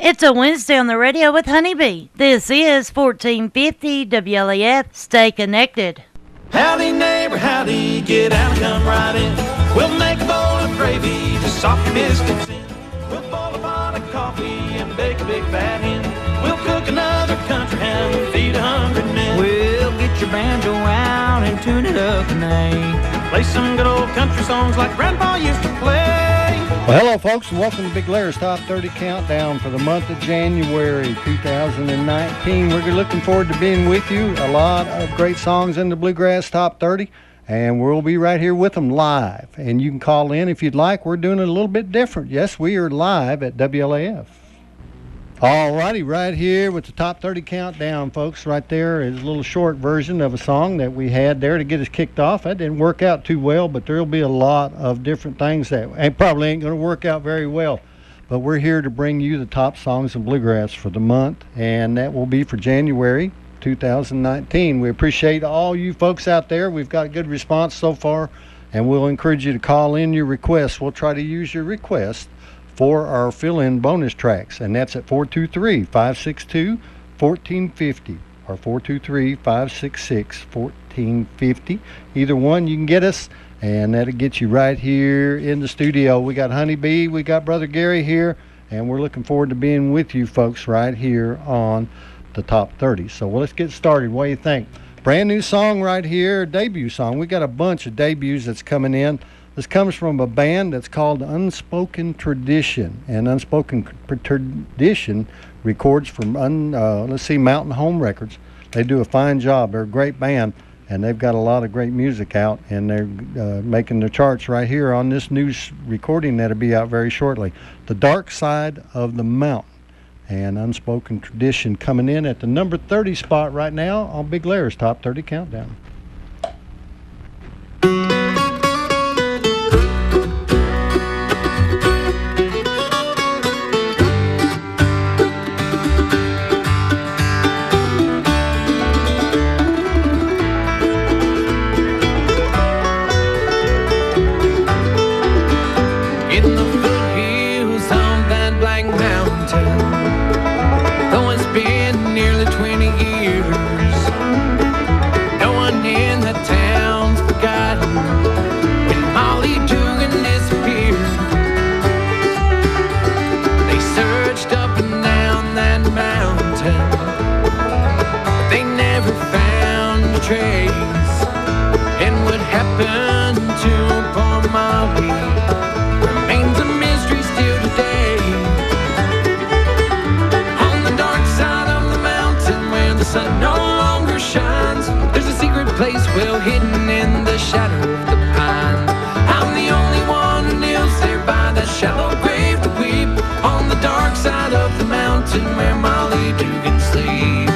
It's a Wednesday on the radio with Honeybee. This is 1450 WLAF. Stay connected. Howdy, neighbor, howdy, get out and come right in. We'll make a bowl of gravy to soak your biscuits in. We'll boil a pot of coffee and bake a big fat hen. We'll cook another country ham and feed 100 men. We'll get your banjo out and tune it up tonight. Play some good old country songs like Grandpa used to play. Well, hello, folks, and welcome to Big Larry's Top 30 Countdown for the month of January 2019. We're looking forward to being with you. A lot of great songs in the Bluegrass Top 30, and we'll be right here with them live. And you can call in if you'd like. We're doing it a little bit different. Yes, we are live at WLAF. All righty, right here with the Top 30 Countdown, folks. Right there is a little short version of a song that we had there to get us kicked off. That didn't work out too well, but there'll be a lot of different things that probably ain't going to work out very well. But we're here to bring you the top songs of bluegrass for the month, and that will be for January 2019. We appreciate all you folks out there. We've got a good response so far, and we'll encourage you to call in your requests. We'll try to use your request for our fill-in bonus tracks, and that's at 423-562-1450 or 423-566-1450. Either one, you can get us, and that'll get you right here in the studio. We got Honeybee, we got Brother Gary here, and we're looking forward to being with you folks right here on the Top 30. So let's get started. What do you think? Brand new song right here, debut song. We got a bunch of debuts that's coming in. This comes from a band that's called Unspoken Tradition, and Unspoken Tradition records from, Mountain Home Records. They do a fine job. They're a great band, and they've got a lot of great music out, and they're making the charts right here on this new recording that'll be out very shortly. The Dark Side of the Mountain, and Unspoken Tradition coming in at the number 30 spot right now on Big Larry's Top 30 Countdown. And what happened to poor Molly remains a mystery still today. On the dark side of the mountain where the sun no longer shines, there's a secret place well hidden in the shadow of the pine. I'm the only one who kneels there by that shallow grave to weep. On the dark side of the mountain where Molly Dugan sleeps.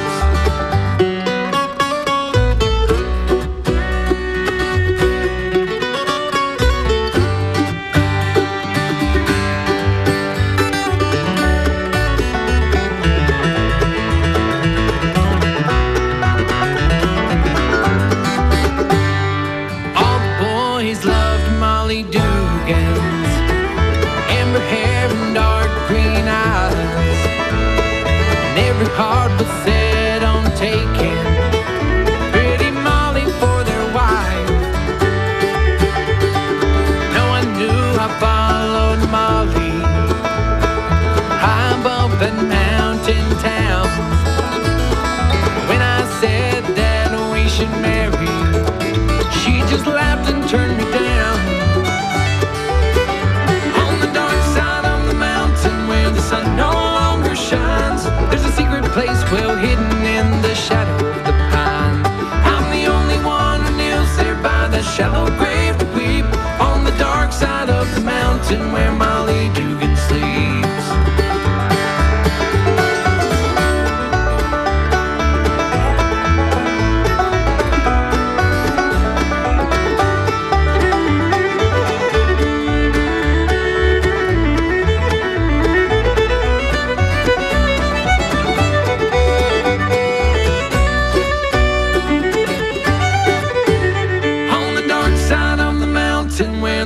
Heart was set on taking pretty Molly for their wife. No one knew I followed Molly high above that mountain town. When I said that we should marry, she just laughed and turned me down. On the dark side of the mountain where the sun no longer shines, there's a secret place well hidden in the shadow of the pine. I'm the only one who kneels there by that shallow grave to weep. On the dark side of the mountain where Molly Dugan sleeps.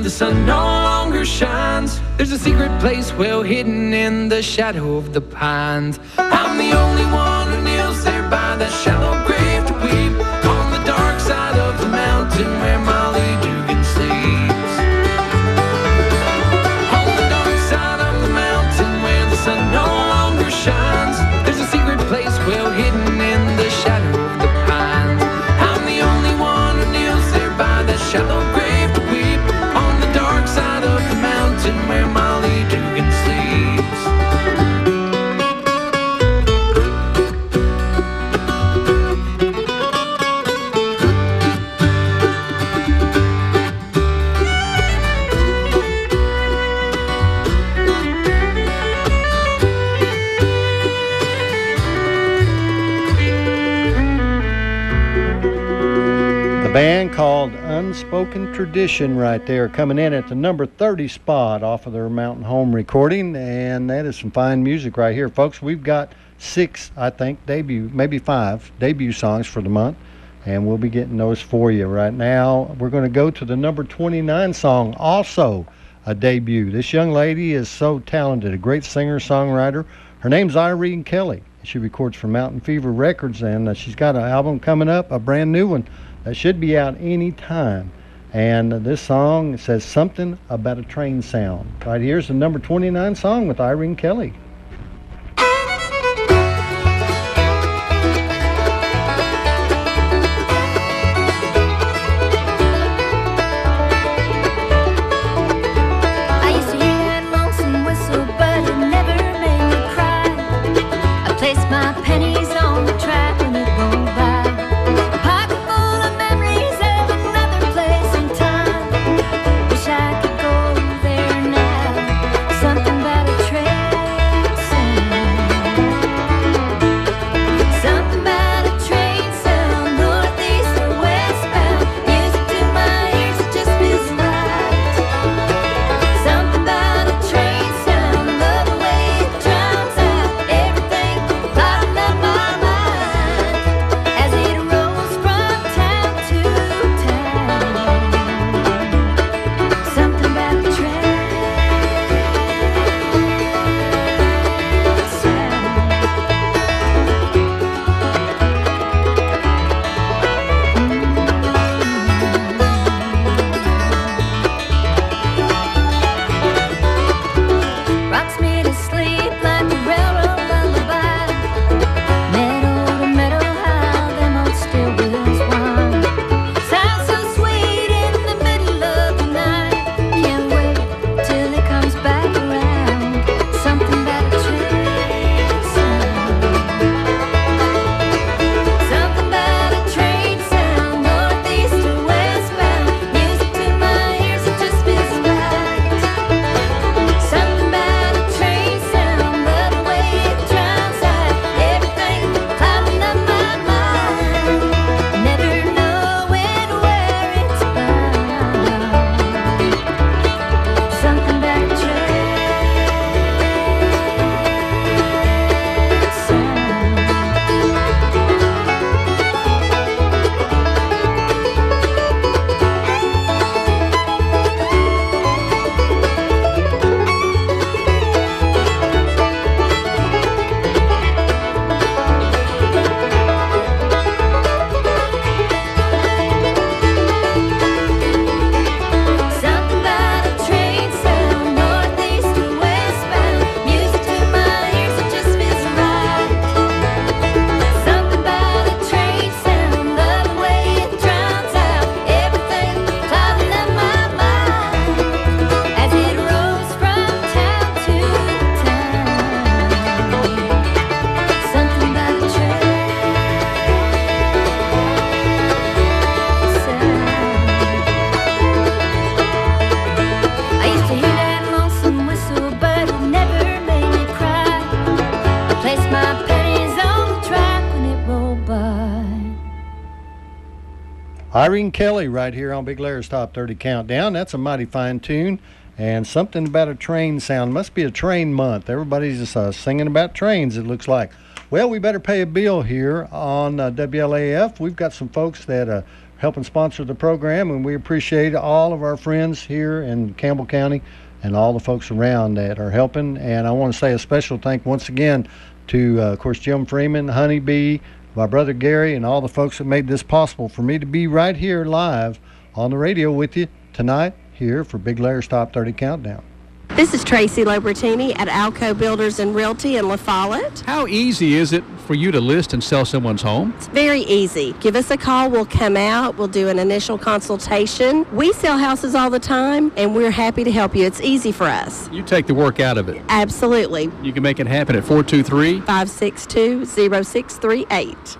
The sun no longer shines. There's a secret place well hidden in the shadow of the pines. I'm the only one who kneels there by that shallow grave to weep on the dark side of the mountain where Molly Dugan sleeps. On the dark side of the mountain where the sun no longer shines, there's a secret place well hidden in the shadow of the pines. I'm the only one who kneels there by that shallow grave to weep on the dark side of the mountain where Molly Dugan sleeps. The band called Unspoken Tradition right there, coming in at the number 30 spot off of their Mountain Home recording, and that is some fine music right here, folks. We've got 6, I think, maybe 5 debut songs for the month, and we'll be getting those for you right now. We're going to go to the number 29 song, also a debut. This young lady is so talented, a great singer-songwriter. Her name's Irene Kelly. She records for Mountain Fever Records, and she's got an album coming up, a brand new one, that should be out any time. And this song says something about a train sound. Right here's the number 29 song with Irene Kelly. I used to hear that lonesome whistle, but it never made me cry. I placed my pennies on the track and it rolled by. A pocket full of memories of another place and time. Wish I could go there now. Something about a train sound. Something about a train sound, northeast or westbound. Music to my ears, it just feels right. Something about a train sound, love the way it drowns out everything bottom of my mind as it rolls from town to town. Something about a train sound. Rocks me to sleep like a railroad lullaby. Meadow to meadow, how them old steel wheels whine. Sounds so sweet in the middle of the night. Can't wait till it comes back around. Something about a train sound. Something about a train sound, northeast or westbound. Music to my ears, it just feels right. Something about a train sound, love the way it drowns out everything climbing up my mind. Never knowing where it's bound. Something about a train sound. Something about a train sound, northeast or westbound. Music to my ears, it just feels right. Something about a train sound, love the way it drowns out everything clouding up my mind as it rolls from town to town. Something about a train sound. I used to hear that lonesome whistle, but it never made me cry. I placed my pennies on the track when it rolled by. Irene Kelly right here on Big Larry's Top 30 Countdown. That's a mighty fine tune. And something about a train sound. Must be a train month. Everybody's just singing about trains, it looks like. Well, we better pay a bill here on WLAF. We've got some folks that helping sponsor the program, and we appreciate all of our friends here in Campbell County and all the folks around that are helping. And I want to say a special thank once again to, of course, Jim Freeman, Honeybee, my brother Gary, and all the folks that made this possible for me to be right here live on the radio with you tonight here for Big Larry's Top 30 Countdown. This is Tracy Lobertini at Alco Builders and Realty in La Follette. How easy is it for you to list and sell someone's home? It's very easy. Give us a call. We'll come out. We'll do an initial consultation. We sell houses all the time, and we're happy to help you. It's easy for us. You take the work out of it. Absolutely. You can make it happen at 423. 562-0638.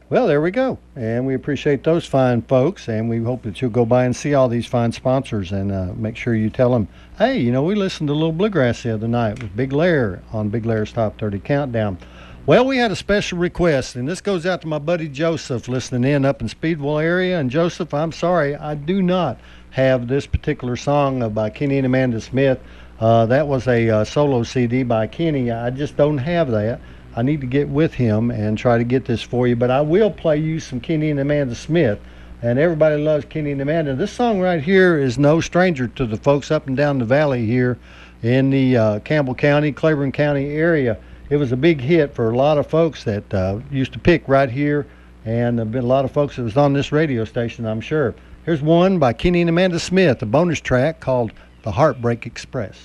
Well, there we go. And we appreciate those fine folks, and we hope that you'll go by and see all these fine sponsors and make sure you tell them, hey, you know, we listened to Little Bluegrass the other night with Big Lair on Big Lair's Top 30 Countdown. Well, we had a special request, and this goes out to my buddy Joseph listening in up in Speedwell area. And Joseph, I'm sorry, I do not have this particular song by Kenny and Amanda Smith. That was a solo CD by Kenny. I just don't have that. I need to get with him and try to get this for you, but I will play you some Kenny and Amanda Smith, and everybody loves Kenny and Amanda. This song right here is no stranger to the folks up and down the valley here in the Campbell County, Claiborne County area. It was a big hit for a lot of folks that used to pick right here, and there have been a lot of folks that was on this radio station, I'm sure. Here's one by Kenny and Amanda Smith, a bonus track called The Heartbreak Express.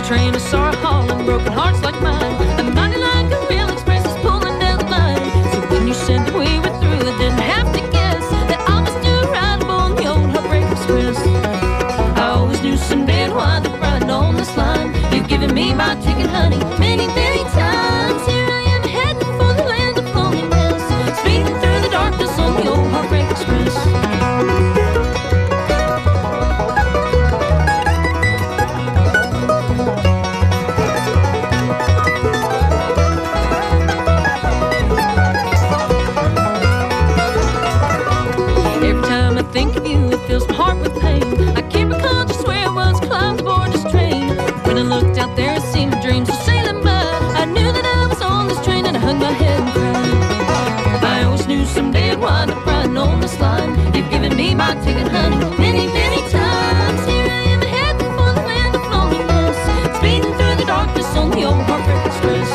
Train of sorrow hauling broken hearts like mine. A mighty like a rail express is pulling down the line. So when you said that we were through, I didn't have to guess that I was still riding on the old Heartbreak Express. I always knew someday I'd wind up riding on this line. You've given me my ticket, honey, many, many times. Here I am heading for the land of loneliness, speeding through the darkness on the old Heartbreak Express. Think of you, it fills my heart with pain. I can't recall just where I was, climbed aboard this train. When I looked out there, it seemed a dream, so sailing by, I knew that I was on this train, and I hung my head and cried. I always knew someday I'd wind up riding on this line. You've given me my ticket, honey, many, many times. Here I am heading for the land of loneliness, speeding through the darkness on the old Heartbreak Express.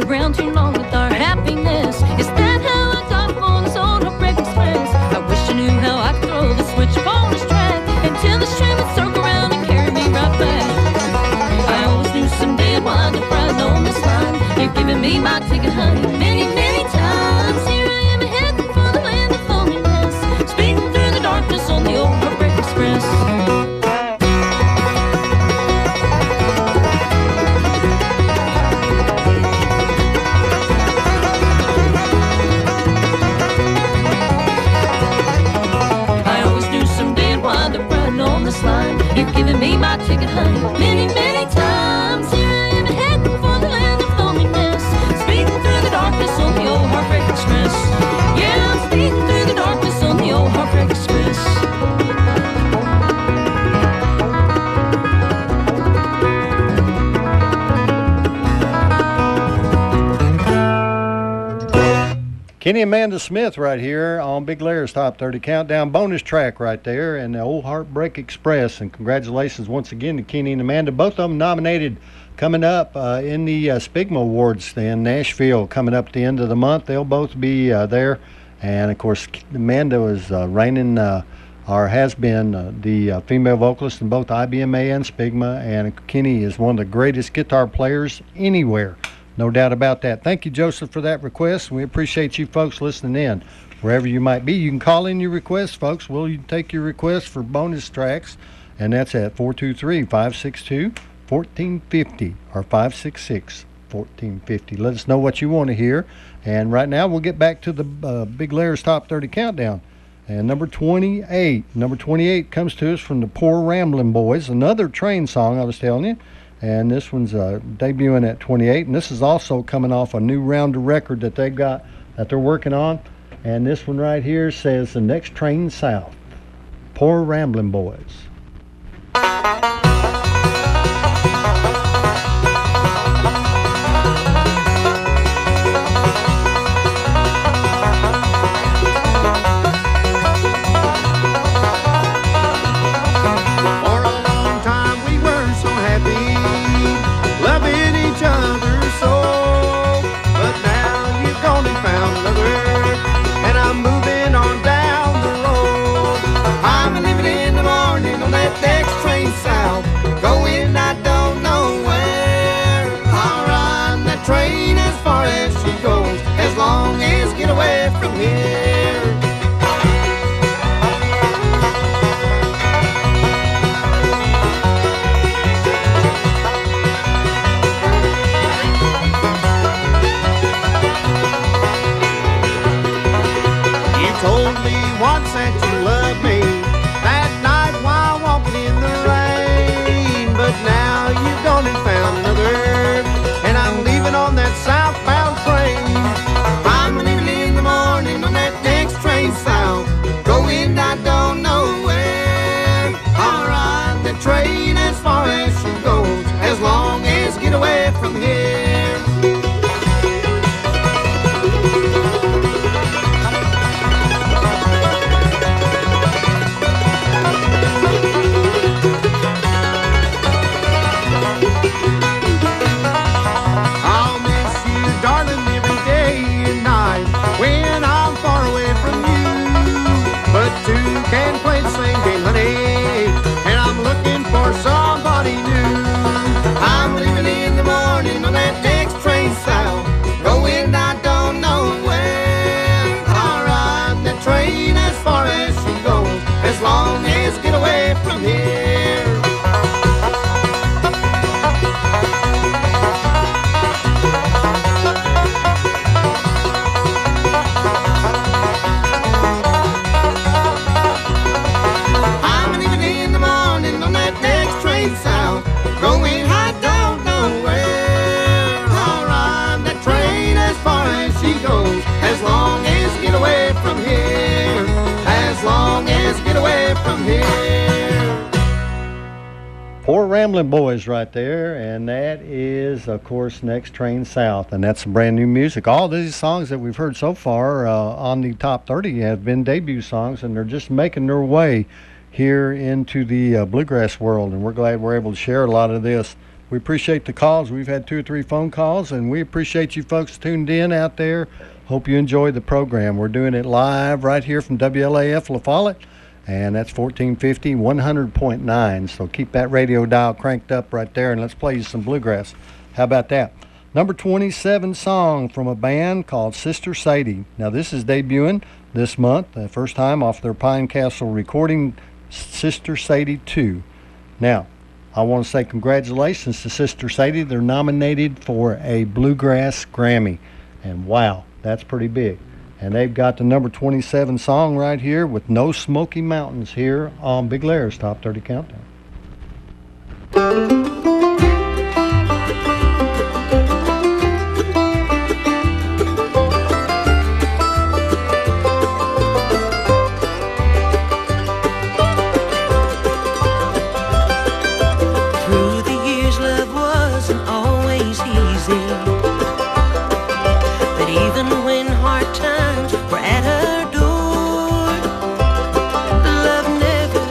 Around too long with our happiness. Is that how I got on this old Heartbreak Express? I wish I knew how I could throw the switch upon this track until this train would circle around and carry me right back. I always knew someday I'd wind up riding on this line. You've given me my ticket, honey, many, many times. Here I am heading for the land of loneliness, speeding through the darkness on the old Heartbreak Express. You've given me my ticket, honey, many, many times. Here I am heading for the land of loneliness, speeding through the darkness on the old Heartbreak Express. Yeah, I'm speeding through the darkness on the old Heartbreak Express. Kenny and Amanda Smith right here on Big Larry's Top 30 Countdown. Bonus track right there, and the old Heartbreak Express. And congratulations once again to Kenny and Amanda. Both of them nominated coming up in the Spigma Awards in Nashville coming up at the end of the month. They'll both be there. And, of course, Amanda was reigning or has been the female vocalist in both IBMA and Spigma. And Kenny is one of the greatest guitar players anywhere. No doubt about that. Thank you, Joseph, for that request. We appreciate you folks listening in wherever you might be. You can call in your requests, folks. We'll take your requests for bonus tracks, and that's at 423-562-1450 or 566-1450. Let us know what you want to hear. And right now we'll get back to the Big Larry's Top 30 Countdown. And number 28. Number 28 comes to us from the Poor Ramblin' Boys, another train song I was telling you. And this one's debuting at 28, and this is also coming off a new Rounder record that they've got that they're working on. And this one right here says the next train south. Poor Rambling Boys. For a long time we were so happy, loving each other so. But now you've gone and found another, and I'm moving on down the road. I'm leaving in the morning on that next train south, going I don't know where. I'll run that train as far as she goes, as long as get away from here. You told me once that you loved me that night while walking in the rain. But now you've gone and found another, and I'm leaving on that southbound train. I'm leaving in the morning on that next train south, going I don't know where. I'll ride the train as far as she goes, as long as get away from here. I'll miss you, darling, every day and night when I'm far away from you. But two can't play the same game, honey, and I'm looking for somebody new. I'm leaving in the morning on that next train south, going I don't know where. I'll ride the train as far as she goes, as long as get away from here. I'm leaving in the morning on that next train south, going I don't know where. I'll ride that train as far as she goes, as long as get away from here. As long as get away from here. Poor Rambling Boys right there, and that is, of course, Next Train South, and that's some brand new music. All these songs that we've heard so far on the top 30 have been debut songs, and they're just making their way here into the bluegrass world, and we're glad we're able to share a lot of this. We appreciate the calls. We've had 2 or 3 phone calls, and we appreciate you folks tuned in out there. Hope you enjoy the program. We're doing it live right here from WLAF La Follette, and that's 1450, 100.9. So keep that radio dial cranked up right there, and let's play you some bluegrass. How about that? Number 27 song from a band called Sister Sadie. Now, this is debuting this month, the first time off their Pine Castle recording, Sister Sadie 2. Now, I want to say congratulations to Sister Sadie. They're nominated for a Bluegrass Grammy, and wow, that's pretty big. And they've got the number 27 song right here with No Smoky Mountains here on Big Larry's Top 30 Countdown. Through the years, love wasn't always easy. But even when hard times were at her door, love never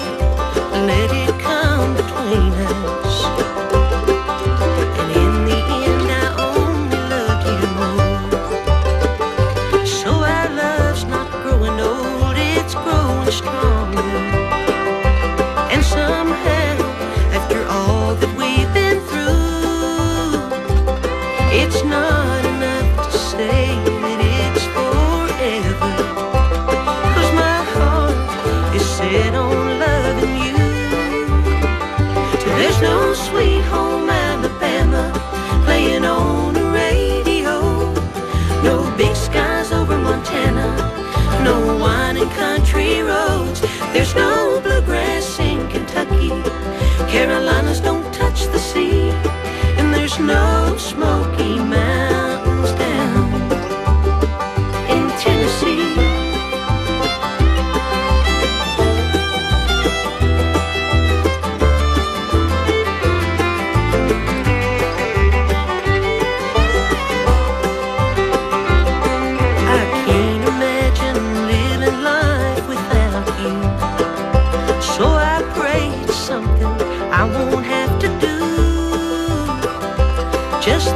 let it come between us. And in the end, I only loved you more. So our love's not growing old, it's growing stronger. And somehow, after all that we've been through, it's not enough to say that it's forever. 'Cause my heart is set on loving you. Till there's no Sweet Home Alabama playing on the radio, no big skies over Montana, no winding country roads. There's no bluegrass in Kentucky, Carolinas don't touch the sea, and there's no Smoky Mountains down in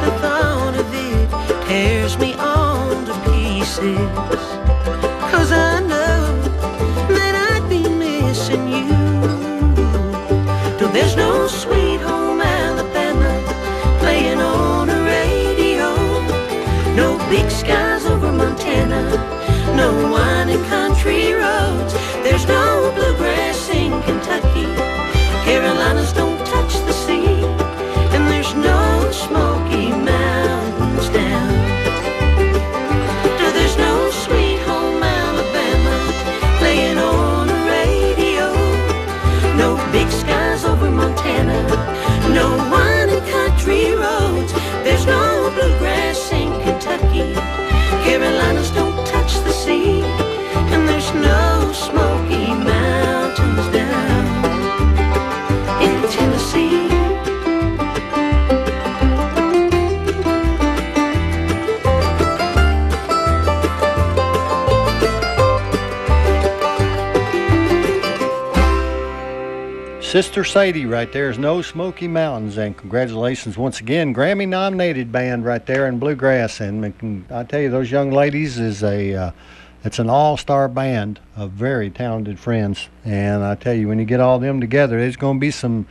the thought of it tears me all to pieces. 'Cause I know that I'd be missing you. Though there's no sweet home Alabama playing on a radio, no big skies over Montana, no winding country roads. There's no bluegrass in Kentucky, Carolinas don't touch the sea, and there's no Smoky Mountains down. There's no sweet home Alabama playing on the radio, no big skies over Montana, no winding country roads. There's no bluegrass in Kentucky, Carolinas don't touch the sea, and there's no Smoky Mountains down in Tennessee. Sister Sadie right there is No Smoky Mountains, and congratulations once again, Grammy nominated band right there in bluegrass. And I tell you, those young ladies is it's an all-star band of very talented friends. And I tell you, when you get all them together, there's going to be some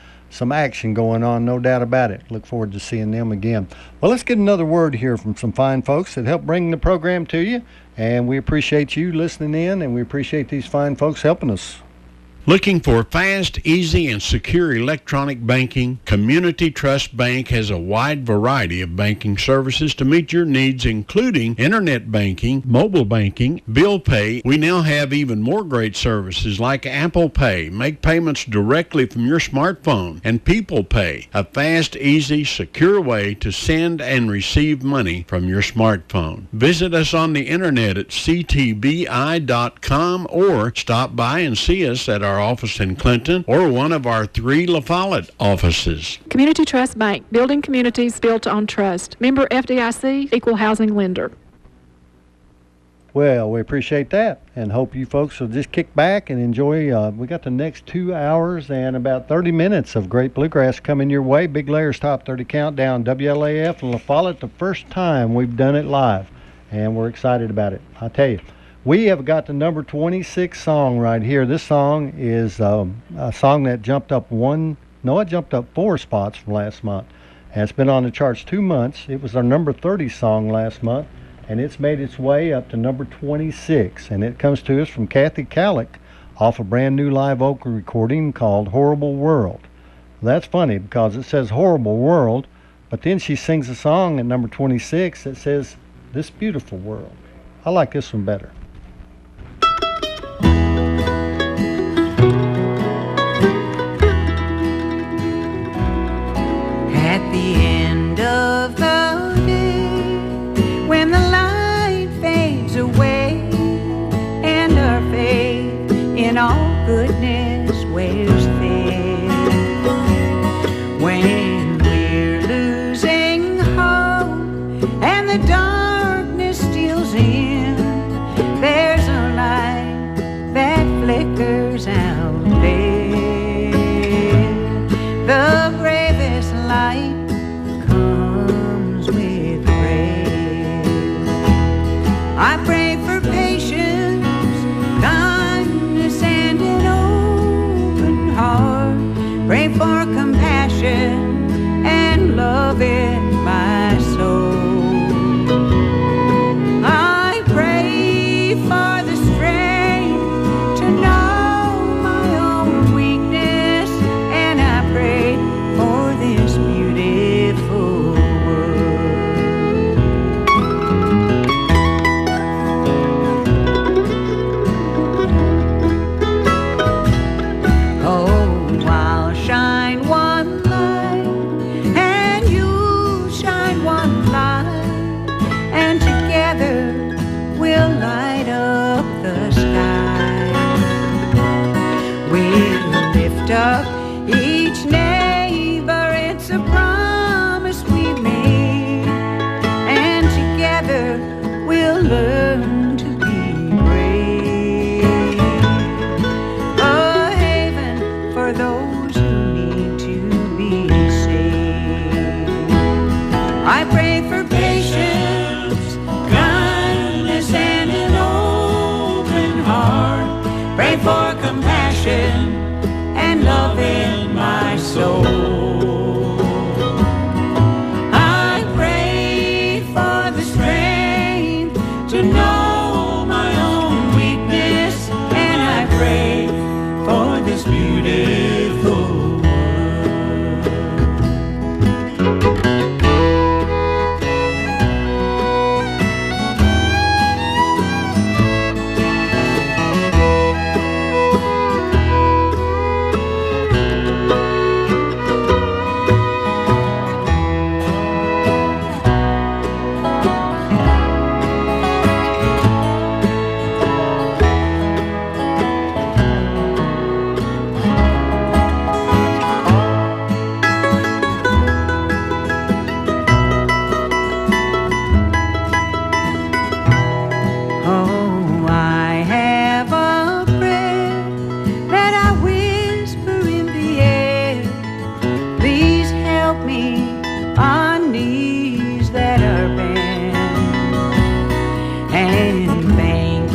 action going on, no doubt about it. Look forward to seeing them again. Well, let's get another word here from some fine folks that help bring the program to you. And we appreciate you listening in, and we appreciate these fine folks helping us. Looking for fast, easy, and secure electronic banking? Community Trust Bank has a wide variety of banking services to meet your needs, including internet banking, mobile banking, bill pay. We now have even more great services like Apple Pay. Make payments directly from your smartphone, and People Pay, a fast, easy, secure way to send and receive money from your smartphone. Visit us on the internet at ctbi.com or stop by and see us at our office in Clinton or one of our 3 La Follette offices. Community Trust Bank, building communities built on trust. Member FDIC, equal housing lender. Well, we appreciate that and hope you folks will just kick back and enjoy. We got the next 2 hours and about 30 minutes of great bluegrass coming your way. Big Larry's Top 30 Countdown, WLAF and La Follette, the first time we've done it live, and we're excited about it. I tell you, we have got the number 26 song right here. This song is a song that jumped up 4 spots from last month. And it's been on the charts 2 months. It was our number 30 song last month, and it's made its way up to number 26. And it comes to us from Kathy Kallick off a brand new live vocal recording called Horrible World. That's funny because it says Horrible World, but then she sings a song at number 26 that says This Beautiful World. I like this one better. At the end of the day, when the light fades away and our faith in all goodness wears thin, when we're losing hope and the darkness steals in, there's a light that flickers out there. The bravest light comes with rain. I pray for patience, kindness, and an open heart. Pray for compassion and love in my soul. I pray for the strength to know my own weakness, and I pray for this beautiful world. Oh, I'll shine one light, and you shine one light, and together we'll light up the sky. We'll lift up each neighbor, it's a promise we made, and together we'll learn to be brave. A haven for those who need to be saved. I pray this beautiful Oh, I have a prayer that I whisper in the air. Please help me on knees that are bent. And thank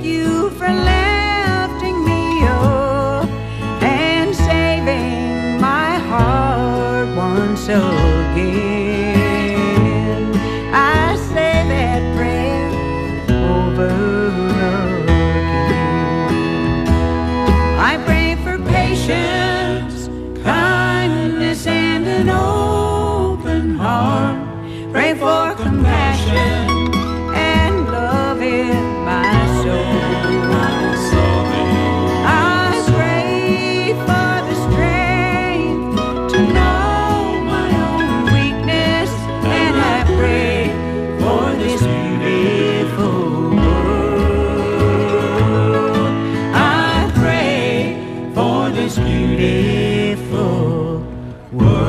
you for lifting me up and saving my heart once again. I say that prayer over again. I pray for patience, kindness, and an open heart. Pray for compassion and love in my soul. I pray for the strength to know my own weakness, and I pray for this beautiful world. I pray for this beautiful world.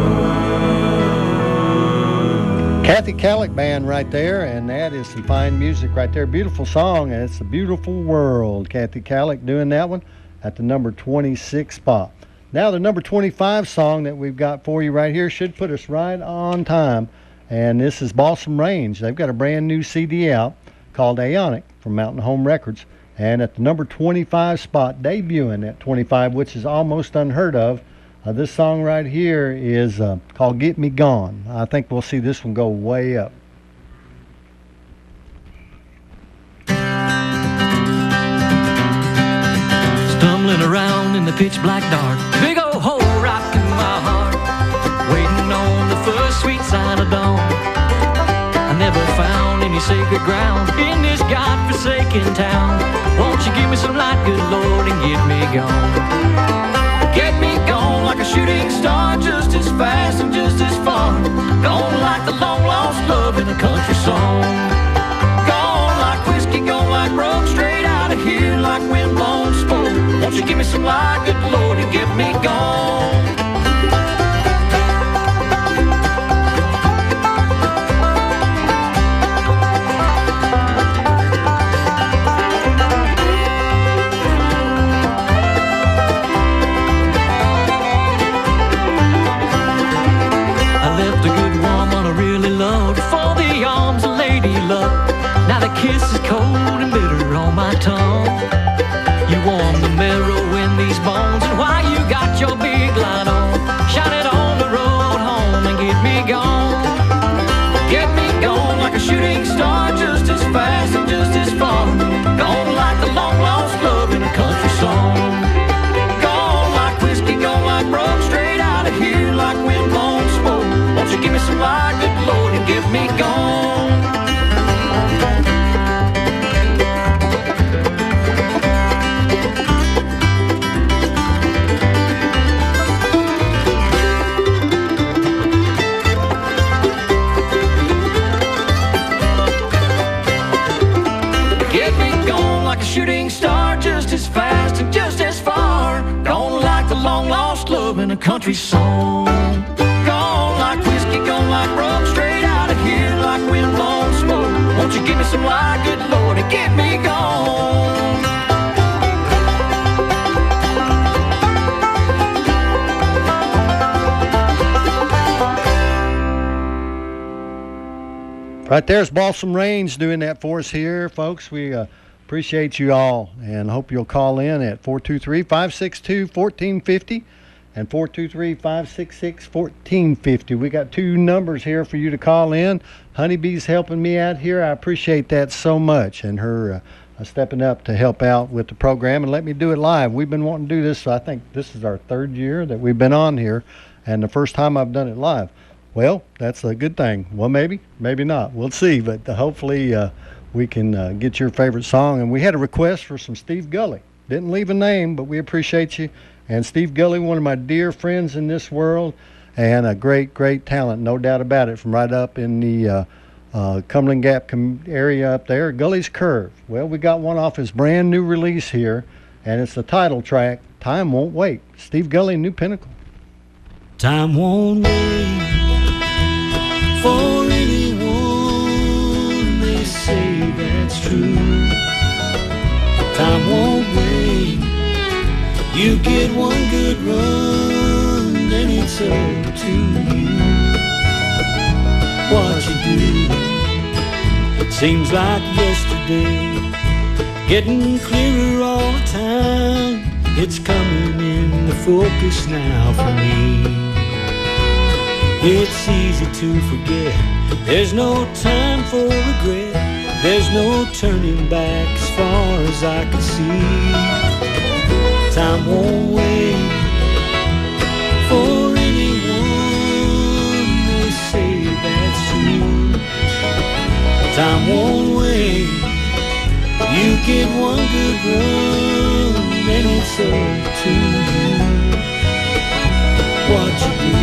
Kathy Calic Band right there, and that is some fine music right there. Beautiful song, and it's a beautiful world. Kathy Calic doing that one at the number 26 spot. Now the number 25 song that we've got for you right here should put us right on time, and this is Balsam Range. They've got a brand new CD out called Aeonic from Mountain Home Records, and at the number 25 spot, debuting at 25, which is almost unheard of. This song right here is called Get Me Gone. I think we'll see this one go way up. Stumbling around in the pitch black dark, big old hole right through my heart, waiting on the first sweet sign of dawn. I never found any sacred ground in this godforsaken town. Won't you give me some light, good Lord, and get me gone? Get me gone like a shooting star, just as fast and just as far. Gone like the long lost love in a country song. Gone like whiskey, gone like broke, straight out of here like windblown smoke. Won't you give me some light, good Lord, and get me gone? For the arms of lady luck. Now the kiss is cold and bitter on my tongue. You warm the marrow in these bones, and why you got your big light on, shine it on the road home and get me gone. Get me gone like a shooting star, just as fast and just as far. Gone like the long lost love in a country song. Gone like whiskey, gone like broke, straight out of here like windblown smoke. Won't you give me some light, good Lord, and give me gone? Get me gone like a shooting star, just as fast and just as far. Gone like the long lost love in a country song. Gone like whiskey, gone like rum, straight out of here like windblown smoke. Won't you give me some light, good Lord, and get me gone? Right there's Balsam Range doing that for us here, folks. We appreciate you all and hope you'll call in at 423-562-1450 and 423-566-1450. We got two numbers here for you to call in. Honeybee's helping me out here. I appreciate that so much. And her stepping up to help out with the program and let me do it live. We've been wanting to do this, so I think this is our third year that we've been on here, and the first time I've done it live. Well, that's a good thing. Well, maybe not. We'll see, but hopefully we can get your favorite song. And we had a request for some Steve Gully. Didn't leave a name, but we appreciate you. And Steve Gully, one of my dear friends in this world, and a great, great talent, no doubt about it, from right up in the Cumberland Gap area up there, Gully's Curve. Well, we got one off his brand new release here, and it's the title track, Time Won't Wait. Steve Gully, New Pinnacle. Time won't wait for anyone, they say that's true. Time won't wait, you get one good run, then it's up to you. What you do, seems like yesterday, getting clearer all the time. It's coming into focus now for me. It's easy to forget, there's no time for regret, there's no turning back as far as I can see. Time won't wait for anyone, they say that's true. Time won't wait, you get one good run, then it's up to you. What you do.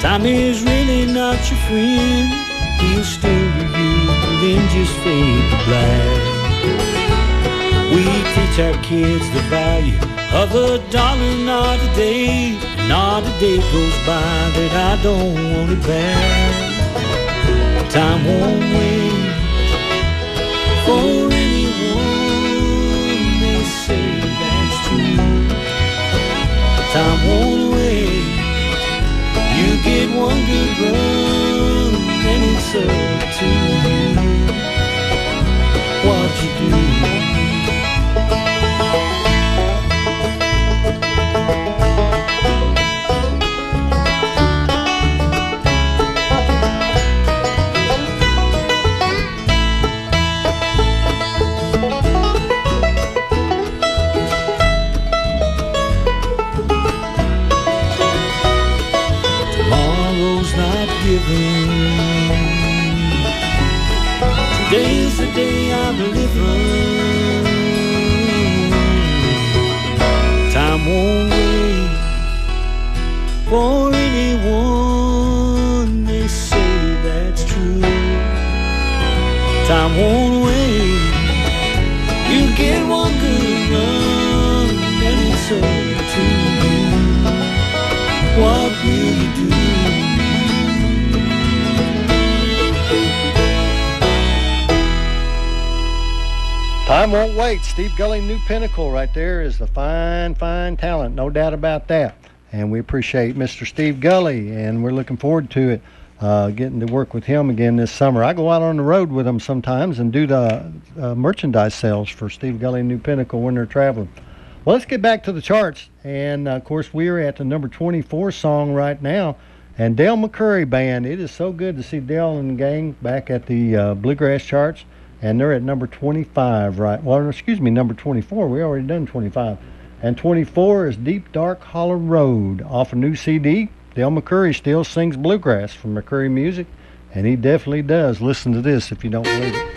Time is really not your friend, he'll steal you, then just fade to black. We teach our kids the value of a dollar, not a day, and not a day goes by that I don't want it back. Time won't wait for anyone, they say that's true. Time won't wait, you get one good run, and it's up to you. What you do. Today's the day I'm living. Time won't wait for anyone, they say that's true. Time won't wait, you get one good run, and it's up to you. What will you do? Time won't wait. Steve Gully, New Pinnacle, right there is the fine, fine talent, no doubt about that. And we appreciate Mr. Steve Gully, and we're looking forward to it, getting to work with him again this summer. I go out on the road with him sometimes and do the merchandise sales for Steve Gully, New Pinnacle when they're traveling. Well, let's get back to the charts. And, of course, we're at the number 24 song right now. And Dale McCurry Band, it is so good to see Dale and the gang back at the Bluegrass charts. And they're at number 25, right? Well, excuse me, number 24. We already done 25. And 24 is Deep Dark Hollow Road off a new CD. Dale McCurry still sings bluegrass from McCurry Music, and he definitely does. Listen to this if you don't believe it.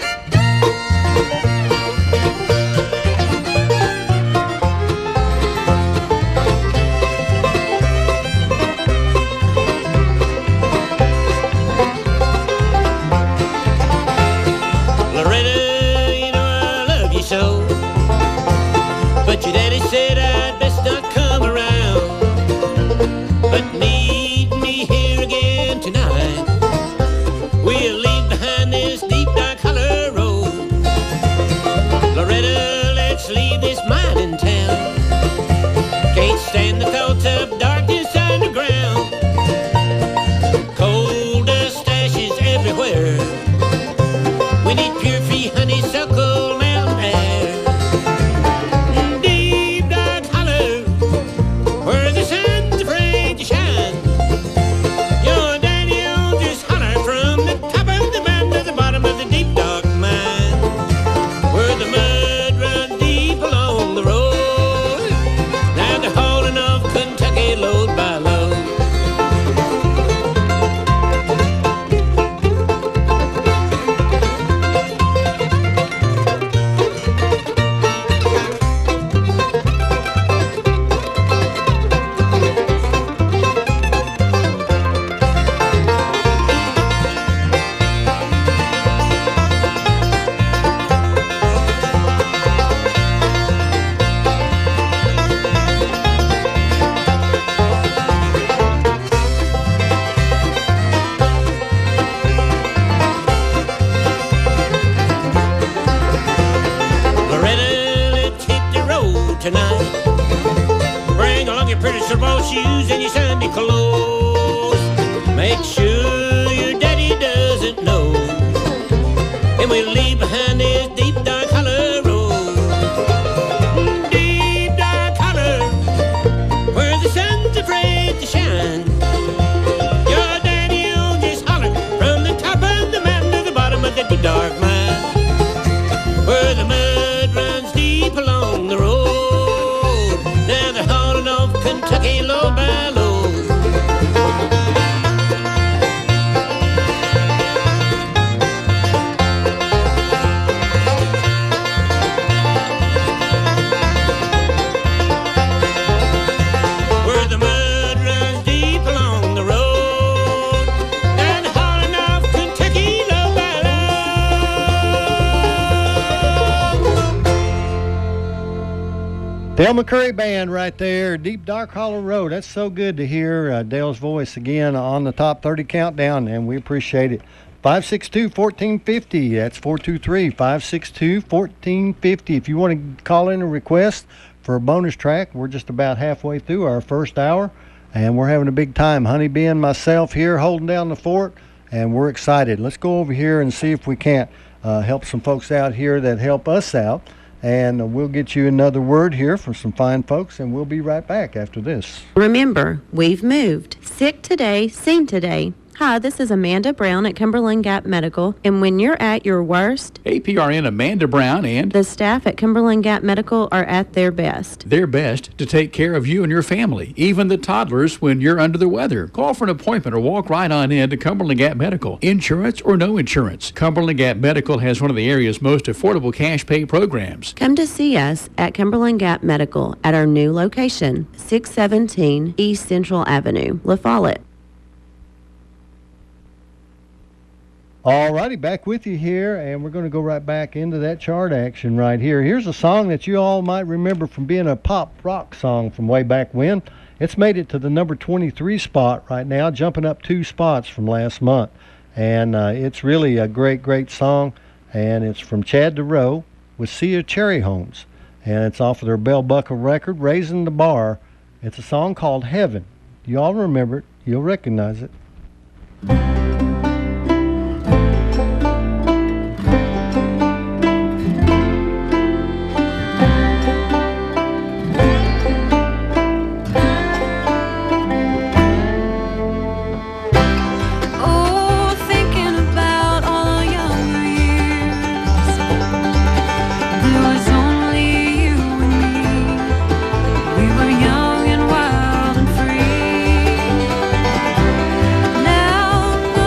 But your daddy said I'd best not come around, but meet me here again tonight. We'll leave behind this deep dark hollow road. Loretta, let's leave this mining town. Can't stand the thoughts of darkness comfortable shoes and your Sunday clothes. Make sure your daddy doesn't know, and we'll leave behind this deep dark hollow road. Deep dark hollow, where the sun's afraid to shine. Your daddy will just holler from the top of the mountain to the bottom of the deep dark mine, where the mud runs deep along the road. Now they're hauling off Kentucky load by load. Where the mud runs deep along the road. Now they're hauling off Kentucky load by load. Dale McCurry Band right there, Deep Dark Hollow Road. That's so good to hear Dale's voice again on the Top 30 Countdown, and we appreciate it. 562-1450, that's 423-562-1450. If you want to call in a request for a bonus track, we're just about halfway through our first hour, and we're having a big time. Honeybee and myself here holding down the fort, and we're excited. Let's go over here and see if we can't help some folks out here that help us out. And we'll get you another word here from some fine folks, and we'll be right back after this. Remember, we've moved. Sick today, seen today. Hi, this is Amanda Brown at Cumberland Gap Medical, and when you're at your worst, APRN Amanda Brown and the staff at Cumberland Gap Medical are at their best. their best to take care of you and your family, even the toddlers when you're under the weather. Call for an appointment or walk right on in to Cumberland Gap Medical. Insurance or no insurance, Cumberland Gap Medical has one of the area's most affordable cash pay programs. Come to see us at Cumberland Gap Medical at our new location, 617 East Central Avenue, La Follette. All righty, back with you here, and we're going to go right back into that chart action right here. Here's a song that you all might remember from being a pop rock song from way back when. It's made it to the number 23 spot right now, jumping up 2 spots from last month. And it's really a great, great song, and it's from Chad DeRoe with Sia Cherry Holmes. And it's off of their Bell Buckle record, Raising the Bar. It's a song called Heaven. You all remember it. You'll recognize it. Oh, thinking about all the younger years, there was only you and me. We were young and wild and free. Now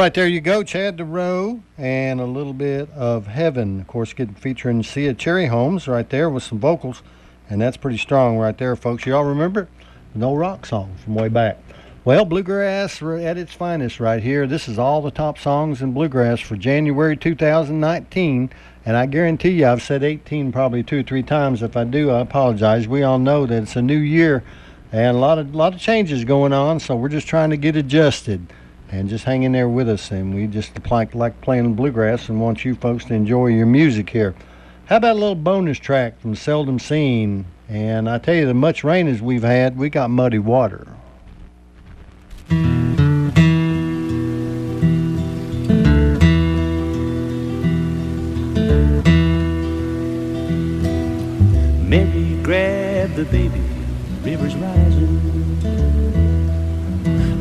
right, there you go, Chad DeRoe, and a little bit of Heaven. Of course, featuring Sia Cherry Holmes right there with some vocals, and that's pretty strong right there, folks. Y'all remember it? An old rock song from way back. Well, bluegrass at its finest right here. This is all the top songs in bluegrass for January 2019, and I guarantee you I've said 18 probably 2 or 3 times. If I do, I apologize. We all know that it's a new year and a lot of changes going on, so we're just trying to get adjusted. And just hang in there with us, and we just like playing bluegrass and want you folks to enjoy your music here. How about a little bonus track from Seldom Seen? And I tell you, the much rain as we've had, we got muddy water. Mary grabbed the baby, river's rising.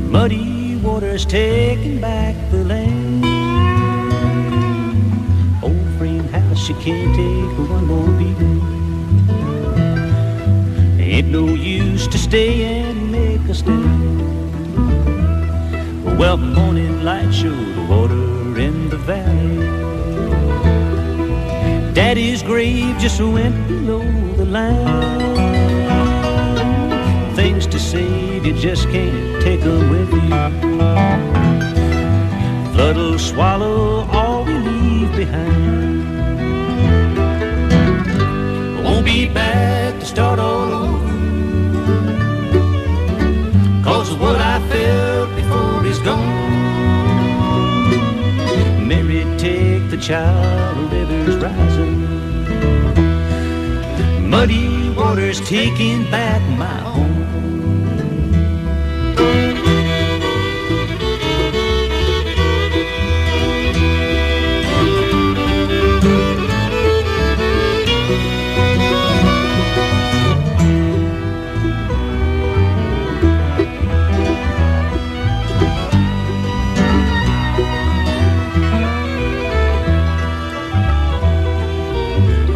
Muddy water's taking back the land. Old frame house, she can't take one more beating. Ain't no use to stay and make a stand. Well, morning light showed the water in the valley. Daddy's grave just went below the line. Things to save, you just can't take them with you. Flood'll swallow all we leave behind. Won't be back to start all over, 'cause of what I felt before he's gone. Mary, take the child, the river's rising. Muddy water's taking back my home.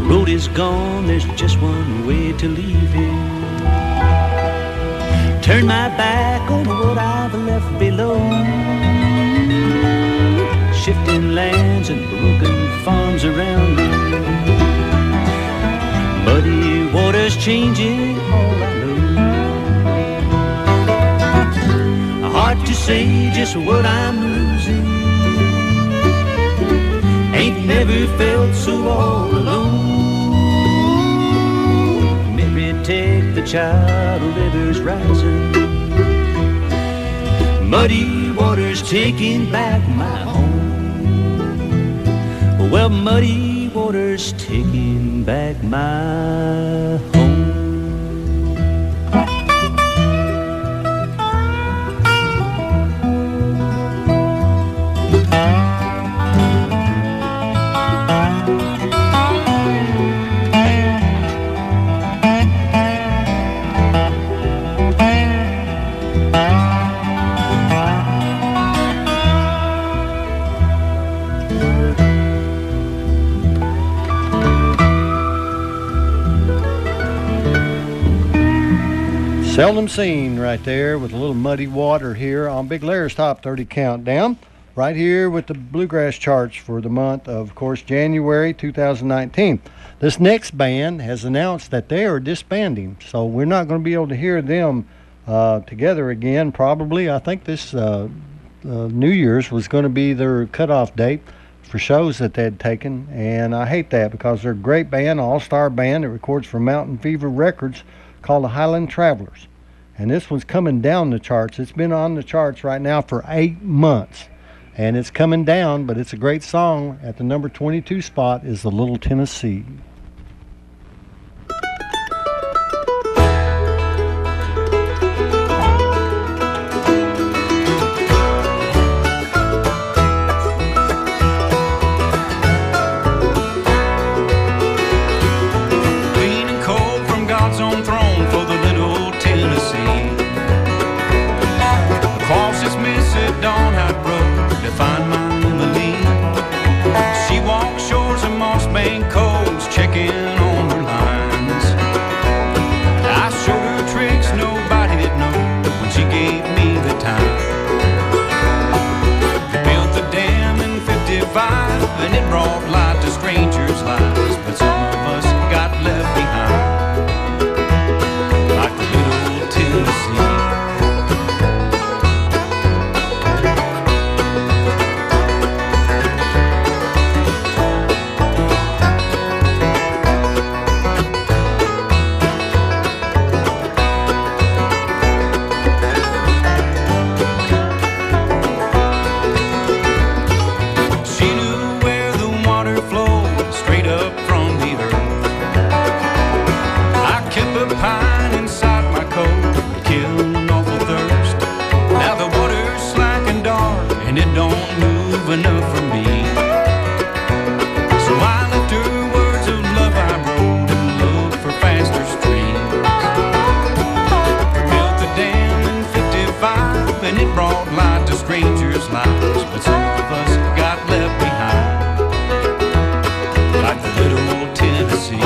Road is gone, there's just one way to leave here. Turn my back on what I've left below. Shifting lands and broken farms around me. Muddy water's changing all I know. Hard to say just what I'm losing. Ain't never felt so all alone. Take the child, the river's rising. Muddy water's taking back my home. Well, muddy water's taking back my home. Seldom Seen right there with a little muddy water here on Big Larry's Top 30 Countdown. Right here with the bluegrass charts for the month of course, January 2019. This next band has announced that they are disbanding, so we're not going to be able to hear them together again probably. I think this New Year's was going to be their cutoff date for shows that they'd taken, and I hate that because they're a great band, all-star band that records for Mountain Fever Records, called the Highland Travelers. And this one's coming down the charts. It's been on the charts right now for 8 months. And it's coming down, but it's a great song. At the number 22 spot is the Little Tennessee. Find my Emily. She walks shores of Moss Bank coast, checking and it brought light to strangers' lives. But some of us got left behind, like the good old Tennessee. Enough for me, so I left her words of love I wrote and looked for faster streams. Built the dam in 55 and it brought light to strangers' lives, but some of us got left behind, like the little old Tennessee.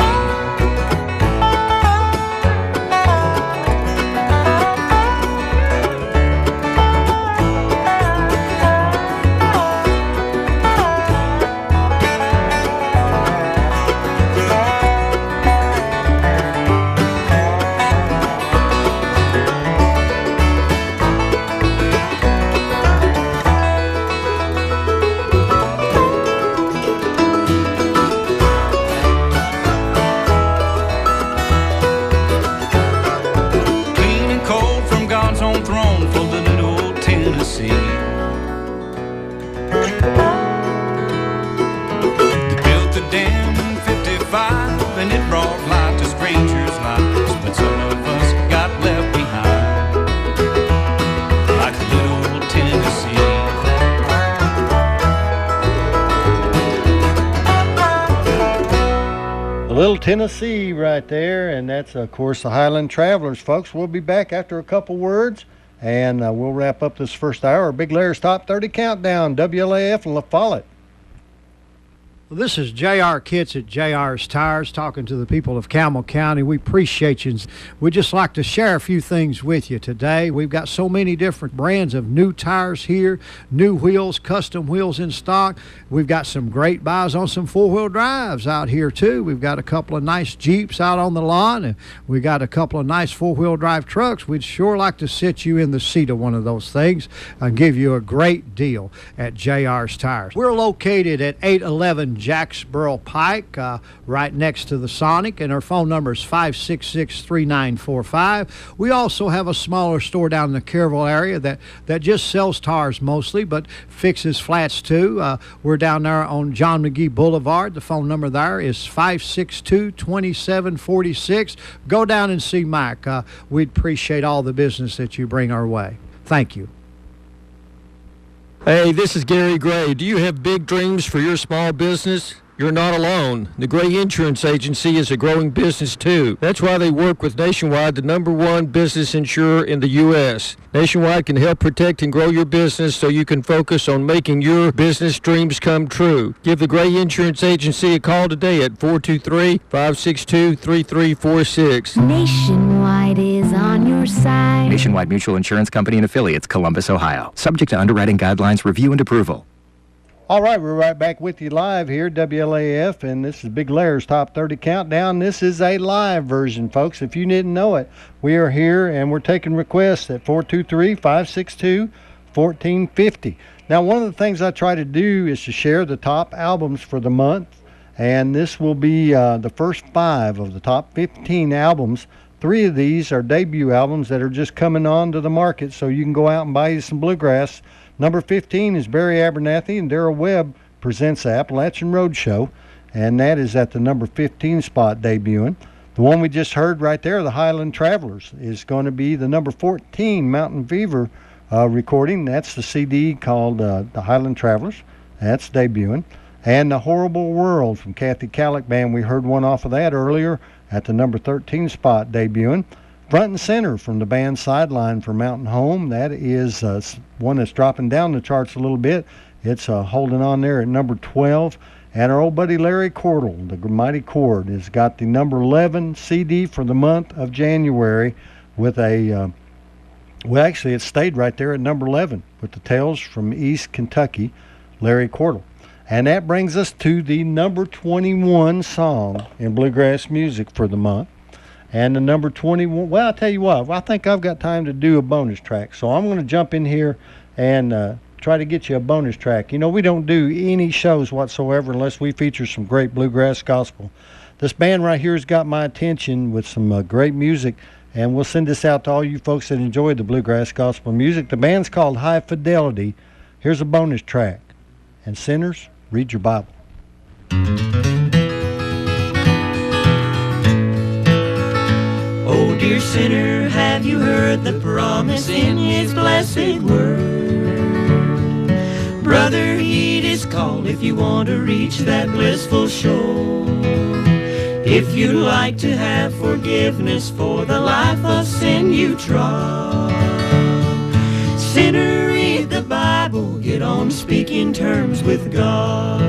Little Tennessee right there, and that's, of course, the Highland Travelers, folks. We'll be back after a couple words, and we'll wrap up this first hour. Big Larry's Top 30 Countdown, WLAF and La Follette. This is J.R. Kitts at J.R.'s Tires talking to the people of Campbell County. We appreciate you. We'd just like to share a few things with you today. We've got so many different brands of new tires here, new wheels, custom wheels in stock. We've got some great buys on some four-wheel drives out here, too. We've got a couple of nice Jeeps out on the lawn, and we got a couple of nice four-wheel drive trucks. We'd sure like to sit you in the seat of one of those things and give you a great deal at J.R.'s Tires. We're located at 811 Jacksboro Pike, right next to the Sonic, and our phone number is 566-3945. We also have a smaller store down in the Kerrville area that just sells tires mostly, but fixes flats too. We're down there on John McGee Boulevard. The phone number there is 562-2746. Go down and see Mike. We'd appreciate all the business that you bring our way. Thank you. Hey, this is Gary Gray. Do you have big dreams for your small business? You're not alone. The Gray Insurance Agency is a growing business, too. That's why they work with Nationwide, the #1 business insurer in the U.S. Nationwide can help protect and grow your business so you can focus on making your business dreams come true. Give the Gray Insurance Agency a call today at 423-562-3346. Nationwide is on your side. Nationwide Mutual Insurance Company and Affiliates, Columbus, Ohio. Subject to underwriting guidelines, review, and approval. All right, we're right back with you live here, WLAF, and this is Big Larry's Top 30 Countdown. This is a live version, folks. If you didn't know it, we are here, and we're taking requests at 423-562-1450. Now, one of the things I try to do is to share the top albums for the month, and this will be the first 5 of the top 15 albums. 3 of these are debut albums that are just coming on to the market, so you can go out and buy you some bluegrass. Number 15 is Barry Abernathy and Darrell Webb presents the Appalachian Roadshow, and that is at the number 15 spot debuting. The one we just heard right there, the Highland Travelers, is going to be the number 14 Mountain Fever recording. That's the CD called the Highland Travelers. That's debuting. And The Horrible World from Kathy Calick Band, we heard one off of that earlier at the number 13 spot debuting. Front and Center from the band Sideline for Mountain Home. That is one that's dropping down the charts a little bit. It's holding on there at number 12. And our old buddy Larry Cordell, the Mighty Chord, has got the number 11 CD for the month of January with a, well, it stayed right there at number 11 with the Tales from East Kentucky, Larry Cordell. And that brings us to the number 21 song in bluegrass music for the month. And the number 21, well, I'll tell you what, I think I've got time to do a bonus track. So I'm going to jump in here and try to get you a bonus track. You know, we don't do any shows whatsoever unless we feature some great bluegrass gospel. This band right here has got my attention with some great music, and we'll send this out to all you folks that enjoy the bluegrass gospel music. The band's called High Fidelity. Here's a bonus track. And sinners, read your Bible. Oh, dear sinner, have you heard the promise in his blessed word? Brother, heed his call if you want to reach that blissful shore. If you'd like to have forgiveness for the life of sin you trod, sinner, read the Bible, get on speaking terms with God.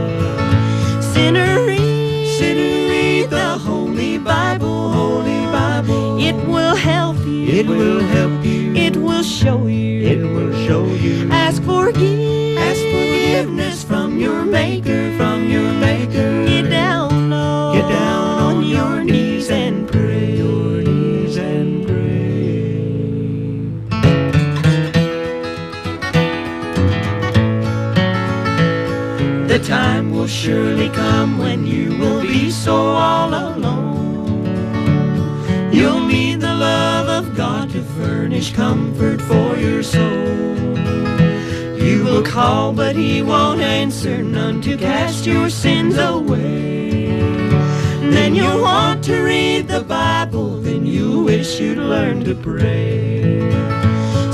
Sinner, read the Holy Bible, Holy Bible. It will help you, it will help you, it will show you, it will show you. Ask forgiveness from your Maker, from your Maker. Get down on your knees and pray, your knees and pray. The time will surely come when you will be so all alone. You'll need the love of God to furnish comfort for your soul. You will call, but he won't answer, none to cast your sins away. Then you'll want to read the Bible, then you wish you'd learn to pray.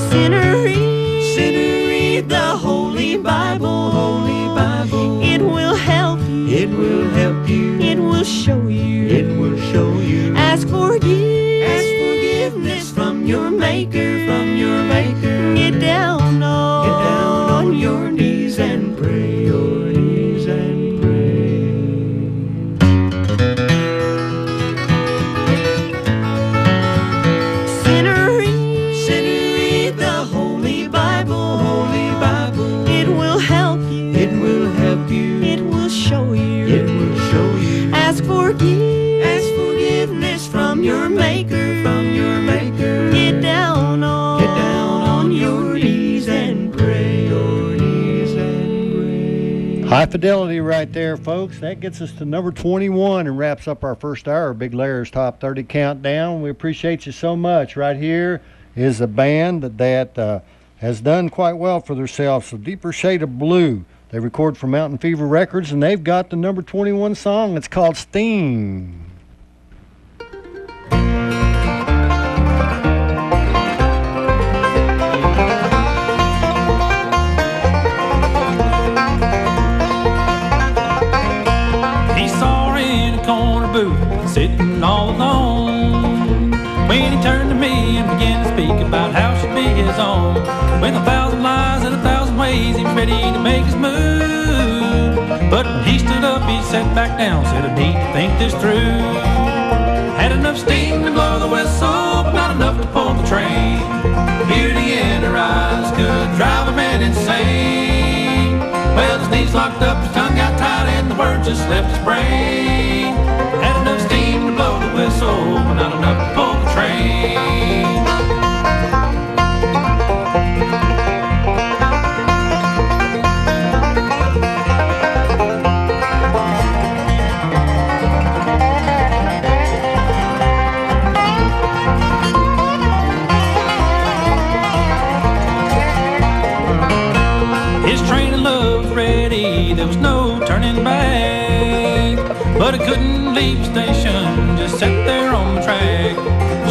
Sinner, read the Holy Bible, Holy Bible. It will help you, it will help you, it will show you, it will show you. Ask forgiveness from your Maker, from your Maker. Get down on your knees and pray, your knees and pray. Sinner, read the Holy Bible, Holy Bible. It will help you, it will help you, it will show you, it will show you. Ask forgiveness from your Maker, from your Maker. Get down on your knees and pray, your knees and pray. High Fidelity right there, folks. That gets us to number 21 and wraps up our first hour of Big Larry's Top 30 Countdown. We appreciate you so much. Right here is a band that has done quite well for themselves, A Deeper Shade of Blue. They record for Mountain Fever Records, and they've got the number 21 song. It's called Sting. Sitting all alone, when he turned to me and began to speak about how she'd be his own. With 1,000 lies and 1,000 ways, he was ready to make his move. But when he stood up, he sat back down, said, I need to think this through. Had enough steam to blow the whistle, but not enough to pull the train. Beauty in her eyes could drive a man insane. Well, his knees locked up, his tongue got tied, and the words just left his brain. Had enough steam to blow the whistle, but not enough to pull the train. His train of love was ready, there was no turning back. But I couldn't leave the station, just sat there on the track.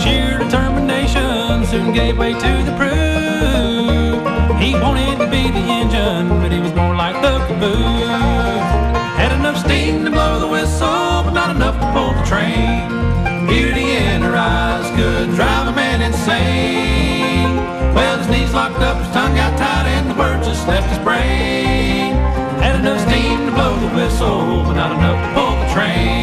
Sheer determination soon gave way to the proof. He wanted to be the engine, but he was more like the caboose. Had enough steam to blow the whistle, but not enough to pull the train. Beauty in her eyes could drive a man insane. Well, his knees locked up, his tongue got tied, and the words just left his brain. Had enough steam to blow the whistle, but not enough to pull the train.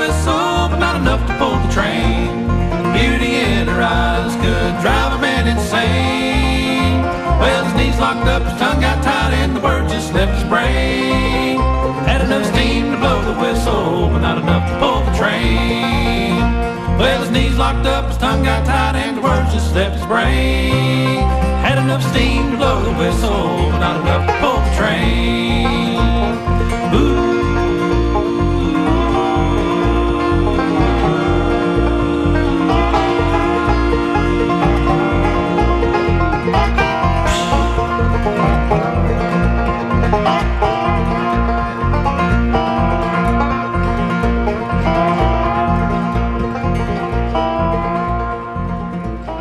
whistle, but not enough to pull the train. Beauty in her eyes could drive a man insane. Well, his knees locked up, his tongue got tied, and the word just left his brain. Had enough steam to blow the whistle, but not enough to pull the train. Well, his knees locked up, his tongue got tied, and the words just left his brain. Had enough steam to blow the whistle, but not enough to pull the train. Ooh.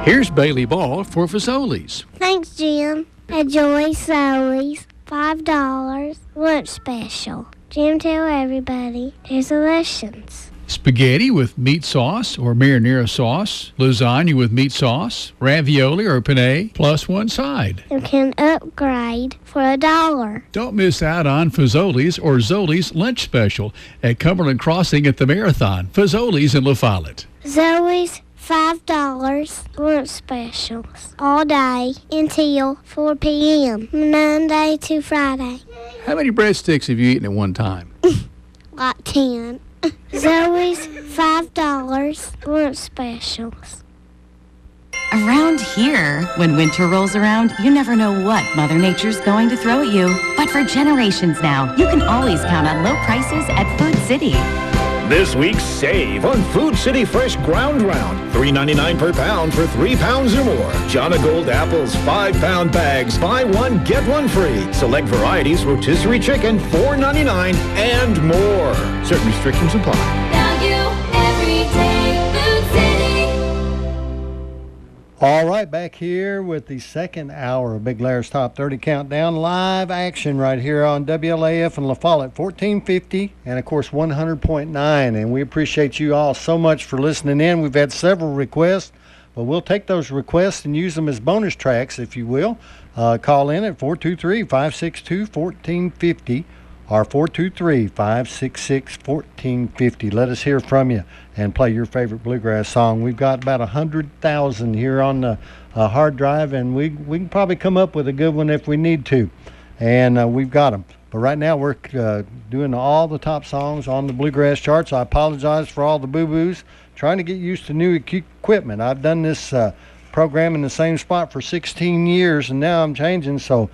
Here's Bailey Ball for Fazoli's. Thanks, Jim. Enjoy Zoe's $5 lunch special. Jim, tell everybody there's elections. Spaghetti with meat sauce or marinara sauce, lasagna with meat sauce, ravioli or penne, plus one side. You can upgrade for $1. Don't miss out on Fazoli's or Zoli's lunch special at Cumberland Crossing at the Marathon. Fazoli's in La Follette. Zoe's $5 lunch specials all day until 4 p.m. Monday to Friday. How many breadsticks have you eaten at one time? Like 10. Zoe's $5 lunch specials. Around here, when winter rolls around, you never know what Mother Nature's going to throw at you. But for generations now, you can always count on low prices at Food City. This week's save on Food City Fresh Ground Round. $3.99 per pound for 3 pounds or more. Jana Gold apples, 5-pound bags. Buy one, get one free. Select varieties, rotisserie chicken, $4.99 and more. Certain restrictions apply. Value every day, Food City. All right, back here with the second hour of Big Larry's Top 30 Countdown. Live action right here on WLAF and La Follette, 1450 and, of course, 100.9. And we appreciate you all so much for listening in. We've had several requests, but we'll take those requests and use them as bonus tracks, if you will. Call in at 423-562-1450 or 423-566-1450. Let us hear from you and play your favorite bluegrass song. We've got about 100,000 here on the hard drive, and we can probably come up with a good one if we need to. And we've got them. But right now we're doing all the top songs on the bluegrass charts. I apologize for all the boo-boos. Trying to get used to new equipment. I've done this program in the same spot for 16 years, and now I'm changing. So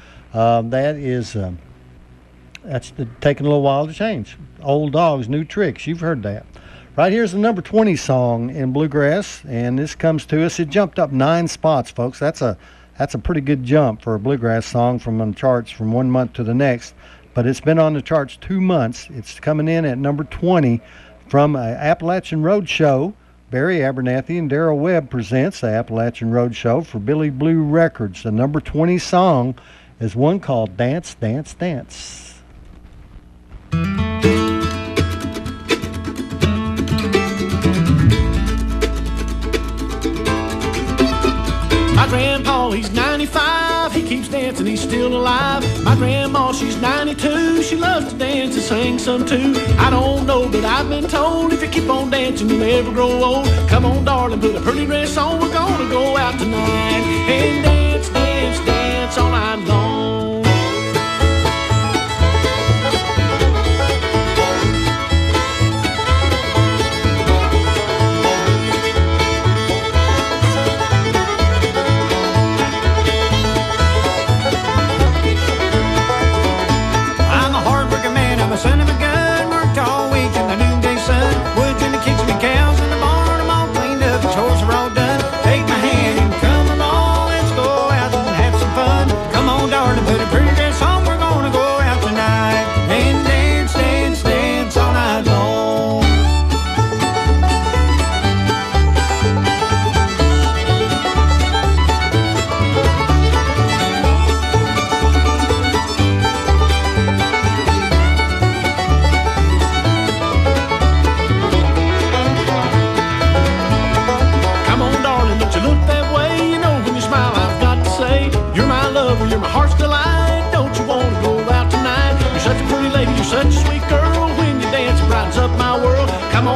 that's taking a little while to change. Old dogs, new tricks. You've heard that. Right here's the number 20 song in bluegrass, and this comes to us. It jumped up 9 spots, folks. That's a pretty good jump for a bluegrass song from the charts from 1 month to the next. But it's been on the charts 2 months. It's coming in at number 20 from Appalachian Road Show. Barry Abernathy and Darrell Webb presents the Appalachian Road Show for Billy Blue Records. The number 20 song is one called Dance, Dance, Dance. My grandpa, he's 95, he keeps dancing, he's still alive. My grandma, she's 92, she loves to dance and sing some too. I don't know, but I've been told if you keep on dancing, you'll never grow old. Come on, darling, put a pretty dress on, we're gonna go out tonight and dance, dance, dance all night long. A son of a gun, worked all week in the noonday sun. Woods in the kitchen and cows in the barn, I'm all cleaned up, the chores are all done. Take my hand and come along, let's go out and have some fun.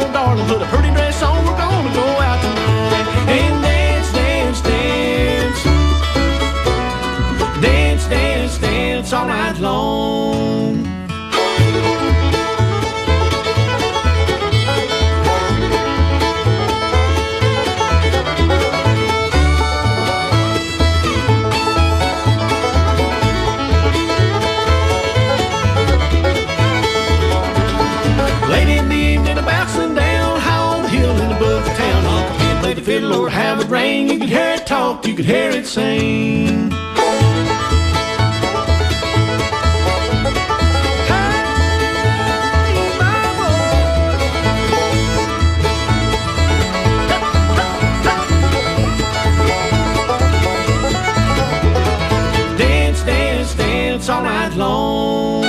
little darling, put a pretty dress on, we're gonna go out tonight and dance, dance, dance. Dance, dance, dance all night long. Late in the evening, a bouncing down high on the hill in the book of town. Uncle Ben played the fiddle or have it rain. You could hear it talk, you could hear it sing. Dance, dance, dance all night long.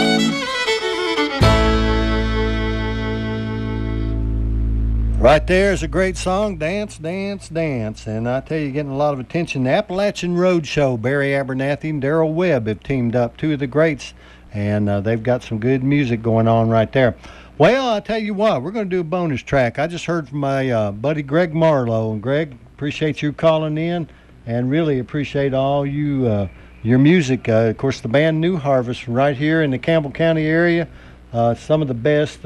Right there is a great song, Dance, Dance, Dance. And I tell you, getting a lot of attention. The Appalachian Road Show, Barry Abernathy and Darrell Webb have teamed up, two of the greats, and they've got some good music going on right there. Well, I tell you what, we're going to do a bonus track. I just heard from my buddy Greg Marlowe. And Greg, appreciate you calling in and really appreciate all you your music. Of course, the band New Harvest right here in the Campbell County area, some of the best,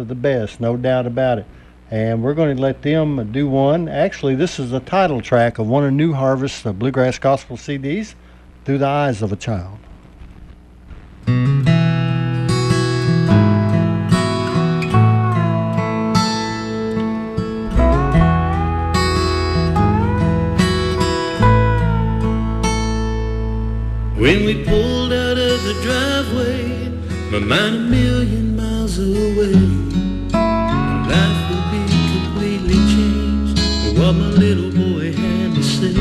no doubt about it. And we're going to let them do one. Actually, this is the title track of one of New Harvest's Bluegrass Gospel CDs, Through the Eyes of a Child. When we pulled out of the driveway, my mind a million miles away. Life would be completely changed for what my little boy had to say.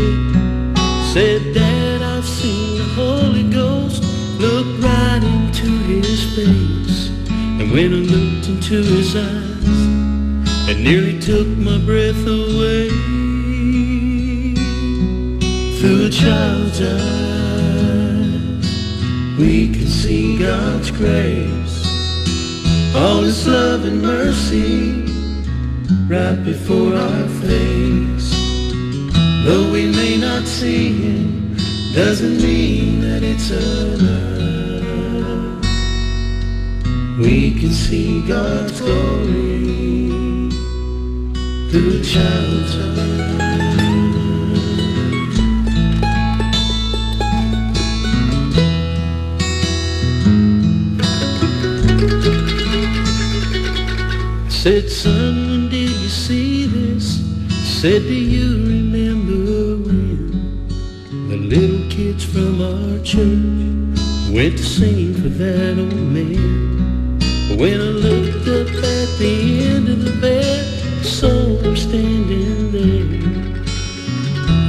Said, Dad, I've seen the Holy Ghost look right into his face. And when I looked into his eyes, it nearly took my breath away. Through a child's eyes, we could see God's grace, all his love and mercy right before our face. Though we may not see him, doesn't mean that it's enough. We can see God's glory through a child's eyes. Said, son, when did you see this? Said, do you remember when the little kids from our church went to sing for that old man? When I looked up at the end of the bed, saw him standing there.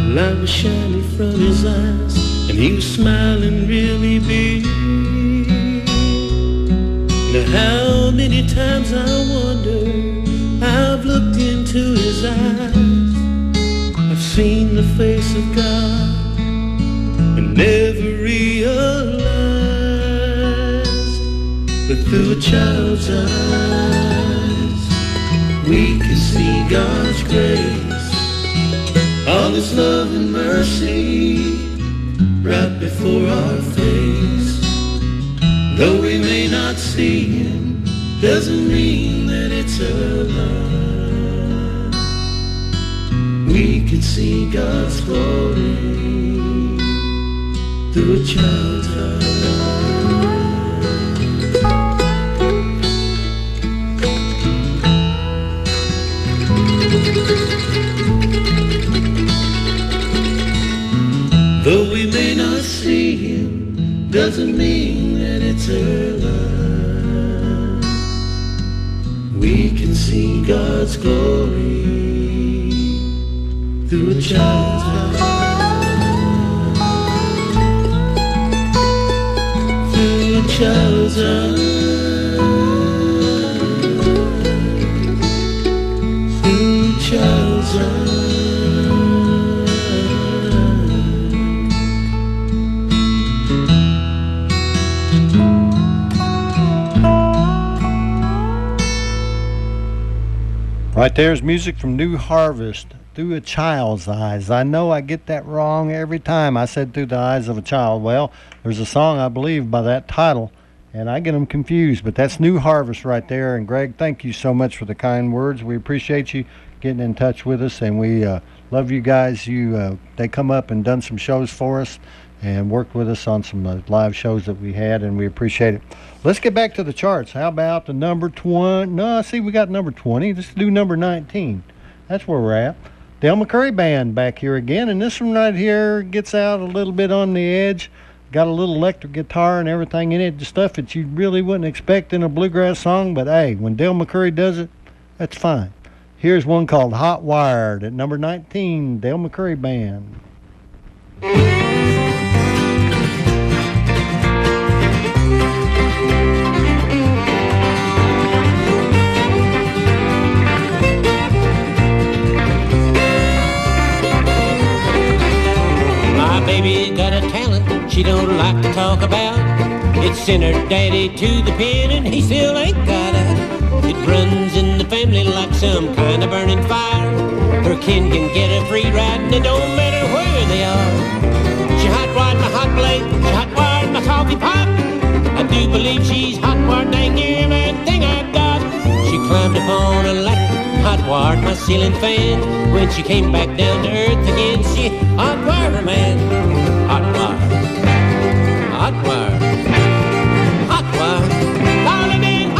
The light was shining from his eyes, and he was smiling really big. Now how many times I wonder, I've looked into his eyes, I've seen the face of God and never realized that through a child's eyes we can see God's grace, all his love and mercy right before our face. Though we may not see him, doesn't mean that it's a lie. We can see God's glory through a child's eyes. Though we may not see him, doesn't mean that it's a lie. We can see God's glory through a child's eyes. Through a child's eyes. Through a child's eyes. Right there's music from New Harvest, Through a Child's Eyes. I know I get that wrong every time. I said Through the Eyes of a Child. Well, there's a song, I believe, by that title, and I get them confused, but that's New Harvest right there. And Greg, thank you so much for the kind words. We appreciate you getting in touch with us, and we love you guys. They come up and done some shows for us and worked with us on some live shows that we had, and we appreciate it. Let's get back to the charts. How about the number 20? No, see, we got number 20. Let's do number 19. That's where we're at. Del McCoury Band back here again, and this one right here gets out a little bit on the edge. Got a little electric guitar and everything in it, the stuff that you really wouldn't expect in a bluegrass song, but hey, when Del McCoury does it, that's fine. Here's one called Hot Wired at number 19, Del McCoury Band. Baby got a talent she don't like to talk about. It sent her daddy to the pen and he still ain't got it. It runs in the family like some kind of burning fire. Her kin can get a free ride and it don't matter where they are. She hot-wired my hot plate, she hot-wired my coffee pot. I do believe she's hot-wired dang near everything I got. She climbed upon a ladder, hot-wired my ceiling fan. When she came back down to earth again, she hot-wired her man. Hot-wired, hot-wired, hot-wired, darling, in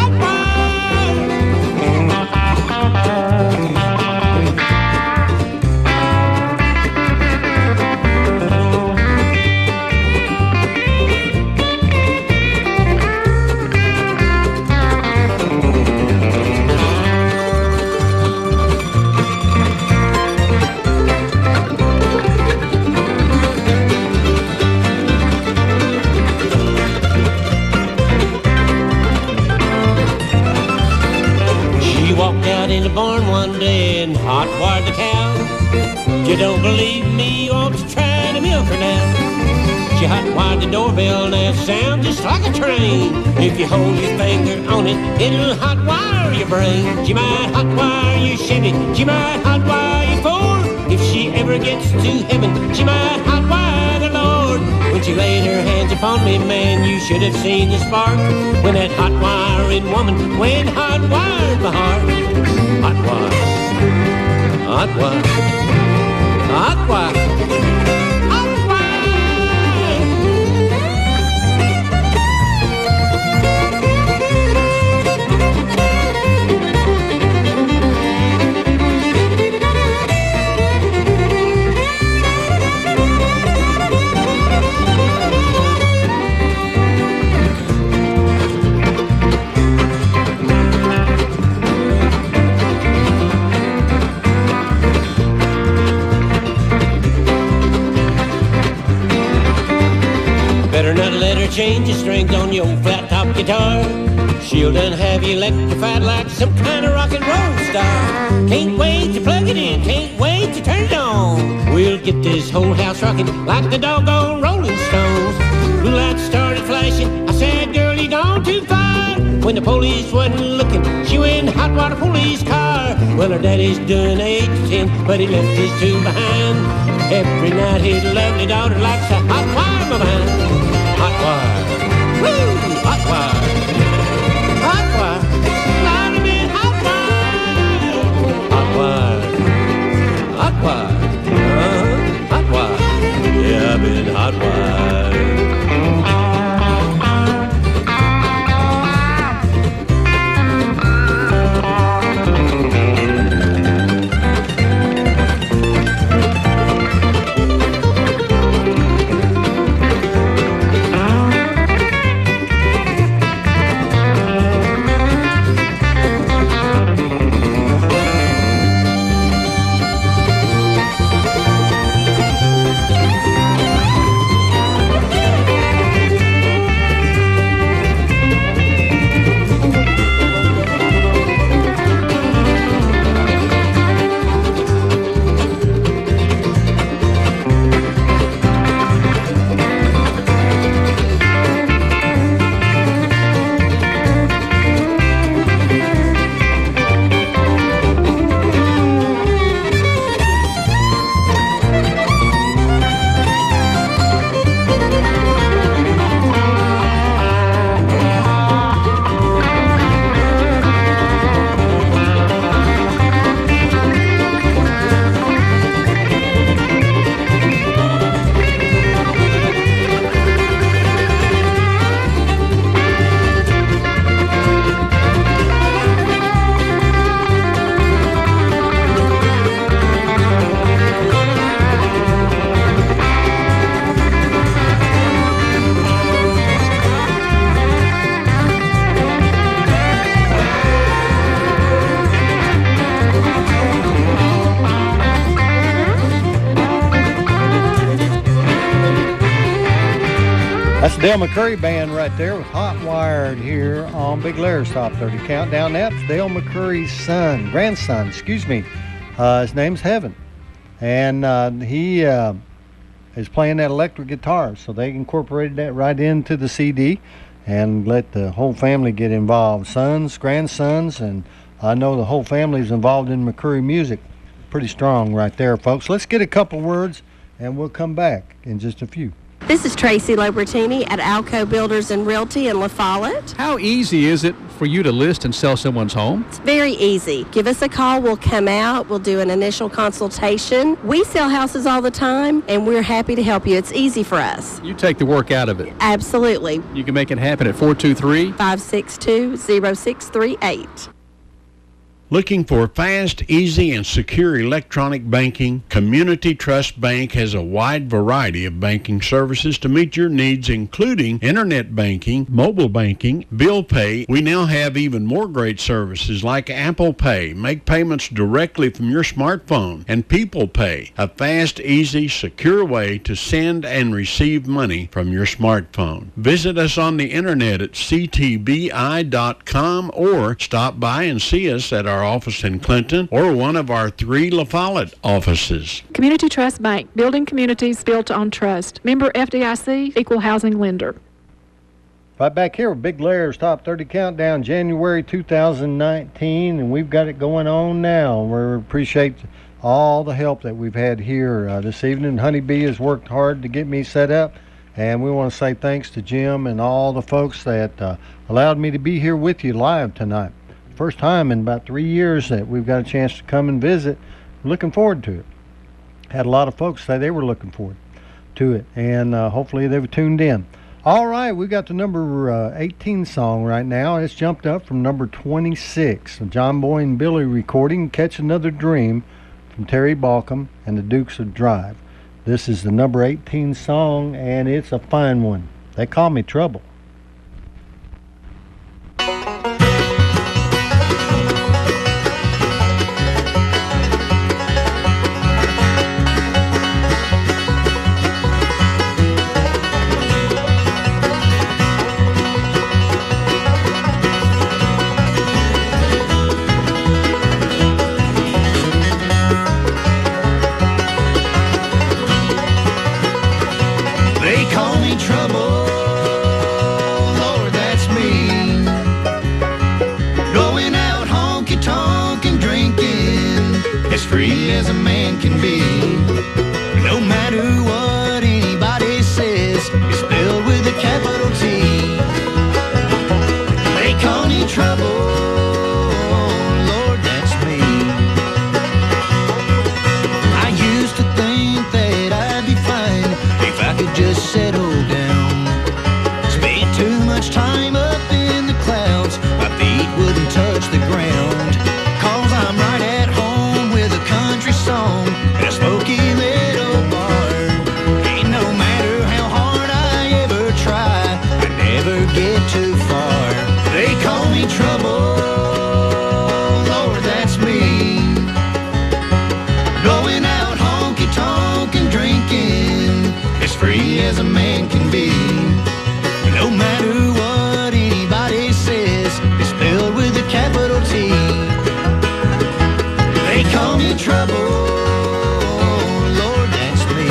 in the barn one day and hot-wired the cow. You don't believe me, you ought to try to milk her now. She hot-wired the doorbell and it sounds just like a train. If you hold your finger on it, it'll hot-wire your brain. She might hot-wire your Chevy, she might hot-wire your Ford. If she ever gets to heaven, she might hot-wire the Lord. When she laid her hands upon me, man, you should have seen the spark. When that hot-wiring woman went hot-wired my heart. Hot wire, hot wire, hot wire. Better not let her change the strings on your flat-top guitar. She'll done have you electrified like some kind of rock and roll star. Can't wait to plug it in, can't wait to turn it on. We'll get this whole house rocking like the doggone Rolling Stones. Blue lights started flashing, I said, girl, you gone too far. When the police wasn't looking, she went in hot water police car. Well, her daddy's doing 8 to 10, but he left his 2 behind. Every night his lovely daughter likes to hot wire my mind. Hot wire, woo, hot wire, hot wire, Lord, I'm in hot wire, hot wire, hot wire, hot wire, yeah, I've been hot wire. That's the Dale McCurry Band right there with Hot Wired here on Big Larry's Top 30 Countdown. That's Dale McCurry's grandson. His name's Heaven. And he is playing that electric guitar. So they incorporated that right into the CD and let the whole family get involved. Sons, grandsons, and I know the whole family is involved in McCurry music. Pretty strong right there, folks. Let's get a couple words and we'll come back in just a few. This is Tracy Lobertini at Alco Builders and Realty in La Follette. How easy is it for you to list and sell someone's home? It's very easy. Give us a call. We'll come out. We'll do an initial consultation. We sell houses all the time, and we're happy to help you. It's easy for us. You take the work out of it. Absolutely. You can make it happen at 423 562-0638. Looking for fast, easy, and secure electronic banking? Community Trust Bank has a wide variety of banking services to meet your needs, including internet banking, mobile banking, bill pay. We now have even more great services like Apple Pay. Make payments directly from your smartphone. And People Pay, a fast, easy, secure way to send and receive money from your smartphone. Visit us on the internet at ctbi.com or stop by and see us at our office in Clinton or one of our 3 La Follette offices. Community Trust Bank, building communities built on trust. Member FDIC, equal housing lender. Right back here with Big Larry's Top 30 Countdown, January 2019, and we've got it going on now. We appreciate all the help that we've had here this evening. Honeybee has worked hard to get me set up, and we want to say thanks to Jim and all the folks that allowed me to be here with you live tonight. First time in about 3 years that we've got a chance to come and visit. Looking forward to it. Had a lot of folks say they were looking forward to it, and hopefully they've tuned in. All right, we got the number 18 song right now. It's jumped up from number 26. A John Boy and Billy recording, Catch Another Dream, from Terry Balcom and the Dukes of Drive. This is the number 18 song, and it's a fine one. They call me Trouble. Free as a man can be. No matter what anybody says, it's spelled with a capital T. They call me Trouble, Lord, that's me. I used to think that I'd be fine if I could just settle down. Spent too much time up in the clouds, my feet wouldn't touch the ground. 'Cause I'm right at home with a country song and a smoky little bar. And no matter how hard I ever try, I never get too far. They call me Trouble, Lord, that's me. Going out honky-tonk and drinking, as free as a man can be. No matter what anybody says, it's spelled with a capital T. They call me Trouble, Lord, that's me.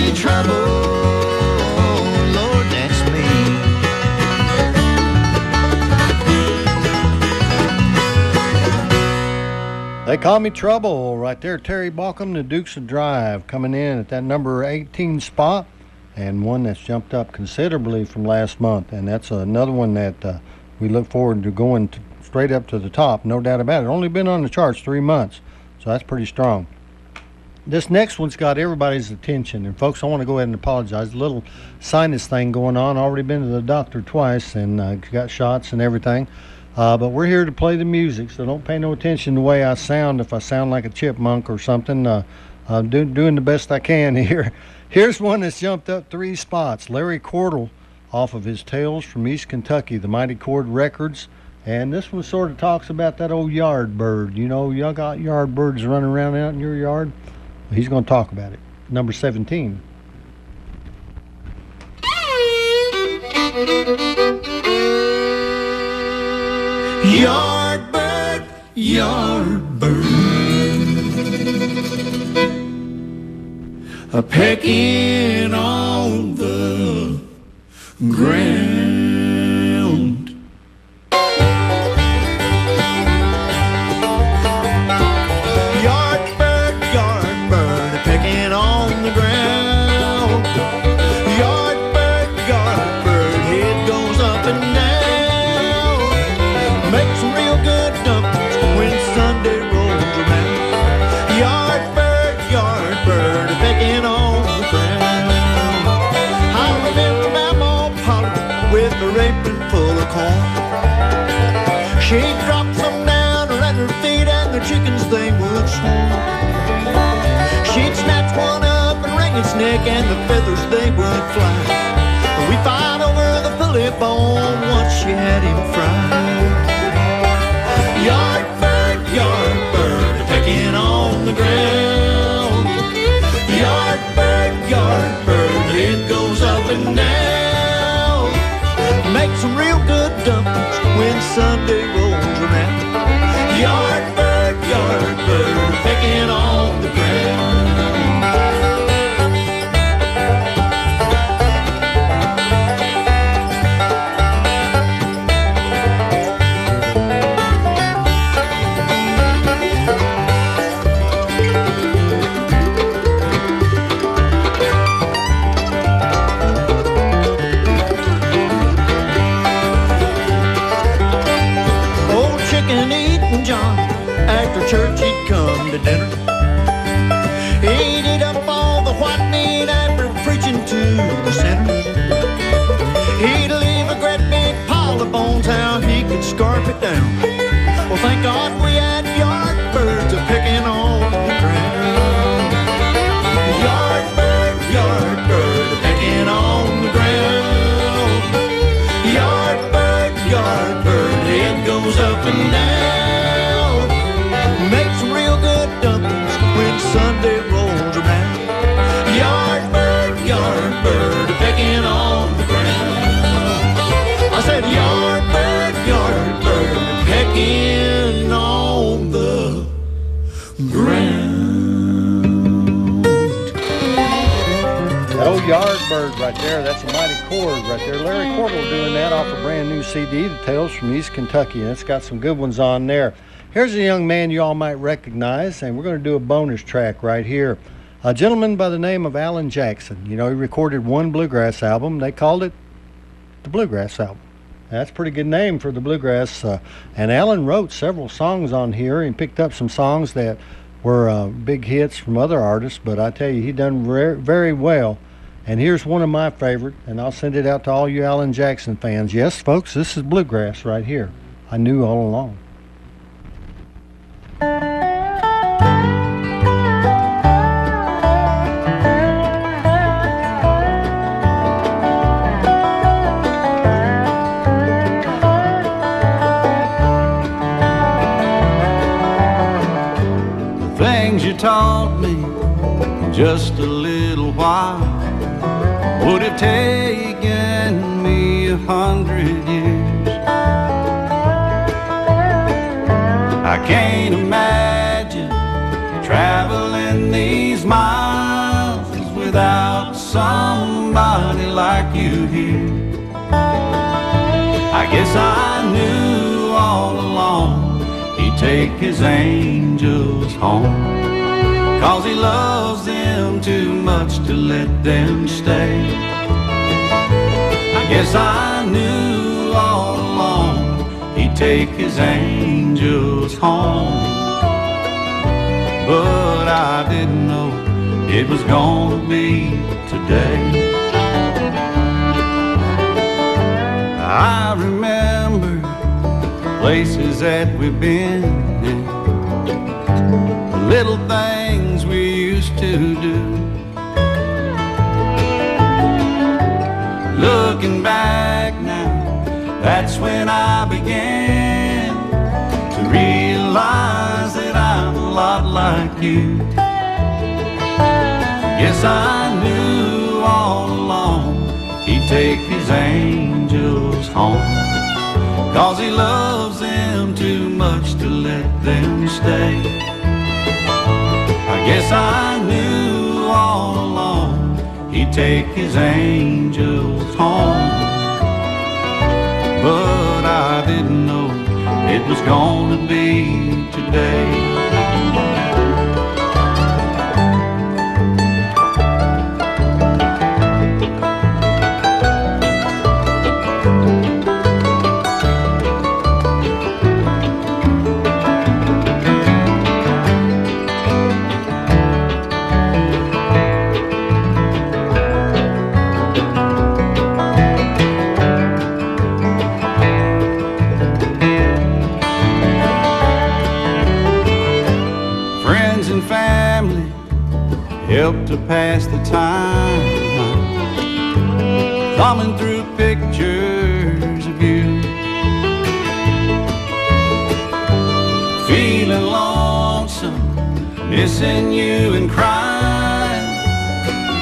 me trouble. Lord, that's me. They Call Me Trouble right there. Terry Balcom, the Dukes of Drive, coming in at that number 18 spot, and one that's jumped up considerably from last month. And that's another one that we look forward to going straight up to the top, no doubt about it. Only been on the charts 3 months, so that's pretty strong. This next one's got everybody's attention. And folks, I want to go ahead and apologize. A little sinus thing going on. Already been to the doctor twice and got shots and everything. But we're here to play the music, so don't pay no attention to the way I sound. If I sound like a chipmunk or something, I'm doing the best I can here. Here's one that's jumped up 3 spots. Larry Cordell off of his Tales from East Kentucky, the Mighty Chord Records. And this one sort of talks about that old yard bird. You know, y'all got yard birds running around out in your yard. He's going to talk about it. Number 17. Yard bird, a pecking on the ground. Yard bird, a pecking on the ground. Yard bird, head goes up and down. Makes some real good dumplings when Sunday rolls around. Yard bird, pecking on the ground. I remember Mama Polly with her apron full of corn. She'd drop some down at her feet and the chickens they would swarm. She'd snatch one up and wring its neck and the feathers they would fly. We'd fight over the pulley bone once she had him fried. Yard bird, pecking on the ground. Yard bird, head goes up and down. Make some real good dumplings when Sunday rolls around. Yard bird, pecking on the ground. After church he'd come to dinner. He'd eat up all the white meat after preaching to the sinners. He'd leave a great big pile of bones, how he could scarf it down. Well, thank God we had yard birds a-picking on the ground. Yard bird, a-picking on the ground. Yard bird, head goes up and down. Sunday rolls around. Yard bird, pecking on the ground. I said yard bird, pecking on the ground. That old yard bird right there, that's a Mighty Chord right there. Larry Cordell doing that off a brand new CD, The Tales from East Kentucky, and it's got some good ones on there. Here's a young man you all might recognize, and we're going to do a bonus track right here. A gentleman by the name of Alan Jackson. You know, he recorded one bluegrass album. They called it the Bluegrass Album. That's a pretty good name for the bluegrass. And Alan wrote several songs on here and picked up some songs that were big hits from other artists, but I tell you, he done very well. And here's one of my favorite, and I'll send it out to all you Alan Jackson fans. Yes, folks, this is bluegrass right here. I knew all along. Things you taught me in just a little while would have taken me 100 years. I can't imagine traveling these miles without somebody like you here. I guess I knew all along he'd take his angels home, 'cause he loves them too much to let them stay. I guess I knew all along he'd take his angels home, but I didn't know it was gonna be today. I remember places that we've been, the little things we used to do. Looking back now, that's when I began to realize that I'm a lot like you. Yes, I knew all along he'd take his angels home, 'cause he loves them too much to let them stay. I guess I knew all along he'd take his angels home, but I didn't know it was gonna be today. Help to pass the time, thumbing through pictures of you, feeling lonesome, missing you and crying.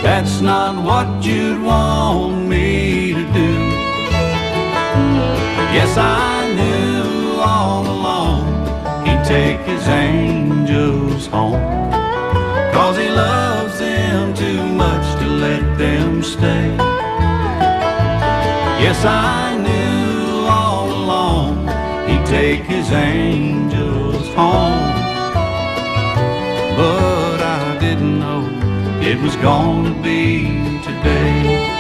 That's not what you'd want me to do. Yes, I knew all along he'd take his angels home, 'cause he loves them too much to let them stay. Yes, I knew all along he'd take his angels home, but I didn't know it was gonna be today.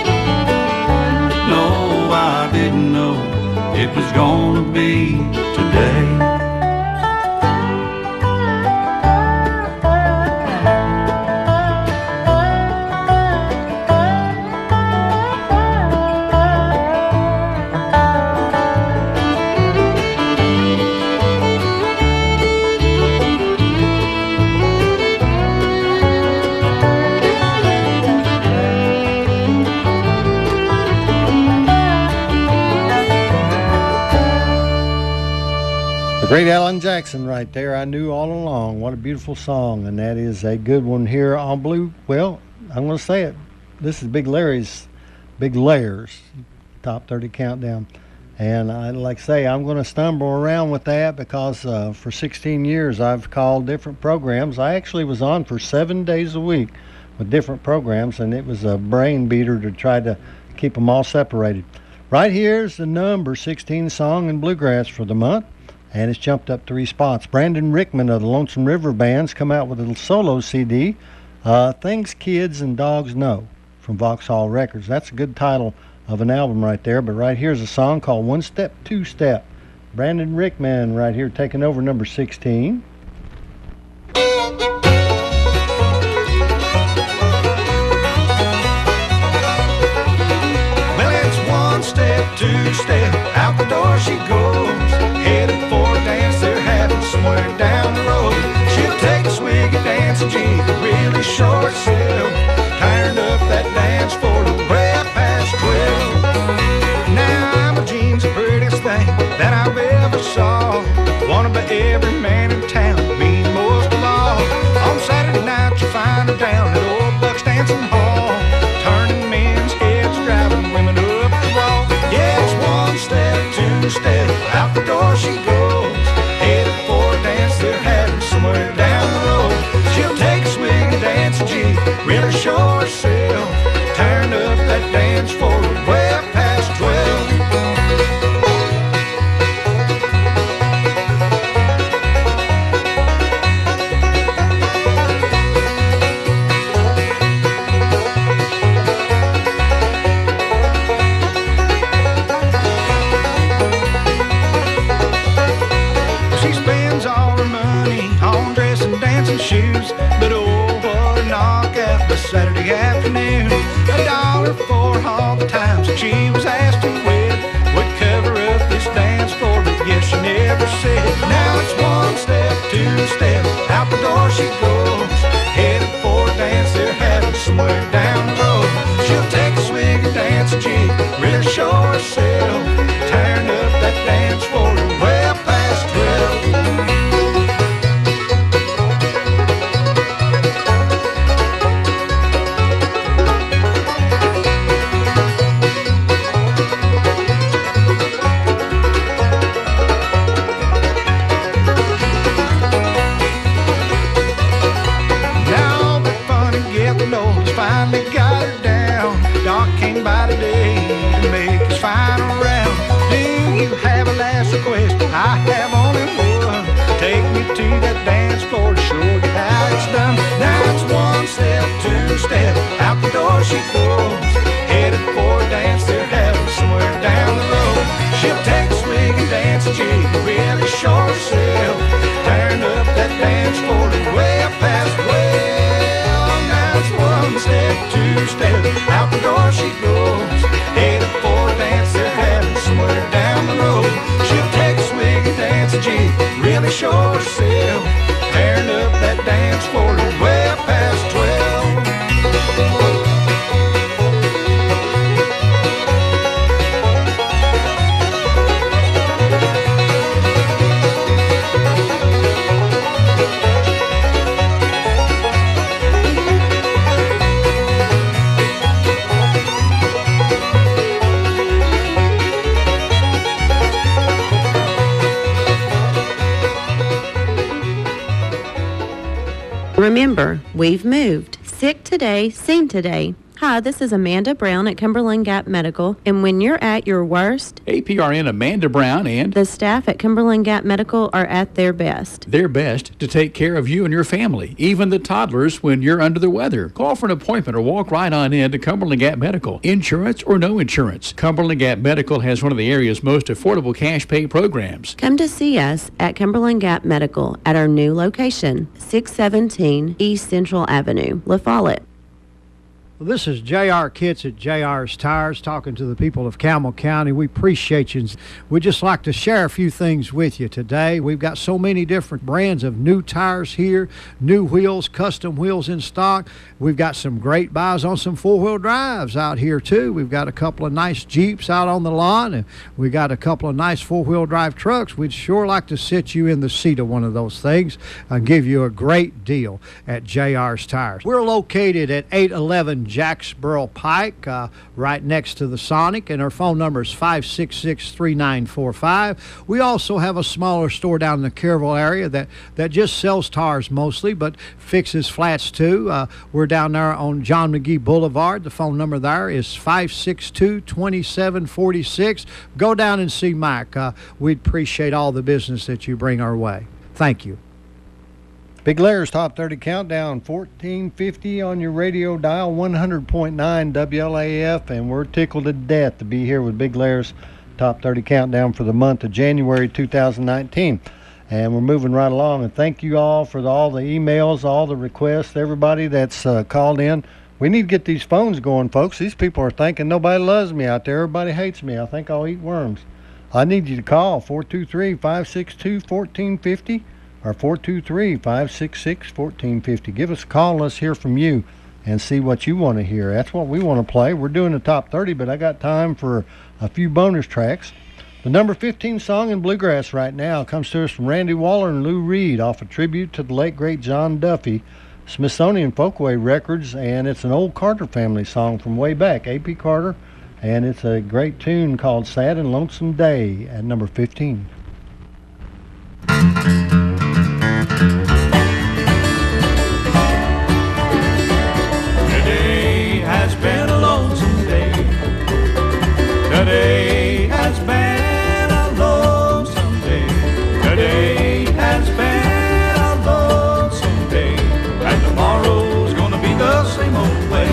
No, I didn't know it was gonna be today. Great Alan Jackson right there. I knew all along. What a beautiful song, and that is a good one here on Blue. Well, I'm going to say it. This is Big Larry's Big Layers Top 30 Countdown. And I like to say, I'm going to stumble around with that because for 16 years I've called different programs. I actually was on for 7 days a week with different programs, and it was a brain beater to try to keep them all separated. Right here's the number 16 song in Bluegrass for the month, and it's jumped up 3 spots. Brandon Rickman of the Lonesome River Band's come out with a little solo CD, Things Kids and Dogs Know, from Vauxhall Records. That's a good title of an album right there, but right here's a song called One Step, Two Step. Brandon Rickman right here taking over number 16. Well, it's one step, two step, out the door she goes, headed for a dance they're having somewhere down the road. She'll take a swig of dancing gin, really show herself, tired up that dance floor till way past 12. Now, my jeans the prettiest thing that I've ever saw, wanted by every man in town. for all the times that she was asked to wed. Would cover up this dance floor, but yes, she never said. Now it's one step, two step, out the door she goes, headed for a dance they're having somewhere down the road. She'll take a swig and dance a jig, really show herself, tearing up that dance floor well past 12. Finally got her down. Doc came by today to make his final round. Do you have a last request? I have only one. Take me to that dance floor to show you how it's done. Now it's one step, two step, out the door she goes, headed for a dance they're having somewhere down the road. She'll take a swig and dance a jig, really show herself, tearing up that dance floor way up past 12. One step, two step, out the door she goes, headed for a dance they're having somewhere down the road. She'll take a swig and dance a jig, really show herself, tearing up that dance floor way past 12. Remember, we've moved. Sick today, seen today. Hi, this is Amanda Brown at Cumberland Gap Medical, and when you're at your worst, APRN Amanda Brown and the staff at Cumberland Gap Medical are at their best. Their best to take care of you and your family, even the toddlers when you're under the weather. Call for an appointment or walk right on in to Cumberland Gap Medical. Insurance or no insurance, Cumberland Gap Medical has one of the area's most affordable cash pay programs. Come to see us at Cumberland Gap Medical at our new location, 617 East Central Avenue, La Follette. Well, this is J.R. Kitts at J.R.'s Tires talking to the people of Campbell County. We appreciate you. We'd just like to share a few things with you today. We've got so many different brands of new tires here, new wheels, custom wheels in stock. We've got some great buys on some four-wheel drives out here, too. We've got a couple of nice Jeeps out on the lawn, and we got a couple of nice four-wheel drive trucks. We'd sure like to sit you in the seat of one of those things and give you a great deal at J.R.'s Tires. We're located at 811 Jacksboro Pike, right next to the Sonic, and our phone number is 566-3945. We also have a smaller store down in the Kerrville area that just sells tires mostly, but fixes flats too. We're down there on John McGee Boulevard. The phone number there is 562-2746. Go down and see Mike. We'd appreciate all the business that you bring our way. Thank you. Big Larry's Top 30 Countdown, 1450 on your radio dial, 100.9 WLAF, and we're tickled to death to be here with Big Larry's Top 30 Countdown for the month of January 2019. And we're moving right along, and thank you all for all the emails, all the requests, everybody that's called in. We need to get these phones going, folks. These people are thinking nobody loves me out there. Everybody hates me. I think I'll eat worms. I need you to call 423-562-1450. or 423-566-1450. Give us a call and let's hear from you and see what you want to hear. That's what we want to play. We're doing the top 30, but I got time for a few bonus tracks. The number 15 song in bluegrass right now comes to us from Randy Waller and Lou Reed off a tribute to the late, great John Duffy, Smithsonian Folkways Records, and it's an old Carter family song from way back, A.P. Carter, and it's a great tune called Sad and Lonesome Day at number 15. Today has been a lonesome day. Today has been a lonesome day. Today has been a lonesome day. And tomorrow's gonna be the same old way.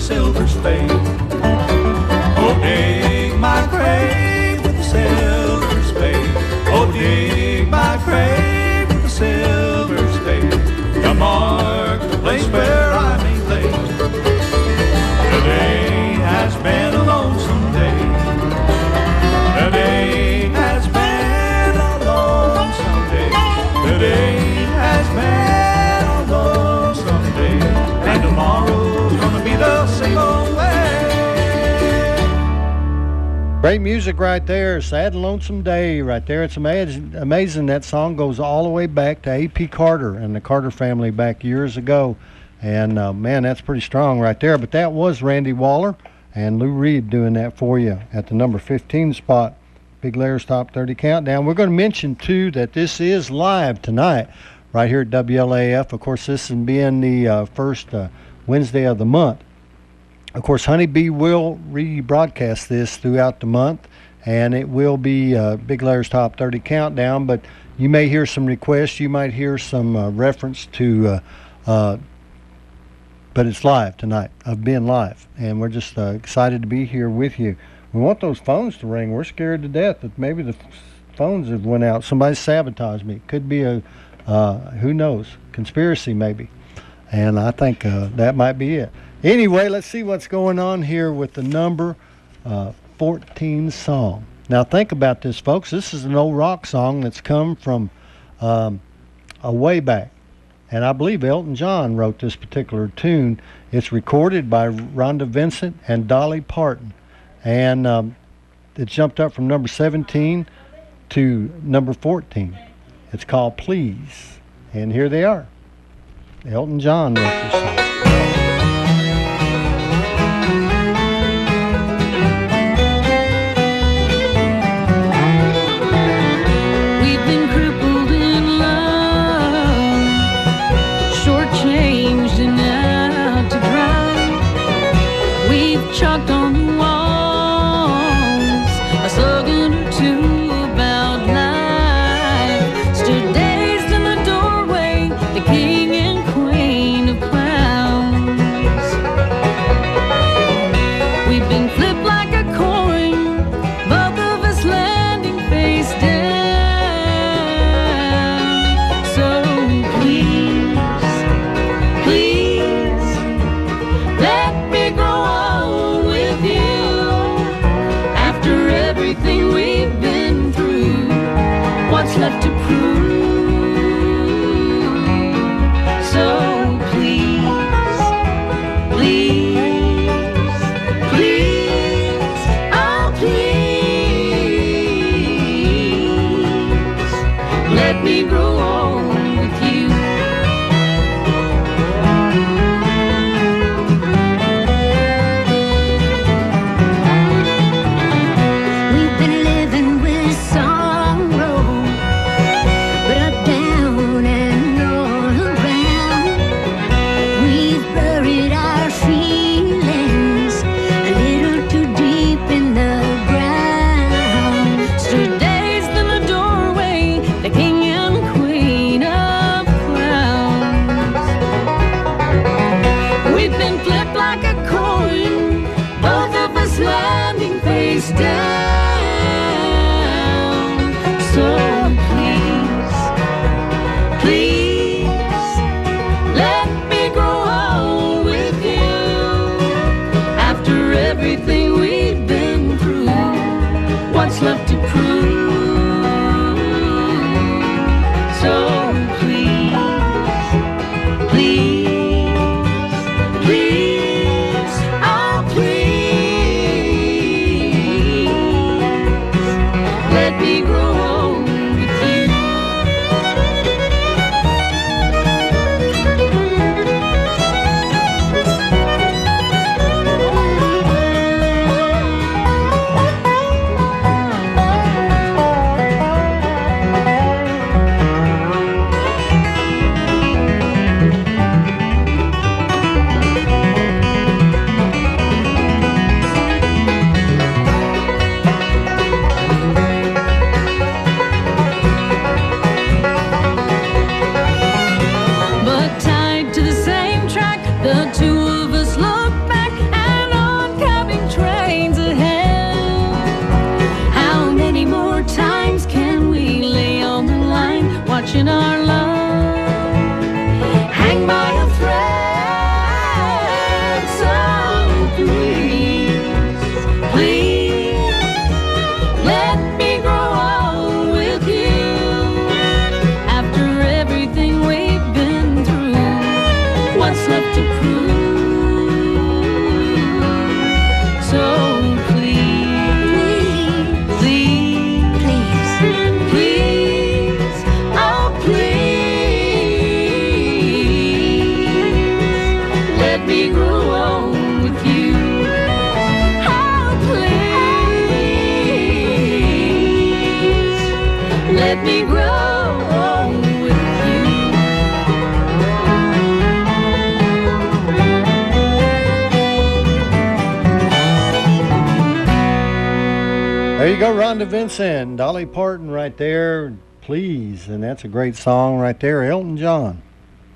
silver spade. Oh, dig my grave with a silver spade. Oh, dig my grave with a silver spade. To mark the place where I may lay. Today has been a lonesome day. Today has been a lonesome day. Today has been a lonesome day. And tomorrow's gonna be the same old way. Great music right there. Sad and Lonesome Day right there. It's amazing that song goes all the way back to A.P. Carter and the Carter family back years ago. And, man, that's pretty strong right there. But that was Randy Waller and Lou Reed doing that for you at the number 15 spot. Big Larry's Top 30 Countdown. We're going to mention, too, that this is live tonight right here at WLAF. Of course, this is being the first Wednesday of the month. Of course, Honeybee will rebroadcast this throughout the month, and it will be Big Larry's Top 30 Countdown, but you may hear some requests. You might hear some reference to, but it's live tonight, of being live, and we're just excited to be here with you. We want those phones to ring. We're scared to death that maybe the phones have went out. Somebody sabotaged me. Could be a, who knows, conspiracy maybe, and I think that might be it. Anyway, let's see what's going on here with the number 14 song. Now, think about this, folks. This is an old rock song that's come from a way back. And I believe Elton John wrote this particular tune. It's recorded by Rhonda Vincent and Dolly Parton. And it jumped up from number 17 to number 14. It's called Please. And here they are. Elton John wrote this song. Chalked on the walls, a slogan or two about life. Stood dazed in the doorway, the king and queen of clowns. We've been flipped like a coin, both of us landing face down. So please, please, let me grow old with you. There you go, Rhonda Vincent, Dolly Parton right there, Please. And that's a great song right there. Elton John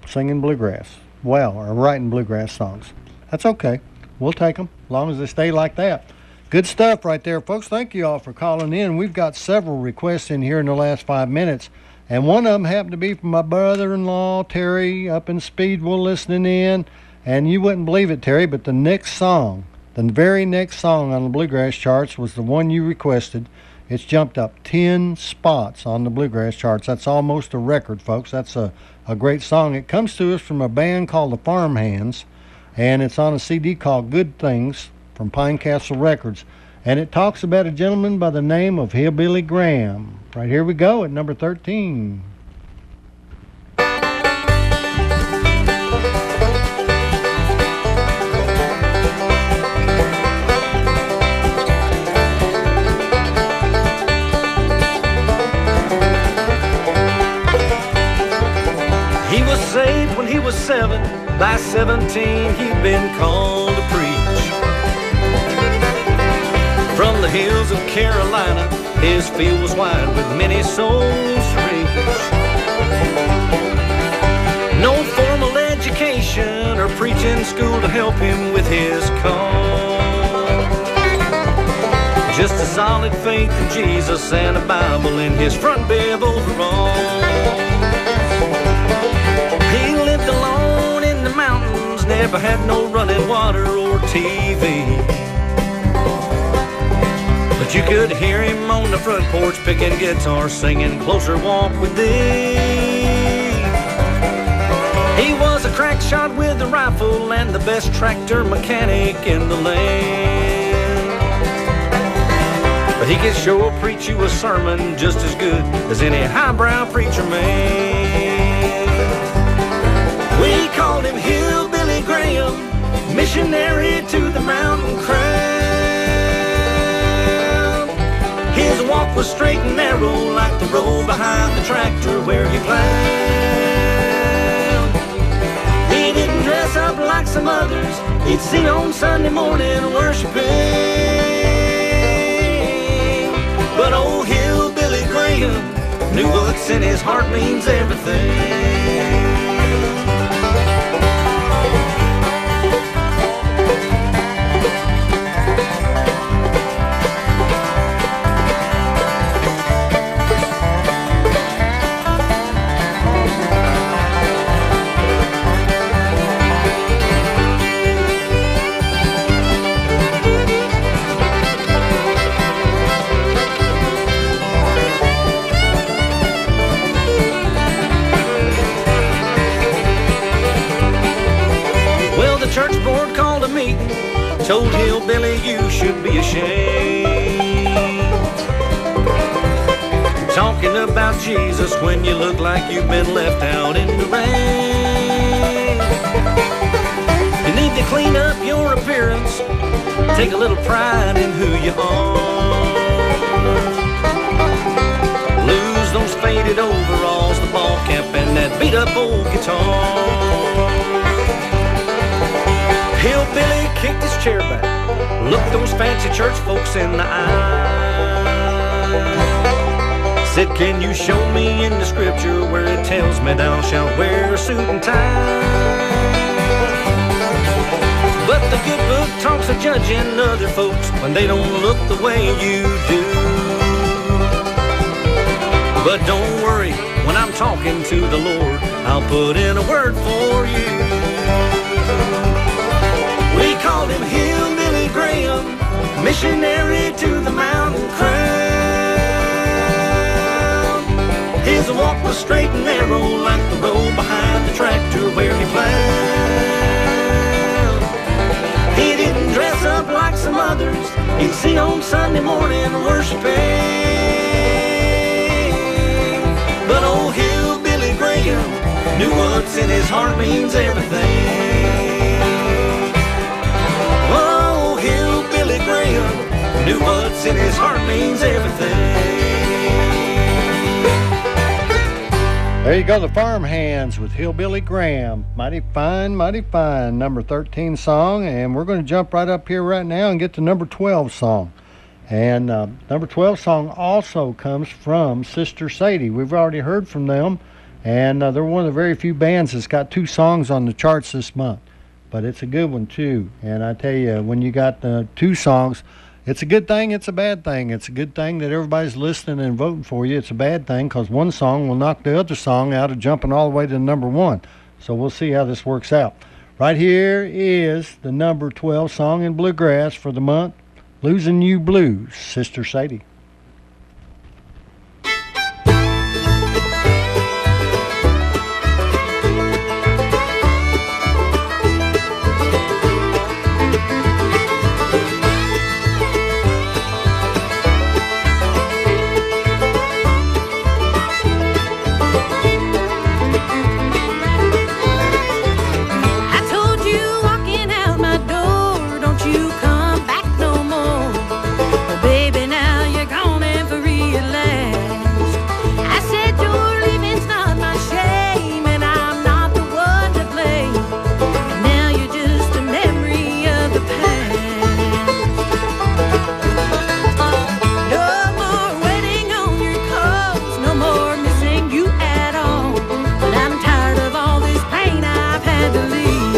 singing bluegrass. Well, or writing bluegrass songs. That's okay. We'll take them as long as they stay like that. Good stuff right there, folks. Thank you all for calling in. We've got several requests in here in the last 5 minutes. And one of them happened to be from my brother-in-law, Terry, up in Speedwell listening in. And you wouldn't believe it, Terry, but the next song, the very next song on the bluegrass charts was the one you requested. It's jumped up 10 spots on the bluegrass charts. That's almost a record, folks. That's a great song. It comes to us from a band called the Farmhands, and it's on a CD called Good Things from Pine Castle Records. And it talks about a gentleman by the name of Hillbilly Graham. Right here we go at number 13. He was saved when he was 7. By 17 he'd been called to preach. From the hills of Carolina, his field was wide with many souls to reach. No formal education or preaching school to help him with his call. Just a solid faith in Jesus and a Bible in his front bib overall. He lived alone in the mountains, never had no running water or TV. But you could hear him on the front porch picking guitar, singing Closer Walk with Thee. He was a crack shot with a rifle and the best tractor mechanic in the land. But he could sure preach you a sermon just as good as any highbrow preacher man. We called him Hillbilly Graham, missionary to the mountain crowd. His walk was straight and narrow like the road behind the tractor where he plowed. He didn't dress up like some others he'd see on Sunday morning worshiping. But old Hillbilly Graham knew what's in his heart means everything. Church board called a meeting, told Hillbilly you should be ashamed. Talking about Jesus when you look like you've been left out in the rain. You need to clean up your appearance, take a little pride in who you are. Lose those faded overalls, the ball cap, and that beat up old guitar. Hillbilly kicked his chair back, looked those fancy church folks in the eye. Said, can you show me in the scripture where it tells me thou shalt wear a suit and tie? But the good book talks of judging other folks when they don't look the way you do. But don't worry, when I'm talking to the Lord, I'll put in a word for you. We called him Hillbilly Graham, missionary to the mountain crowd. His walk was straight and narrow like the road behind the tractor where he plowed. He didn't dress up like some others he'd see on Sunday morning worshiping. But old Hillbilly Graham knew what's in his heart means everything. Knew what's in his heart means everything. There you go, the Farmhands with Hillbilly Graham. Mighty fine, number 13 song. And we're going to jump right up here right now and get to number 12 song. And number 12 song also comes from Sister Sadie. We've already heard from them, and they're one of the very few bands that's got 2 songs on the charts this month. But it's a good one, too. And I tell you, when you got 2 songs, it's a good thing, it's a bad thing. It's a good thing that everybody's listening and voting for you. It's a bad thing because one song will knock the other song out of jumping all the way to number 1. So we'll see how this works out. Right here is the number 12 song in Bluegrass for the month, Losing You Blues, Sister Sadie. I told you walking out my door, don't you come back no more. But baby, now you're gone and for real last. I said your leaving's not my shame, and I'm not the one to blame. And now you're just a memory of the past. No more waiting on your calls, no more missing you at all. But I'm tired of all this pain I've had to leave.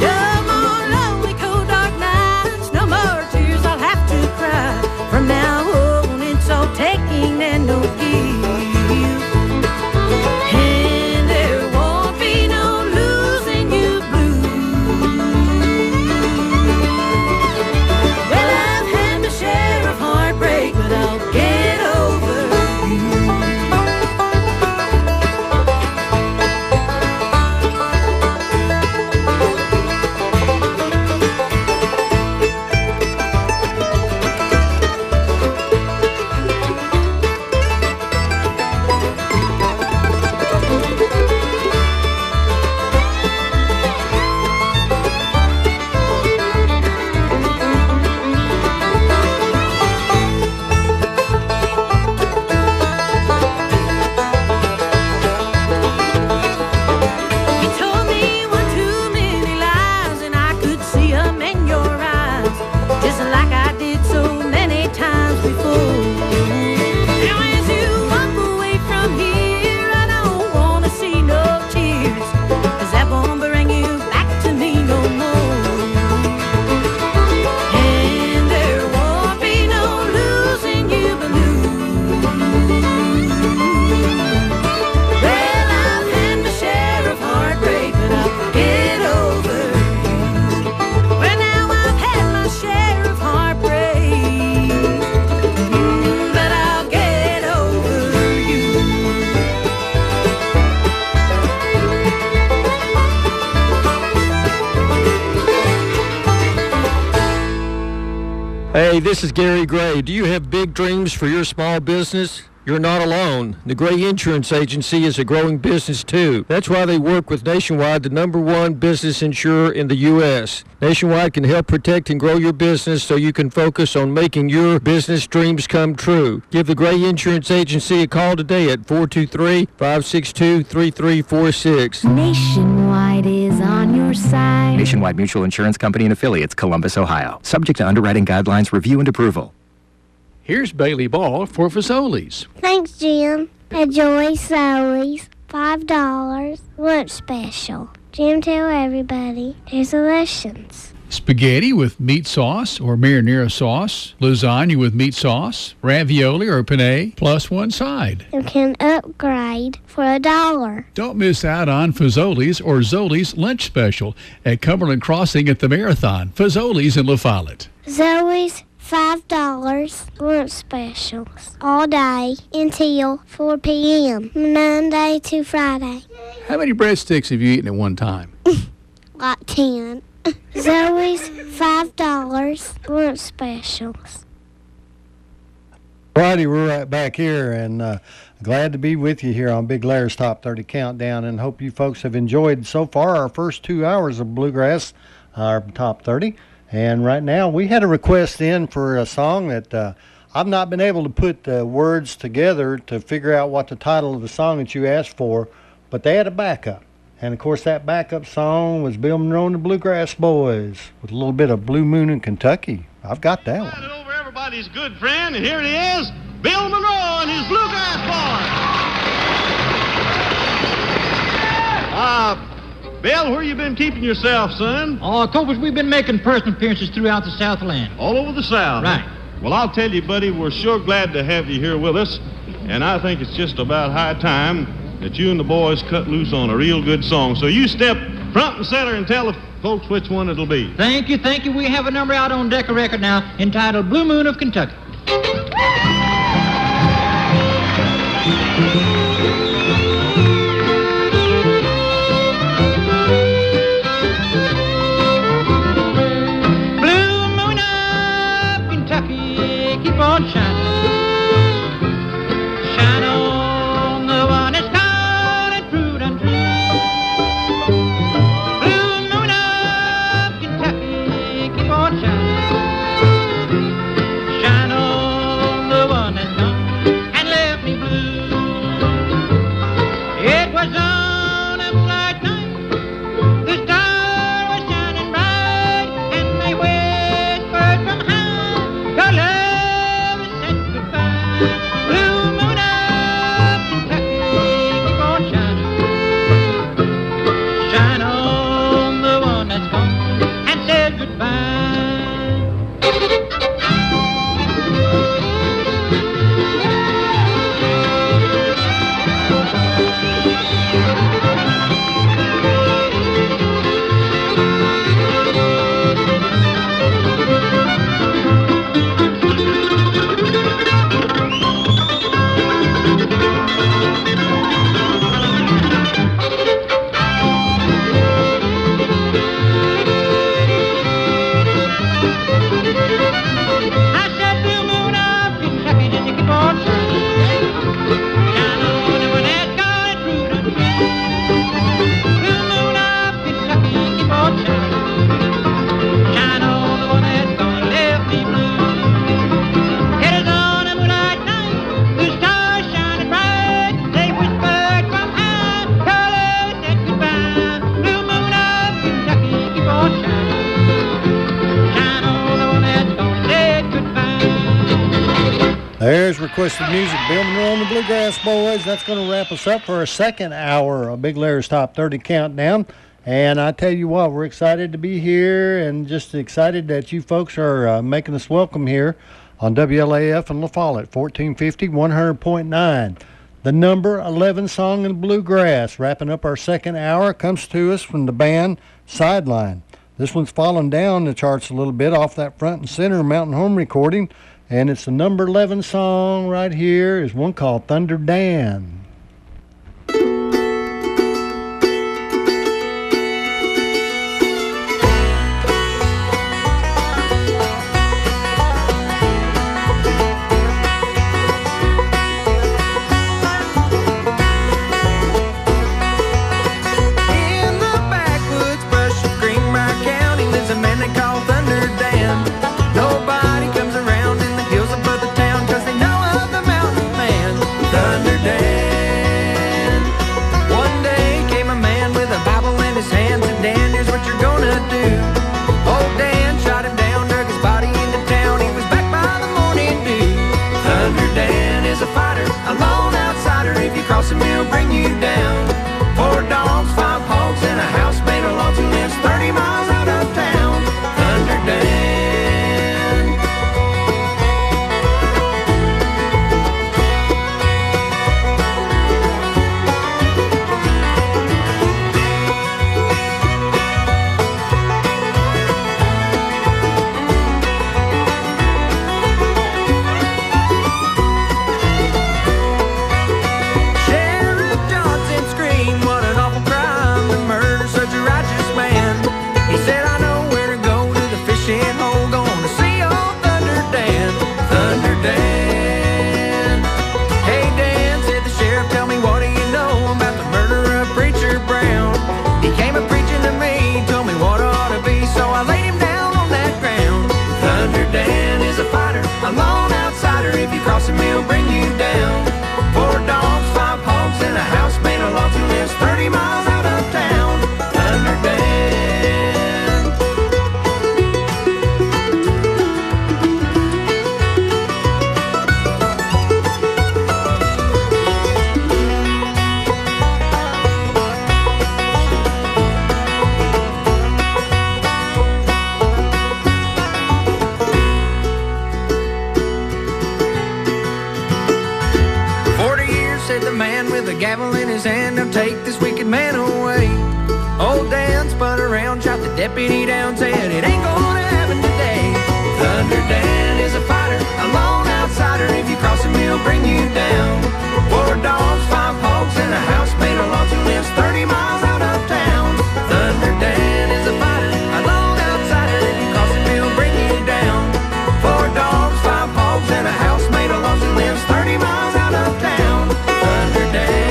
No more lonely, cold, dark nights. No more tears I'll have to cry. From now on, it's all taking and no give. And there won't be no losing you blues. Well, I've had my share of heartbreak, but I'll get over you. You told me one too many lies, and I could see 'em in your eyes, just like I did so many times before. Now as you walk away from here, I don't wanna see no tears, 'cause that won't bring you back to me no more. And there won't be no losing you blues. Well, I've had my share of heartbreak, but I'll get over you. Well, now I've had my share of heartbreak, but I'll get over you. Hey, this is Gary Gray. Do you have big dreams for your small business? You're not alone. The Gray Insurance Agency is a growing business too. That's why they work with Nationwide, the #1 business insurer in the U.S. Nationwide can help protect and grow your business so you can focus on making your business dreams come true. Give the Gray Insurance Agency a call today at 423-562-3346. Nationwide is on your side. Nationwide Mutual Insurance Company and Affiliates, Columbus, Ohio. Subject to underwriting guidelines, review, and approval. Here's Bailey Ball for Fazoli's. Thanks, Jim. Enjoy Zoe's $5 lunch special. Jim, tell everybody there's elections. Spaghetti with meat sauce or marinara sauce, lasagna with meat sauce, ravioli or penne, plus one side. You can upgrade for $1. Don't miss out on Fazoli's or Zoli's lunch special at Cumberland Crossing at the Marathon. Fazoli's in La Follette. Zoe's $5 lunch specials all day until 4 p.m. Monday to Friday. How many breadsticks have you eaten at one time? Like 10. Zoe's $5 lunch specials. Righty, we're right back here, and glad to be with you here on Big Larry's Top 30 Countdown, and hope you folks have enjoyed so far our first 2 hours of Bluegrass, our Top 30. And right now, we had a request in for a song that I've not been able to put the words together to figure out what the title of the song that you asked for, but they had a backup. And, of course, that backup song was Bill Monroe and the Bluegrass Boys with a little bit of Blue Moon in Kentucky. I've got that one. Riley's good friend, and here he is, Bill Monroe and his Bluegrass Boys. Bill, where you been keeping yourself, son? Oh, Cobras, we've been making personal appearances throughout the Southland. All over the South? Right. Well, I'll tell you, buddy, we're sure glad to have you here with us, and I think it's just about high time that you and the boys cut loose on a real good song. So you step front and center and tell the folks which one it'll be. Thank you, thank you. We have a number out on Decca Record now entitled Blue Moon of Kentucky. Blue moon of Kentucky, keep on shining. Shine on the one that's gone and proved untrue. Blue moon of Kentucky, keep on shining. Shine on the one that's gone and left me blue. It was on a moonlight night, the star was shining bright, and they whispered from high, your love is said goodbye. Blue moon of Kentucky, keep on shining. Shine on the one that's gone and said goodbye. I said, blue moon of Kentucky, just keep on shining. Shine on the one that's gone and proved untrue. Blue moon of Kentucky, keep on shining. Shine on the one that's gone and left me blue. It is on a moonlight night, the stars shining bright. They whispered from high, your love said goodbye. Blue moon of Kentucky, keep on shining. Shine on the one that's gone and said goodbye. There's requested music. Bill Monroe and the Bluegrass Boys. That's going to wrap us up for our second hour of Big Larry's Top 30 Countdown. And I tell you what, we're excited to be here and just excited that you folks are making us welcome here on WLAF in La Follette, 1450, 100.9. The number 11 song in Bluegrass. Wrapping up our second hour comes to us from the band Sideline. This one's fallen down the charts a little bit off that front and center Mountain Home recording. And it's the number 11 song right here is one called Thunder Dan. In the backwoods brush of Greenbrier County lives a man they call Thunder Dan. Nobody comes around in the hills above the town 'cause they know of the mountain man, Thunder Dan. his hand, now take this wicked man away. Old Dan spun around, shot the deputy down, said it ain't gonna happen today. Thunder Dan is a fighter, a lone outsider. If you cross him, he'll bring you down. 4 dogs, 5 hogs, and a house made of logs who lives 30 miles out of town. Thunder Dan is a fighter, a lone outsider. If you cross him, he'll bring you down. 4 dogs, 5 hogs, and a house made of logs who lives 30 miles out of town. Thunder Dan.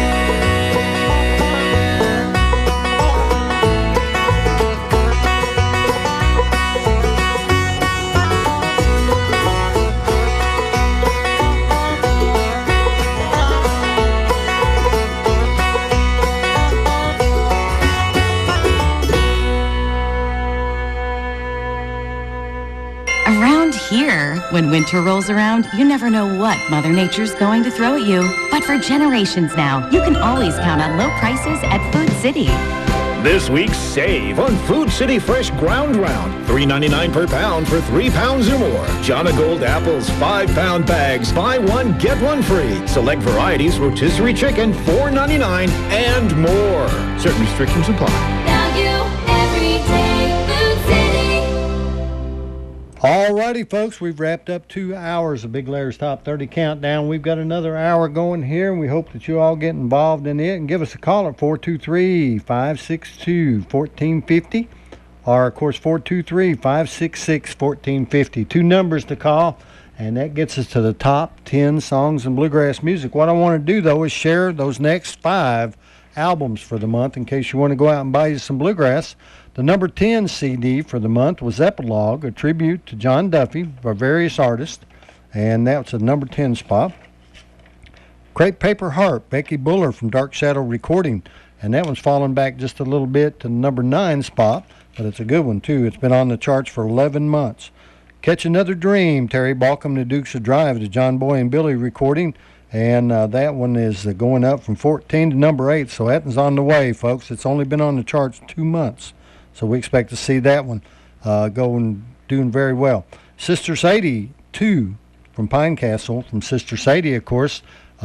Here, when winter rolls around, you never know what Mother Nature's going to throw at you. But for generations now, you can always count on low prices at Food City. This week's save on Food City Fresh Ground Round. $3.99 per pound for 3 pounds or more. Jana Gold apples, 5-pound bags. Buy one, get one free. Select varieties, rotisserie chicken, $4.99 and more. Certain restrictions apply. Value every day, Food City. Alrighty, folks, we've wrapped up 2 hours of Big Larry's Top 30 Countdown. We've got another hour going here, and we hope that you all get involved in it and give us a call at 423-562-1450, or, of course, 423-566-1450. 2 numbers to call, and that gets us to the top 10 songs in bluegrass music. What I want to do, though, is share those next 5 albums for the month in case you want to go out and buy you some bluegrass. The number 10 CD for the month was Epilogue, a tribute to John Duffy by various artists, and that's a number 10 spot. Crepe Paper Heart, Becky Buller from Dark Shadow Recording, and that one's fallen back just a little bit to the number 9 spot, but it's a good one too. It's been on the charts for 11 months. Catch Another Dream, Terry Balcom, The Dukes of Drive, the John Boy and Billy Recording, and that one is going up from 14 to number 8, so that one's on the way, folks. It's only been on the charts 2 months. So we expect to see that one doing very well. Sister Sadie 2 from Pine Castle, from Sister Sadie, of course,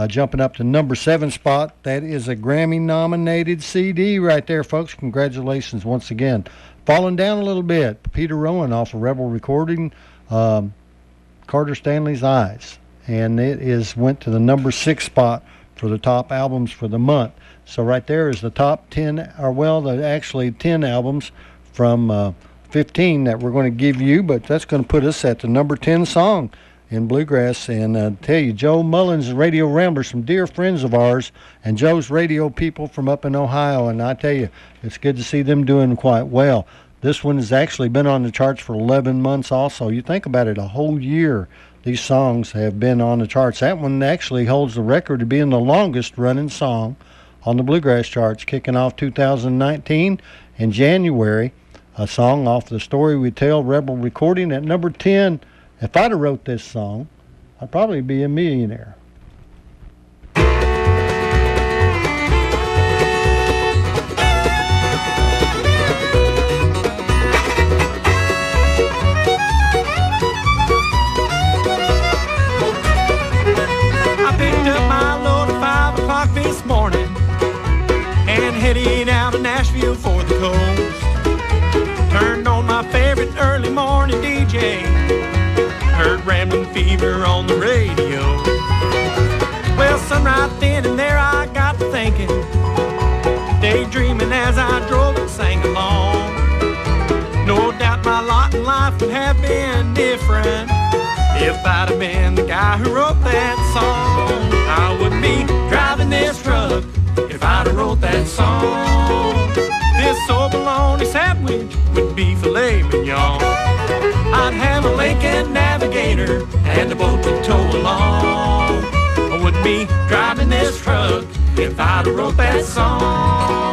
jumping up to number 7 spot. That is a Grammy-nominated CD right there, folks. Congratulations once again. Falling down a little bit, Peter Rowan off of Rebel Recording, Carter Stanley's Eyes. And it went to the number 6 spot for the top albums for the month. So right there is the top 10, or well, actually 10 albums from 15 that we're going to give you, but that's going to put us at the number 10 song in bluegrass. And tell you, Joe Mullins, Radio Rambler, some dear friends of ours, and Joe's radio people from up in Ohio, and I tell you, it's good to see them doing quite well. This one has actually been on the charts for 11 months also. You think about it, a whole year these songs have been on the charts. That one actually holds the record of being the longest running song on the bluegrass charts, kicking off 2019 in January. A song off The Story We Tell, Rebel Recording, at number 10. If I'd have wrote this song, I'd probably be a millionaire. I picked up my load at 5 o'clock this morning and headed out of Nashville for the coast. Turned on my favorite early morning DJ, heard Ramblin' Fever on the radio. Well, son, right then and there I got to thinking, daydreaming as I drove and sang along. No doubt my lot in life would have been different if I'd have been the guy who wrote that song. I wouldn't be driving this truck if I'd have wrote that song. This old bologna sandwich would be filet mignon. I'd have a Lincoln Navigator and a boat to tow along. I wouldn't be driving this truck if I'd have wrote that song.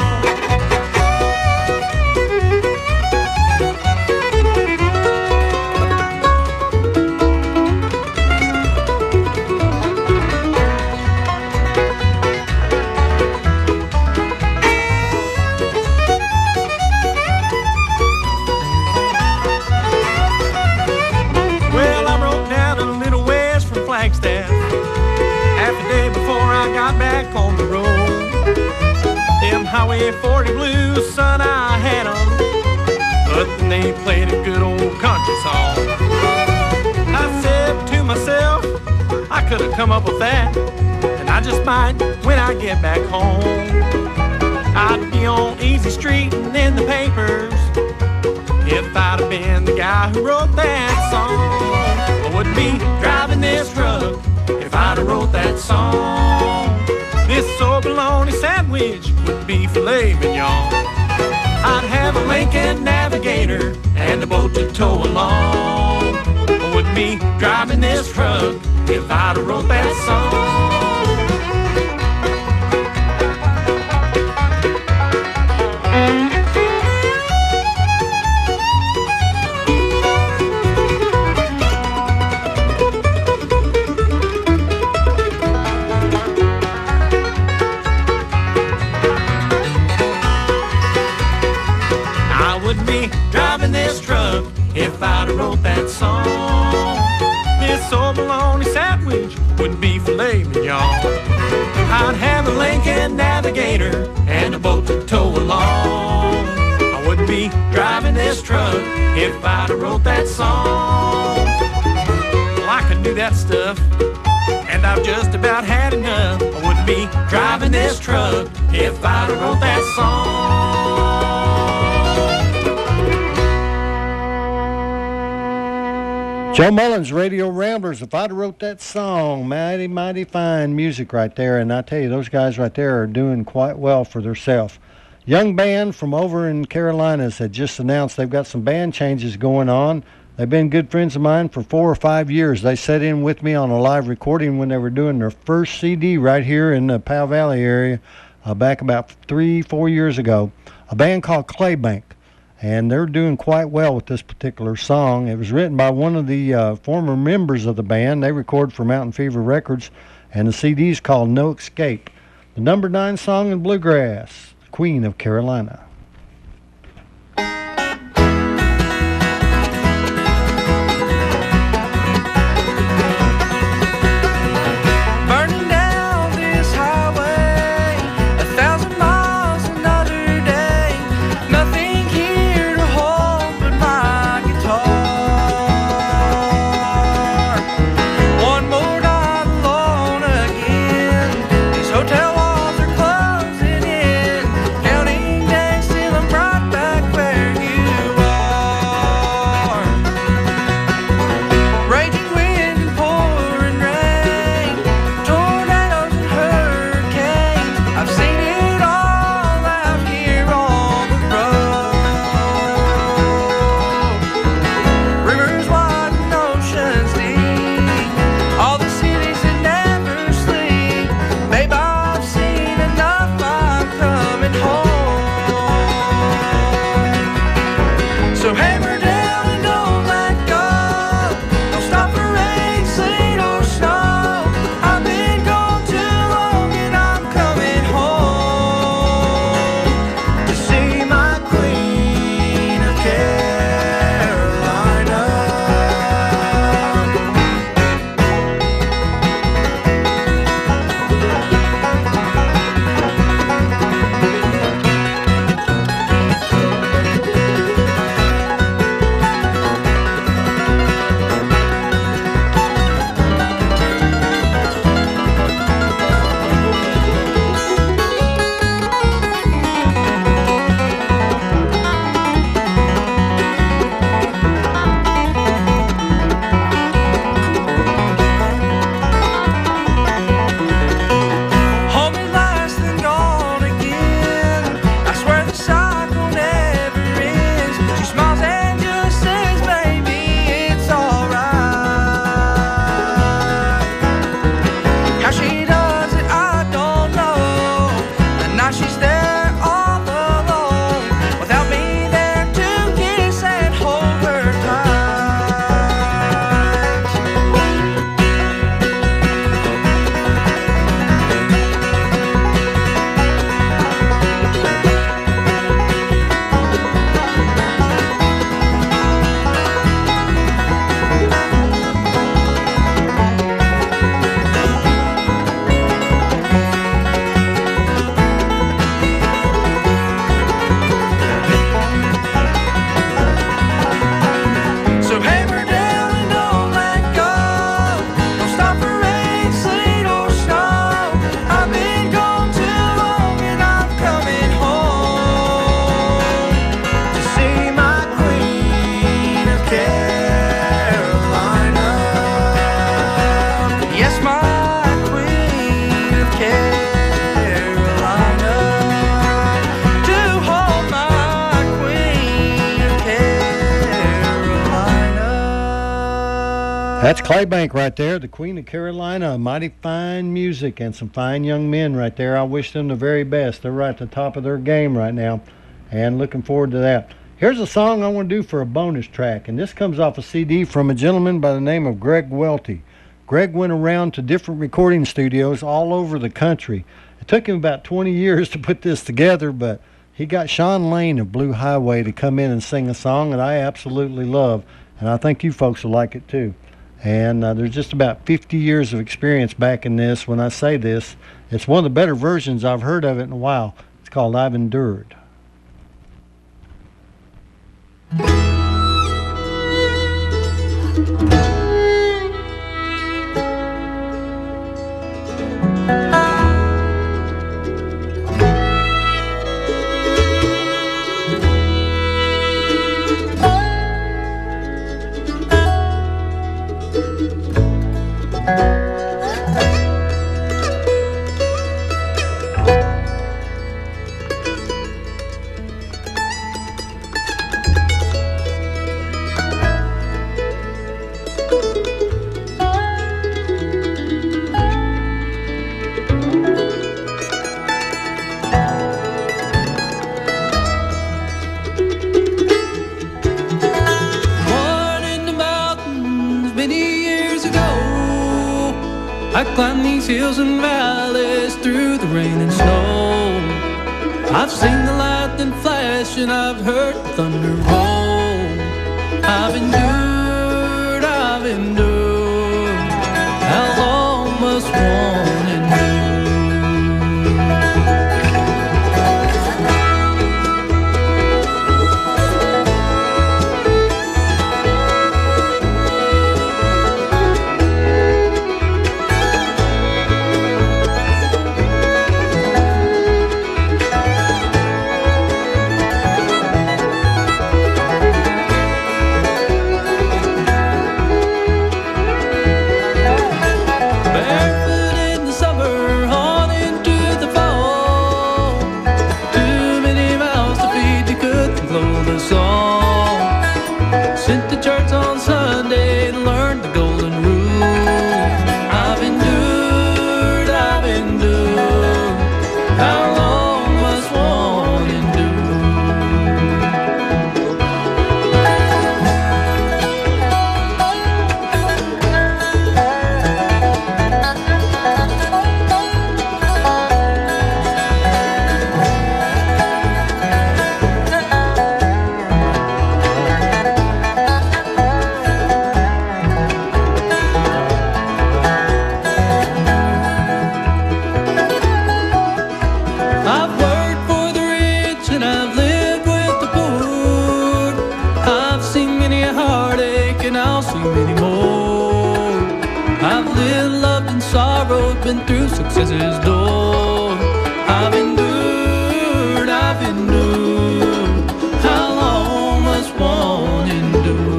Half a day before I got back on the road. Highway 40 blues, son, I had 'em, but they played a good old country song. I said to myself, I could have come up with that, and I just might when I get back home. I'd be on Easy Street and in the papers if I'd have been the guy who wrote that song. I wouldn't be driving this truck if I'd have wrote that song. This old bologna sandwich would be filet mignon. I'd have a Lincoln Navigator and a boat to tow along. I wouldn't be driving this truck if I'd have wrote that song. I wouldn't be driving this truck if I'd have wrote that song. This old bologna sandwich would be filet mignon. I'd have a Lincoln Navigator and a boat to tow along. I wouldn't be driving this truck if I'd have wrote that song. Well, I could do that stuff, and I've just about had enough. I wouldn't be driving this truck if I'd have wrote that song. Joe Mullins, Radio Ramblers. If I'd have wrote that song, mighty, mighty fine music right there. And I tell you, those guys right there are doing quite well for themselves. Young band from over in Carolinas had just announced they've got some band changes going on. They've been good friends of mine for 4 or 5 years. They sat in with me on a live recording when they were doing their first CD right here in the Powell Valley area back about 3-4 years ago. A band called Claybank. And they're doing quite well with this particular song. It was written by one of the former members of the band. They record for Mountain Fever Records, and the CD is called No Escape. The number 9 song in bluegrass, Queen of Carolina. Burning down this highway, 1,000 miles another day. Nothing here to hold but my guitar. One more night alone again. These hotel walls are closing in. Counting days That's Claybank right there, the Queen of Carolina. Mighty fine music and some fine young men right there. I wish them the very best. They're right at the top of their game right now, and looking forward to that. Here's a song I want to do for a bonus track, and this comes off a CD from a gentleman by the name of Greg Welty. Greg went around to different recording studios all over the country. It took him about 20 years to put this together, but he got Sean Lane of Blue Highway to come in and sing a song that I absolutely love, and I think you folks will like it too. And there's just about 50 years of experience back in this. When I say this, it's one of the better versions I've heard of it in a while. It's called I've Endured. Born in the mountains many years ago, I climbed these hills and valleys through the rain and snow. I've seen the lightning flash and I've heard the thunder roll. I've endured, how long must one endure? Barefoot in the summer, on into the fall. Too many mouths to feed, you couldn't blow the song. Sent to church on Sunday and learned the golden rule. I've endured, how long must one endure? I've worked for the rich and I've lived with the poor. I've seen many a heartache and I'll see many more. I've lived, loved, and sorrowed, been through success's door. I've endured, how long must one endure?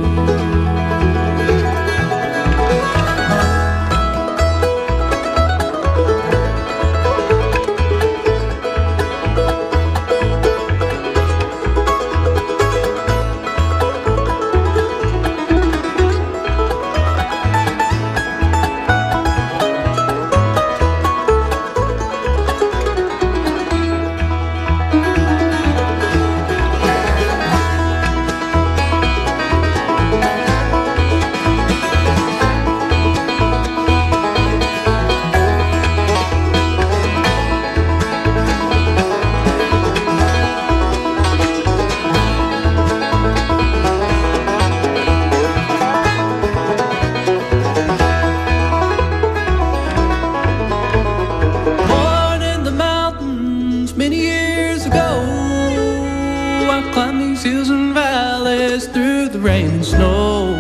Born in the mountains many years ago, I climbed these hills and valleys through the rain and snow.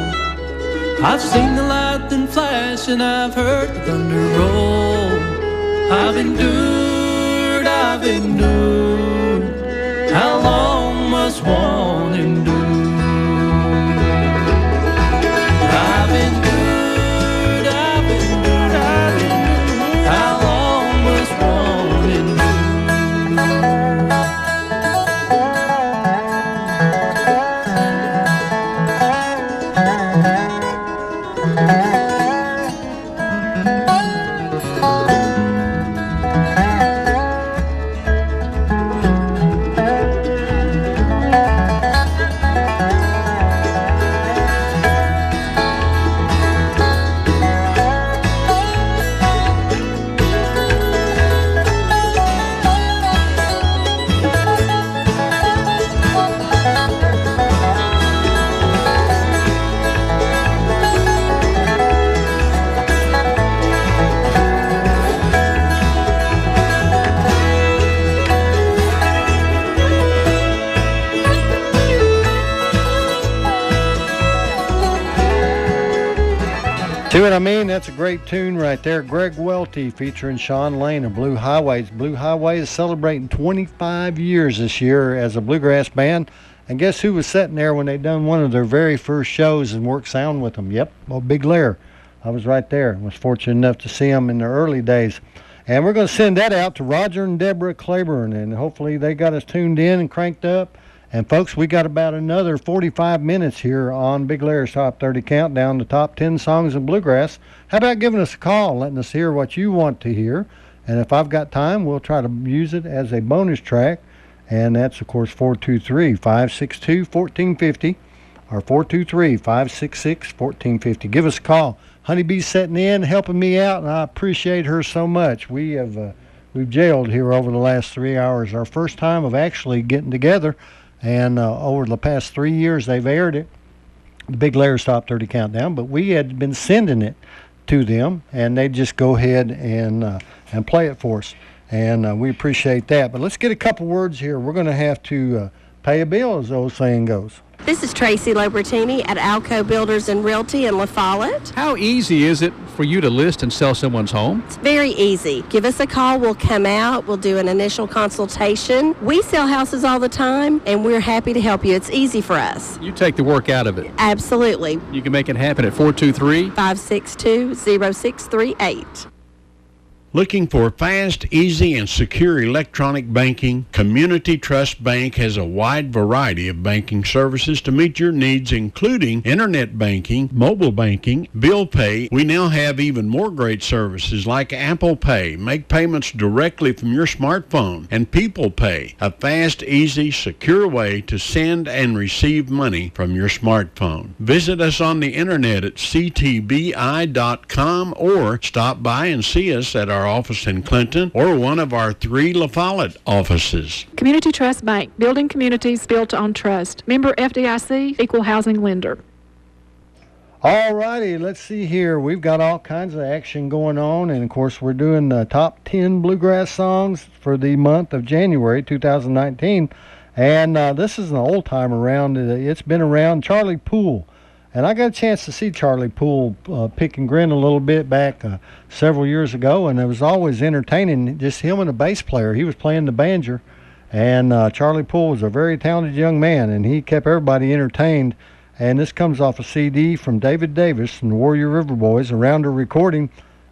I've seen the lightning flash and I've heard the thunder roll. I've endured, how long must one endure? I've endured, how long must one endure? See what I mean? That's a great tune right there. Greg Welty featuring Sean Lane of Blue Highways. Blue Highway is celebrating 25 years this year as a bluegrass band. And guess who was sitting there when they done one of their very first shows and worked sound with them? Yep, well, Big Lair. I was right there and was fortunate enough to see them in the early days. And we're going to send that out to Roger and Deborah Claiborne, and hopefully they got us tuned in and cranked up. And, folks, we got about another 45 minutes here on Big Lair's Top 30 Countdown, the top 10 songs in bluegrass. How about giving us a call, letting us hear what you want to hear? And if I've got time, we'll try to use it as a bonus track. And that's, of course, 423-562-1450 or 423-566-1450. Give us a call. Honeybee's setting in, helping me out, and I appreciate her so much. We've jailed here over the last 3 hours. Our first time of actually getting together. And over the past 3 years, they've aired it, the Big Lair's Top 30 Countdown, but we had been sending it to them, and they'd just go ahead and play it for us. And we appreciate that. But let's get a couple words here. We're going to have to pay a bill, as the old saying goes. This is Tracy Lobertini at Alco Builders and Realty in La Follette. How easy is it for you to list and sell someone's home? It's very easy. Give us a call. We'll come out. We'll do an initial consultation. We sell houses all the time, and we're happy to help you. It's easy for us. You take the work out of it. Absolutely. You can make it happen at 423-562-0638. Looking for fast, easy, and secure electronic banking? Community Trust Bank has a wide variety of banking services to meet your needs, including internet banking, mobile banking, bill pay. We now have even more great services like Apple Pay. Make payments directly from your smartphone. And People Pay, a fast, easy, secure way to send and receive money from your smartphone. Visit us on the internet at ctbi.com or stop by and see us at our office in Clinton or one of our 3 La Follette offices. Community Trust Bank, building communities built on trust. Member FDIC, equal housing lender. All righty, let's see here. We've got all kinds of action going on, and of course we're doing the top 10 bluegrass songs for the month of January 2019. And this is an old time around. It's been around. Charlie Poole. And I got a chance to see Charlie Poole pick and grin a little bit back several years ago, and it was always entertaining, just him and a bass player. He was playing the banjo, and Charlie Poole was a very talented young man, and he kept everybody entertained. And this comes off a CD from David Davis and the Warrior River Boys, a rounder recording,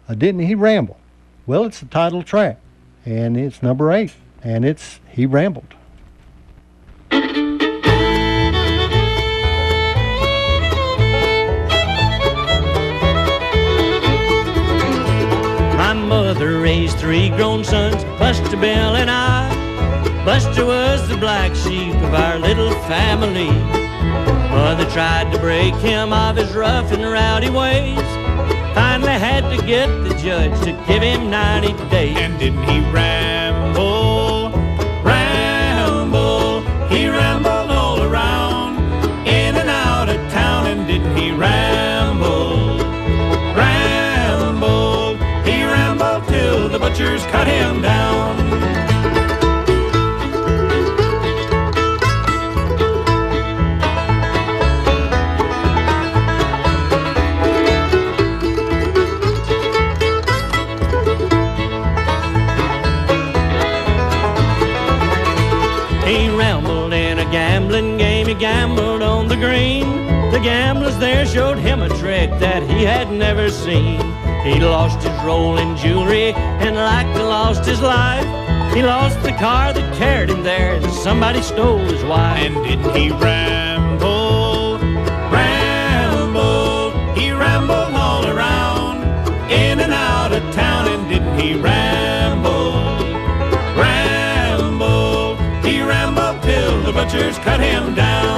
Didn't He Ramble? Well, it's the title track, and it's number 8, and it's He Rambled. My mother raised 3 grown sons, Buster, Bill, and I. Buster was the black sheep of our little family. Mother tried to break him of his rough and rowdy ways. Finally had to get the judge to give him 90 days. And didn't he ramble, ramble? He rambled all around, in and out of town. And didn't he ramble, ramble? He rambled till the butchers cut him down. He rambled in a gambling game, he gambled on the green. The gamblers there showed him a trick that he had never seen. He lost his rolling jewelry and like to lost his life. He lost the car that carried him there and somebody stole his wife. And didn't he ramble, ramble? He rambled all around, in and out of town. And didn't he ramble, ramble? He rambled till the butchers cut him down.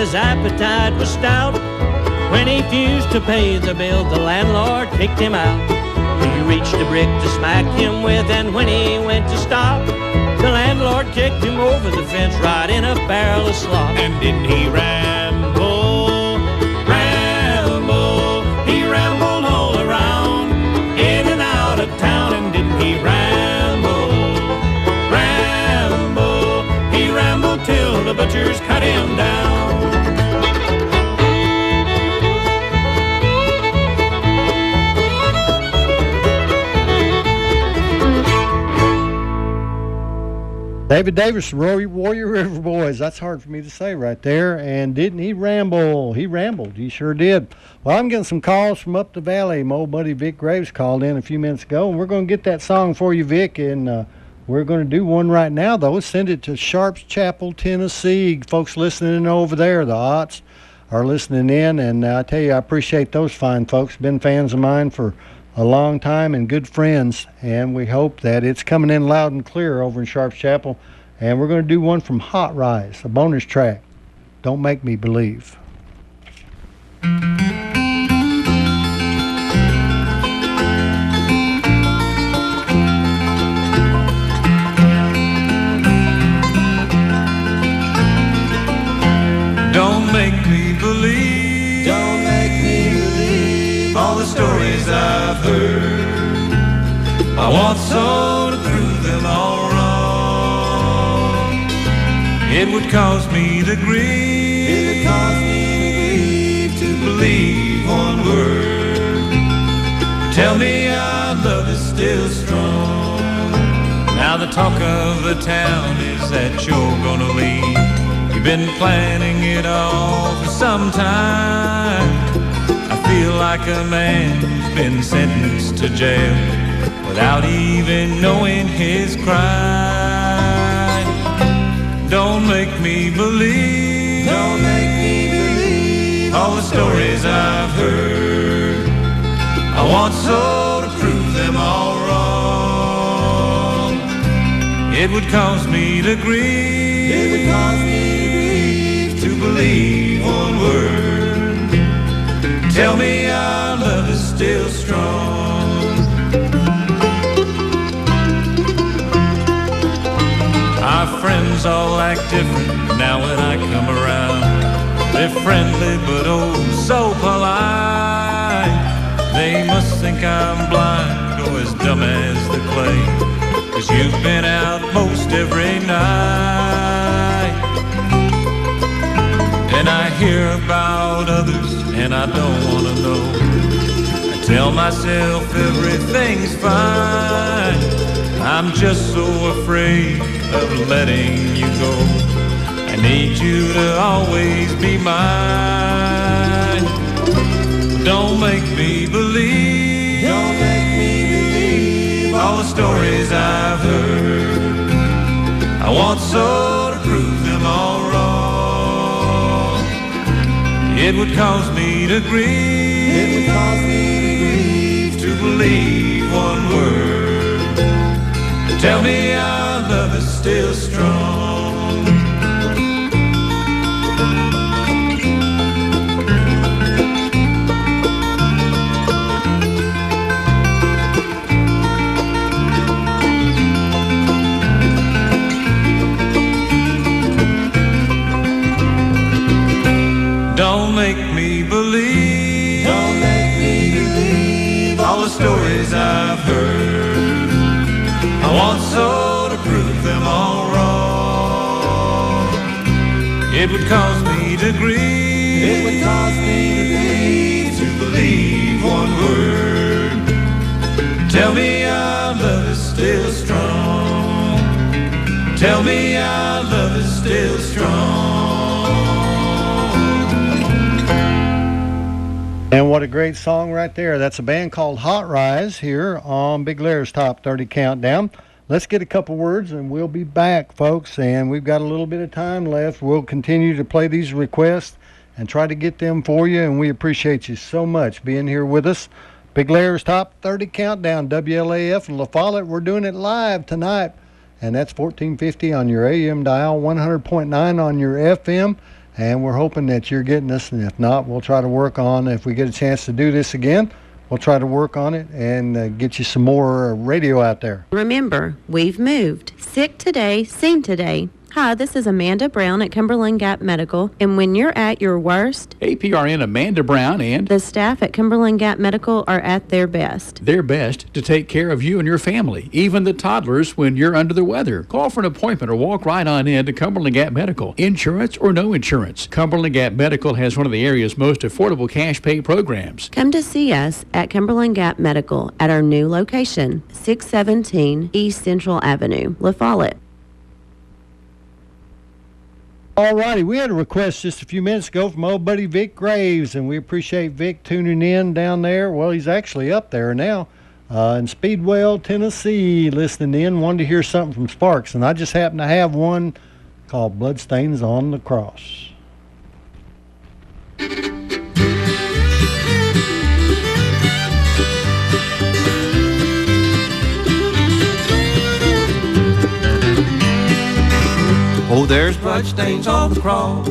his appetite was stout. When he refused to pay the bill, the landlord kicked him out. He reached a brick to smack him with, and when he went to stop, the landlord kicked him over the fence right in a barrel of slop. And didn't he ramble, ramble? He rambled all around, in and out of town. And didn't he ramble, ramble? He rambled till the butchers cut him down. David Davis, Warrior River Boys. That's hard for me to say right there. And didn't he ramble? He rambled. He sure did. Well, I'm getting some calls from up the valley. My old buddy Vic Graves called in a few minutes ago, and we're going to get that song for you, Vic. And we're going to do one right now, though. Send it to Sharps Chapel, Tennessee. Folks listening over there, the Otts are listening in. And I tell you, I appreciate those fine folks. Been fans of mine for a long time and good friends, and we hope that it's coming in loud and clear over in Sharps Chapel. And we're going to do one from Hot Rise, a bonus track, Don't Make Me Believe. Don't make me believe, don't make me believe all the stories I've heard. I want so to prove them all wrong. It would cause me to grieve, it would cause me to grieve to believe one word. Tell me our love is still strong. Now the talk of the town is that you're gonna leave. You've been planning it all for some time. I feel like a man who's been sentenced to jail without even knowing his crime. Don't make me believe, don't make me believe all the stories I've heard. I want so to prove them all wrong. It would cause me to grieve, it would cause me to believe one word. Tell me our love is still strong. Our friends all act different now when I come around. They're friendly but oh so polite. They must think I'm blind or as dumb as the clay, 'cause you've been out most every night. And I hear about others and I don't want to know. I tell myself everything's fine. I'm just so afraid of letting you go. I need you to always be mine. Don't make me believe, don't make me believe all the stories I've heard. I want so to prove them all wrong. It would cause me to grieve, it would cause me to grieve to believe one word. Tell me our love is still strong. Don't make me believe, don't make me believe all the stories I've heard. I want so to prove them all wrong. It would cause me to grieve, it would cause me to grieve to believe one word. Tell me our love is still strong. Tell me our love is still strong. And what a great song right there. That's a band called Hot Rise here on Big Larry's Top 30 Countdown. Let's get a couple words and we'll be back, folks. And we've got a little bit of time left. We'll continue to play these requests and try to get them for you. And we appreciate you so much being here with us. Big Larry's Top 30 Countdown, WLAF and La Follette. We're doing it live tonight. And that's 1450 on your AM dial, 100.9 on your FM. and we're hoping that you're getting us, and if not, we'll try to work on, if we get a chance to do this again, we'll try to work on it and get you some more radio out there. Remember, we've moved. Sick today, seen today. Hi, this is Amanda Brown at Cumberland Gap Medical, and when you're at your worst, APRN Amanda Brown and the staff at Cumberland Gap Medical are at their best. Their best to take care of you and your family, even the toddlers when you're under the weather. Call for an appointment or walk right on in to Cumberland Gap Medical. Insurance or no insurance, Cumberland Gap Medical has one of the area's most affordable cash pay programs. Come to see us at Cumberland Gap Medical at our new location, 617 East Central Avenue, La Follette. All righty, we had a request just a few minutes ago from old buddy Vic Graves, and we appreciate Vic tuning in down there. Well, he's actually up there now in Speedwell, Tennessee, listening in. Wanted to hear something from Sparks, and I just happen to have one called Bloodstains on the Cross. Oh, there's bloodstains on the cross,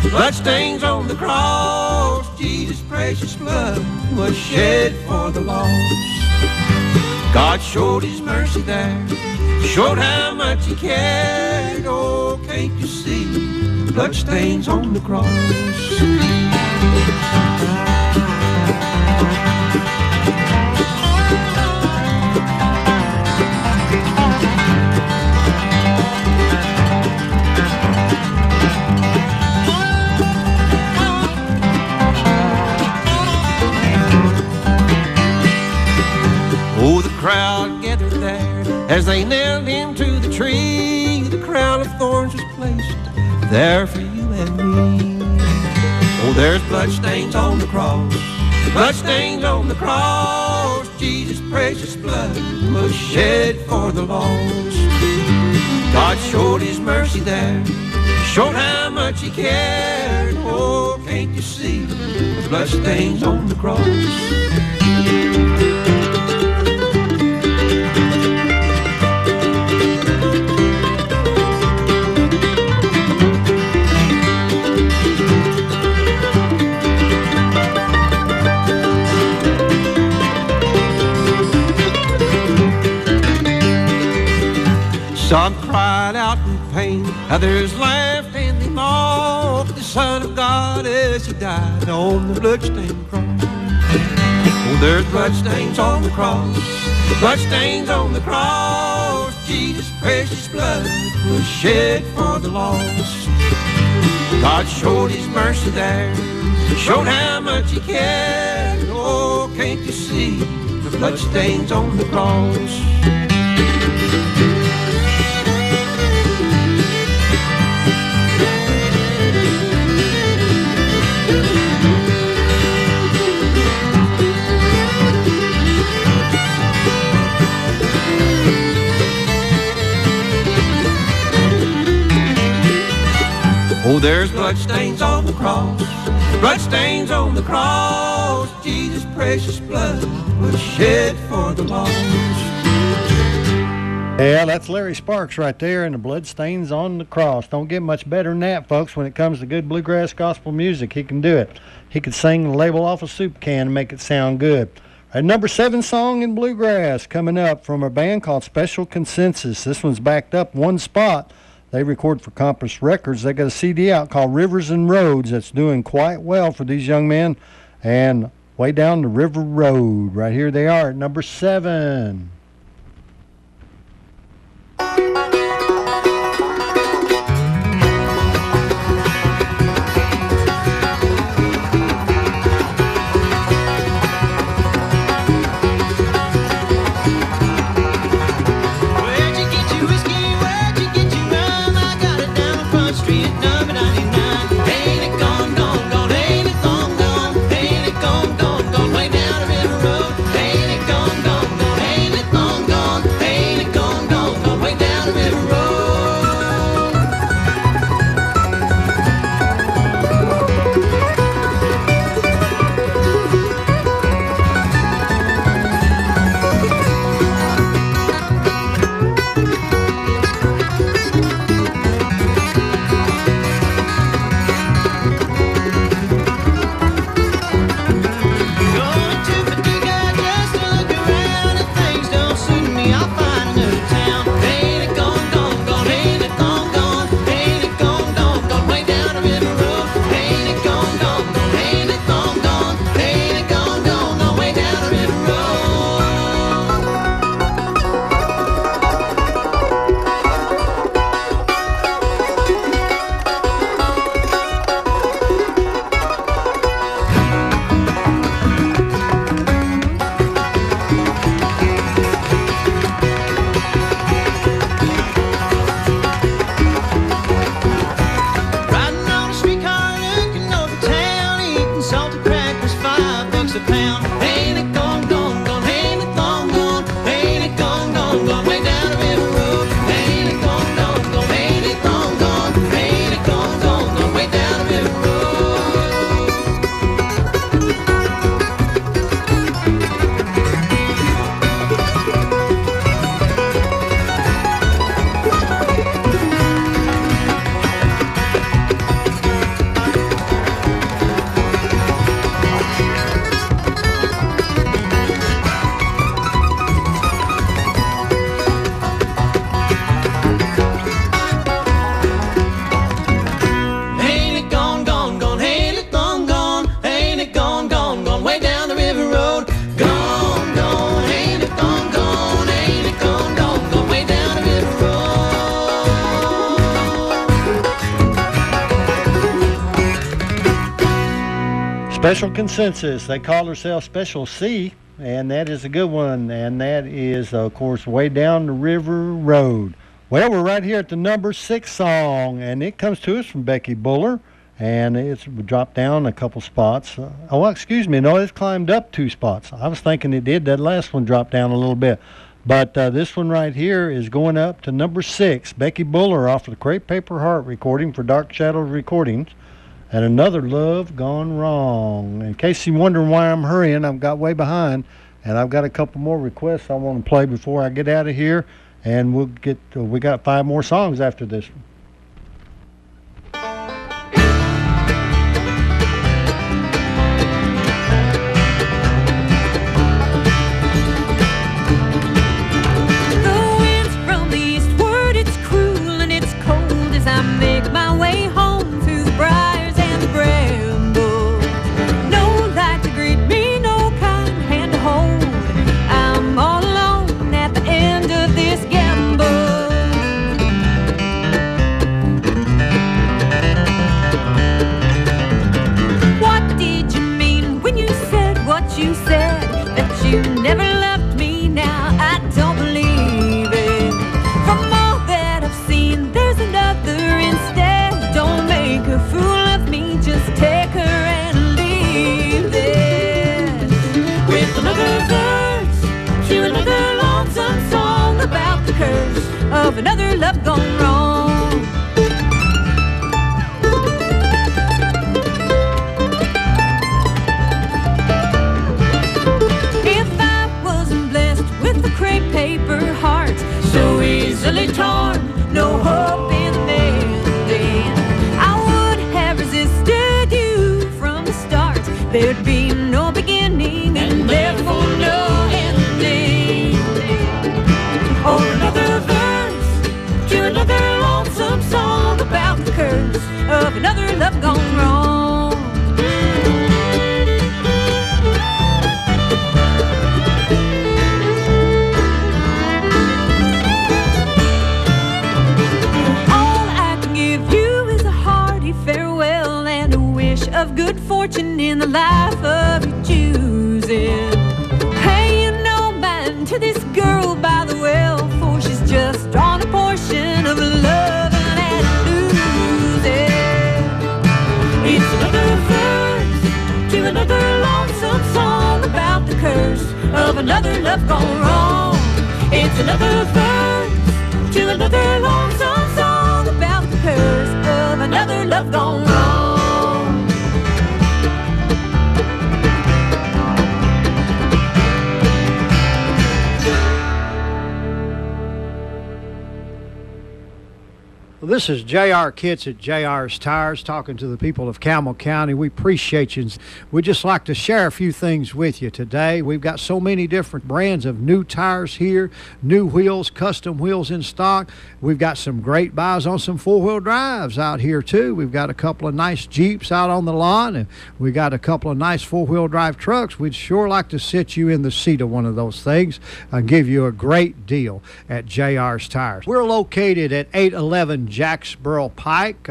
bloodstains on the cross. Jesus' precious blood was shed for the lost. God showed his mercy there, showed how much he cared. Oh, can't you see, bloodstains on the cross. Oh, the crowd gathered there as they nailed him to the tree. The crown of thorns was placed there for you and me. Oh, there's bloodstains on the cross, bloodstains on the cross. Jesus' precious blood was shed for the lost. God showed his mercy there, showed how much he cared. Oh, can't you see the bloodstains on the cross? Some cried out in pain, others laughed and they mocked the Son of God as he died on the bloodstained cross. Oh, there's bloodstains on the cross, bloodstains on the cross. Jesus' precious blood was shed for the lost. God showed his mercy there, showed how much he cared. Oh, can't you see the bloodstains on the cross? Oh, there's bloodstains on the cross, bloodstains on the cross. Jesus' precious blood was shed for the lost. Yeah, that's Larry Sparks right there, and the bloodstains on the cross. Don't get much better than that, folks. When it comes to good bluegrass gospel music, he can do it. He could sing the label off a soup can and make it sound good. A number 7 song in bluegrass coming up from a band called Special Consensus. This one's backed up one spot. They record for Compass Records. They got a CD out called Rivers and Roads that's doing quite well for these young men. And way down the river road, right here they are at number 7. Ain't it gone, gone, gone, way down the river road? Ain't it gone, gone, gone, ain't it Special Consensus. They call themselves Special C, and that is a good one. And that is, of course, Way Down the River Road. Well, we're right here at the number 6 song, and it comes to us from Becky Buller, and it's dropped down a couple spots. Excuse me. No, it's climbed up 2 spots. I was thinking it did. That last one dropped down a little bit. But this one right here is going up to number 6. Becky Buller off of the Crepe Paper Heart recording for Dark Shadows Recordings. And Another Love Gone Wrong. In case you're wondering why I'm hurrying, I've got way behind, and I've got a couple more requests I want to play before I get out of here, and we got 5 more songs after this one. The wind's from the eastward, it's cruel and it's cold as I make my way home through the briars and the brambles. No light to greet me, no kind hand to hold. I'm all alone at the end of this gamble. What did you mean when you said what you said? That you never loved me? Now I don't believe it. From all that I've seen, there's another instead. Don't make a fool of me, just take her and leave this. With another verse to another lonesome song about the curse of another love gone wrong. If I wasn't blessed with a crepe paper heart, so easily torn, no hope in mending, I would have resisted you from the start. There'd be no beginning and therefore no ending. Or another verse to another lonesome song about the curse of another love gone wrong. All I can give you is a hearty farewell and a wish of good fortune in the life of your choosing. Paying no mind to this girl by the well, for she's just drawn a portion of love and losing. It's another verse to another lonesome song about the curse of another love gone wrong. It's another verse to another lonesome song about the curse of another love gone wrong. Well, this is J.R. Kitts at J.R.'s Tires talking to the people of Campbell County. We appreciate you. We'd just like to share a few things with you today. We've got so many different brands of new tires here, new wheels, custom wheels in stock. We've got some great buys on some four-wheel drives out here, too. We've got a couple of nice Jeeps out on the lawn, and we got a couple of nice four-wheel drive trucks. We'd sure like to sit you in the seat of one of those things and give you a great deal at J.R.'s Tires. We're located at 811 Jacksboro Pike,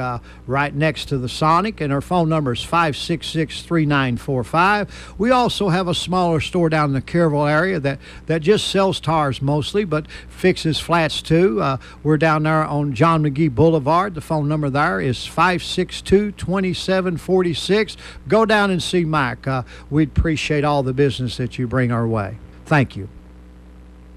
right next to the Sonic, and our phone number is 566-3945. We also have a smaller store down in the Kerrville area that just sells tires mostly, but fixes flats too. We're down there on John McGee Boulevard. The phone number there is 562-2746. Go down and see Mike. We'd appreciate all the business that you bring our way. Thank you.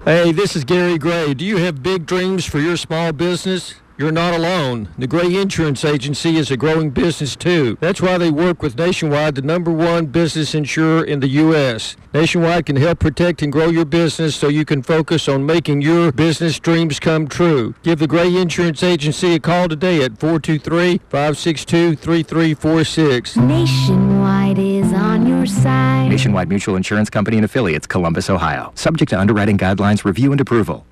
Hey, this is Gary Gray. Do you have big dreams for your small business? You're not alone. The Gray Insurance Agency is a growing business, too. That's why they work with Nationwide, the #1 business insurer in the U.S. Nationwide can help protect and grow your business so you can focus on making your business dreams come true. Give the Gray Insurance Agency a call today at 423-562-3346. Nationwide is on your side. Nationwide Mutual Insurance Company and Affiliates, Columbus, Ohio. Subject to underwriting guidelines, review, and approval.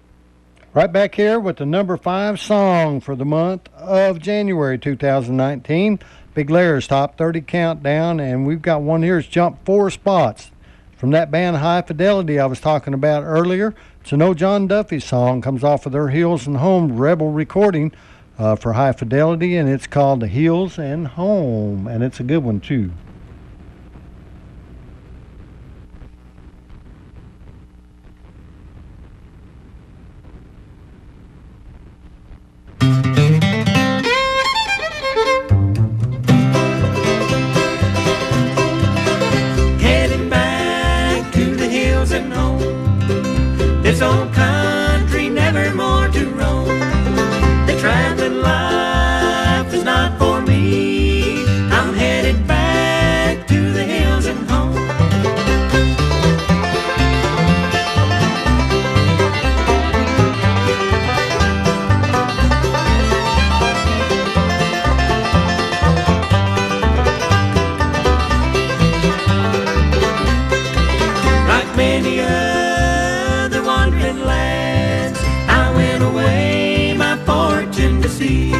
Right back here with the number 5 song for the month of January 2019. Big Larry's Top 30 Countdown, and we've got one here that's jumped 4 spots. From that band High Fidelity I was talking about earlier. It's an old John Duffy song, comes off of their Heels and Home Rebel recording for High Fidelity, and it's called The Heels and Home, and it's a good one too. many other wandering lands. I went away my fortune to see.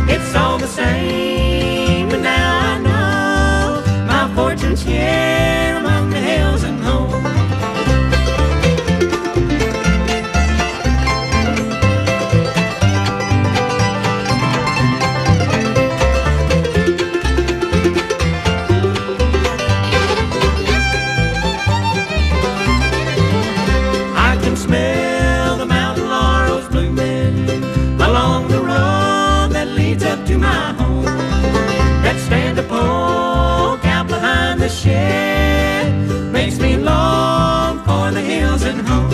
It's all the same, but now I know my fortune's here among the hills and home. I can smell the mountain laurels blooming along the road that leads up to my home. That stand a poke out behind the shed makes me long for the hills and home.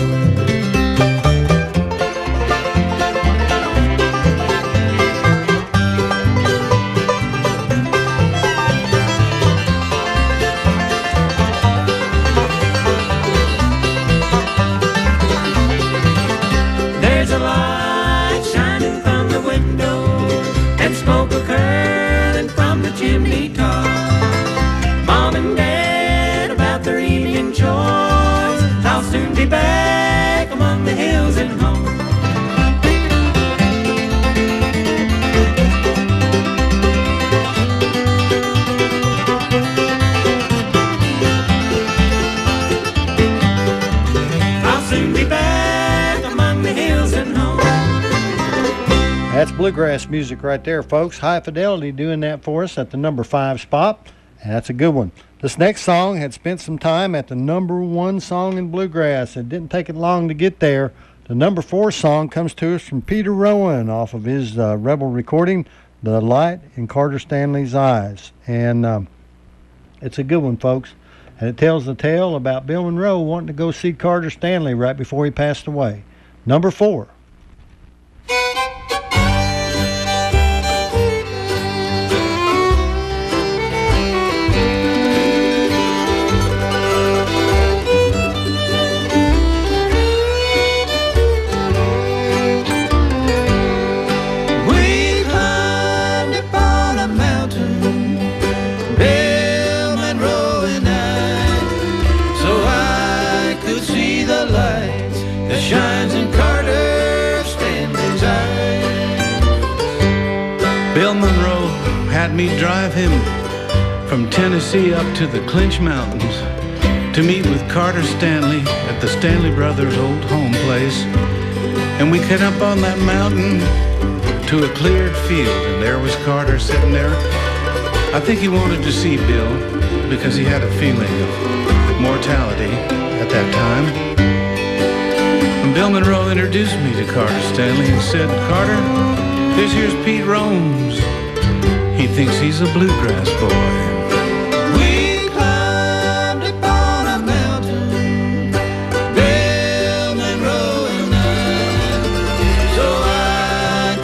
There's a light shining from the window and smoke a curling from the chimney top. Mom and Dad about their evening chores. I'll soon be back among the hills and home. I'll soon be back among the hills and home. That's bluegrass music right there, folks. High Fidelity doing that for us at the number 5 spot. And that's a good one. This next song had spent some time at the number 1 song in bluegrass. It didn't take it long to get there. The number 4 song comes to us from Peter Rowan off of his Rebel recording, The Light in Carter Stanley's Eyes. And it's a good one, folks. And it tells the tale about Bill Monroe wanting to go see Carter Stanley right before he passed away. Number 4. We climbed upon a mountain, Bill Monroe and I, so I could see the light that shines in Carter Stanley's eyes. Bill Monroe had me drive him from Tennessee up to the Clinch Mountains to meet with Carter Stanley at the Stanley Brothers' old home place. And we cut up on that mountain to a cleared field, and there was Carter sitting there. I think he wanted to see Bill because he had a feeling of mortality at that time. And Bill Monroe introduced me to Carter Stanley and said, "Carter, this here's Pete Romes. He thinks he's a bluegrass boy." We climbed upon a mountain, Bill Monroe and I, so I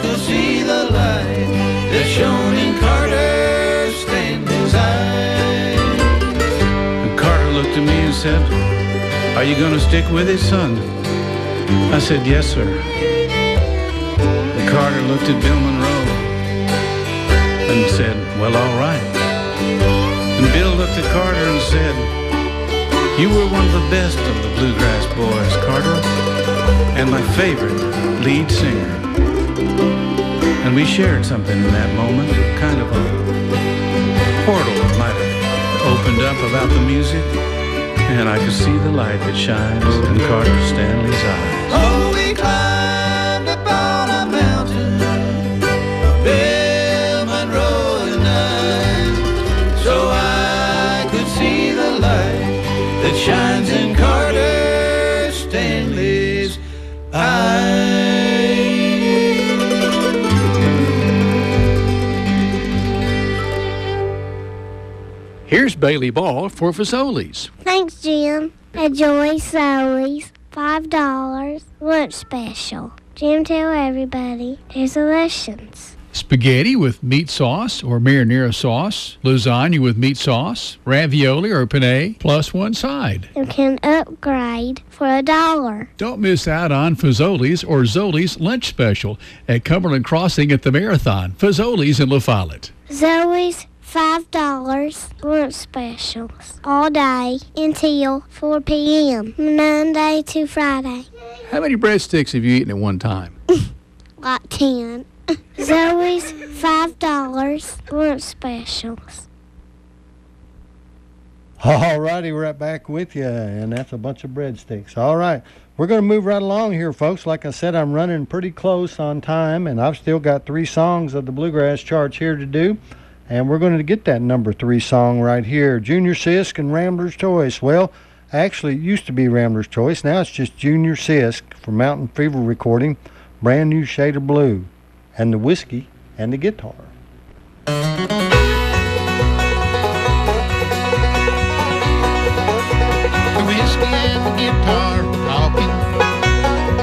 could see the light that shone in Carter Stanley's eyes. And Carter looked at me and said, "Are you going to stick with it, son?" I said, "Yes, sir." And Carter looked at Bill Monroe and said, "Well, all right." And Bill looked at Carter and said, "You were one of the best of the bluegrass boys, Carter, and my favorite lead singer." And we shared something in that moment, kind of a portal that might have opened up about the music, and I could see the light that shines in Carter Stanley's eyes. Oh, we climbed upon a mountain, Bill Monroe and I, so I could see the light that shines in Carter Stanley's eyes. Here's Bailey Ball for Fazoli's. Thanks, Jim. Enjoy Zoe's $5 lunch special. Jim, tell everybody there's solutions. Spaghetti with meat sauce or marinara sauce, lasagna with meat sauce, ravioli or penne, plus one side. You can upgrade for $1. Don't miss out on Fazoli's or Zoli's lunch special at Cumberland Crossing at the Marathon. Fazoli's in La Follette. Zoe's $5 lunch specials all day until 4 p.m. Monday to Friday. How many breadsticks have you eaten at one time? Like 10. Zoe's $5 lunch specials. All righty, we're right back with you, and that's a bunch of breadsticks. All right, we're going to move right along here, folks. Like I said, I'm running pretty close on time, and I've still got 3 songs of the Bluegrass charts here to do, and we're going to get that number 3 song right here, Junior Sisk and Rambler's Choice. Well, actually, it used to be Rambler's Choice. Now it's just Junior Sisk from Mountain Fever Recording, Brand New Shade of Blue, and the Whiskey and the Guitar. Whiskey and the guitar were talking.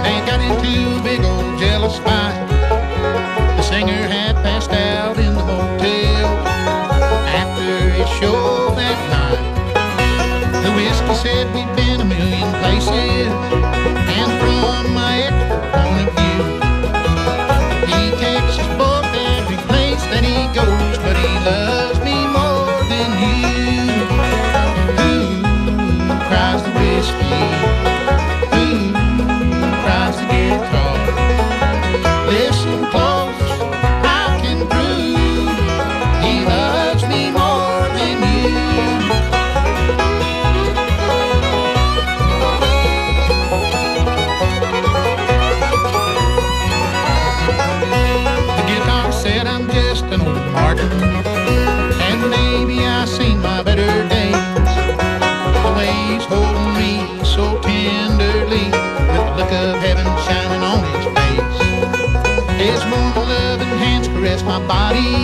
They got into a big old jealous fight. The singer had passed out in the motel after his show that night. The whiskey said we'd been a million places, and from my extra point of view, he takes us both every place that he goes, but he loves me more than you. Cries the whiskey, ooh, cries the guitar. Listen close, I can prove he loves me more than you. The guitar said I'm just an old Martin, and maybe I seen my better days. The way he's holding me so tenderly, with the look of heaven shining on his face. His warm loving hands caress my body,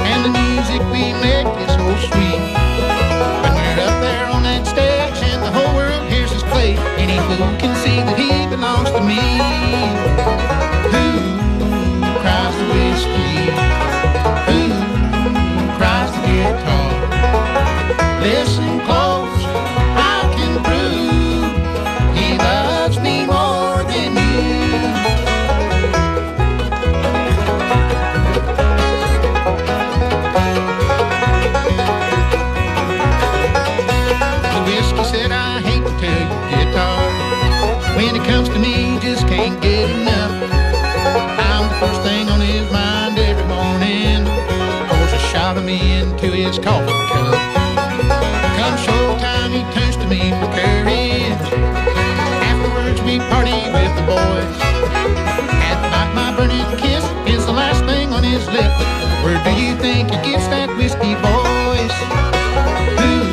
and the music we make is so sweet. When we're up there on that stage and the whole world hears us play, any fool can see that he belongs to me. Ooh, cries the whiskey, ooh, cries the guitar. Listen close, I can prove he loves me more than you. The whiskey said, I hate to tell you, guitar, when it comes to me, just can't get enough. I'm the first thing on his mind every morning, pours a shot of me into his coffee cup. Come showtime, he turns to me for courage. Afterwards, we party with the boys. At night, my burning kiss is the last thing on his lips. Where do you think he gets that whiskey voice? Ooh,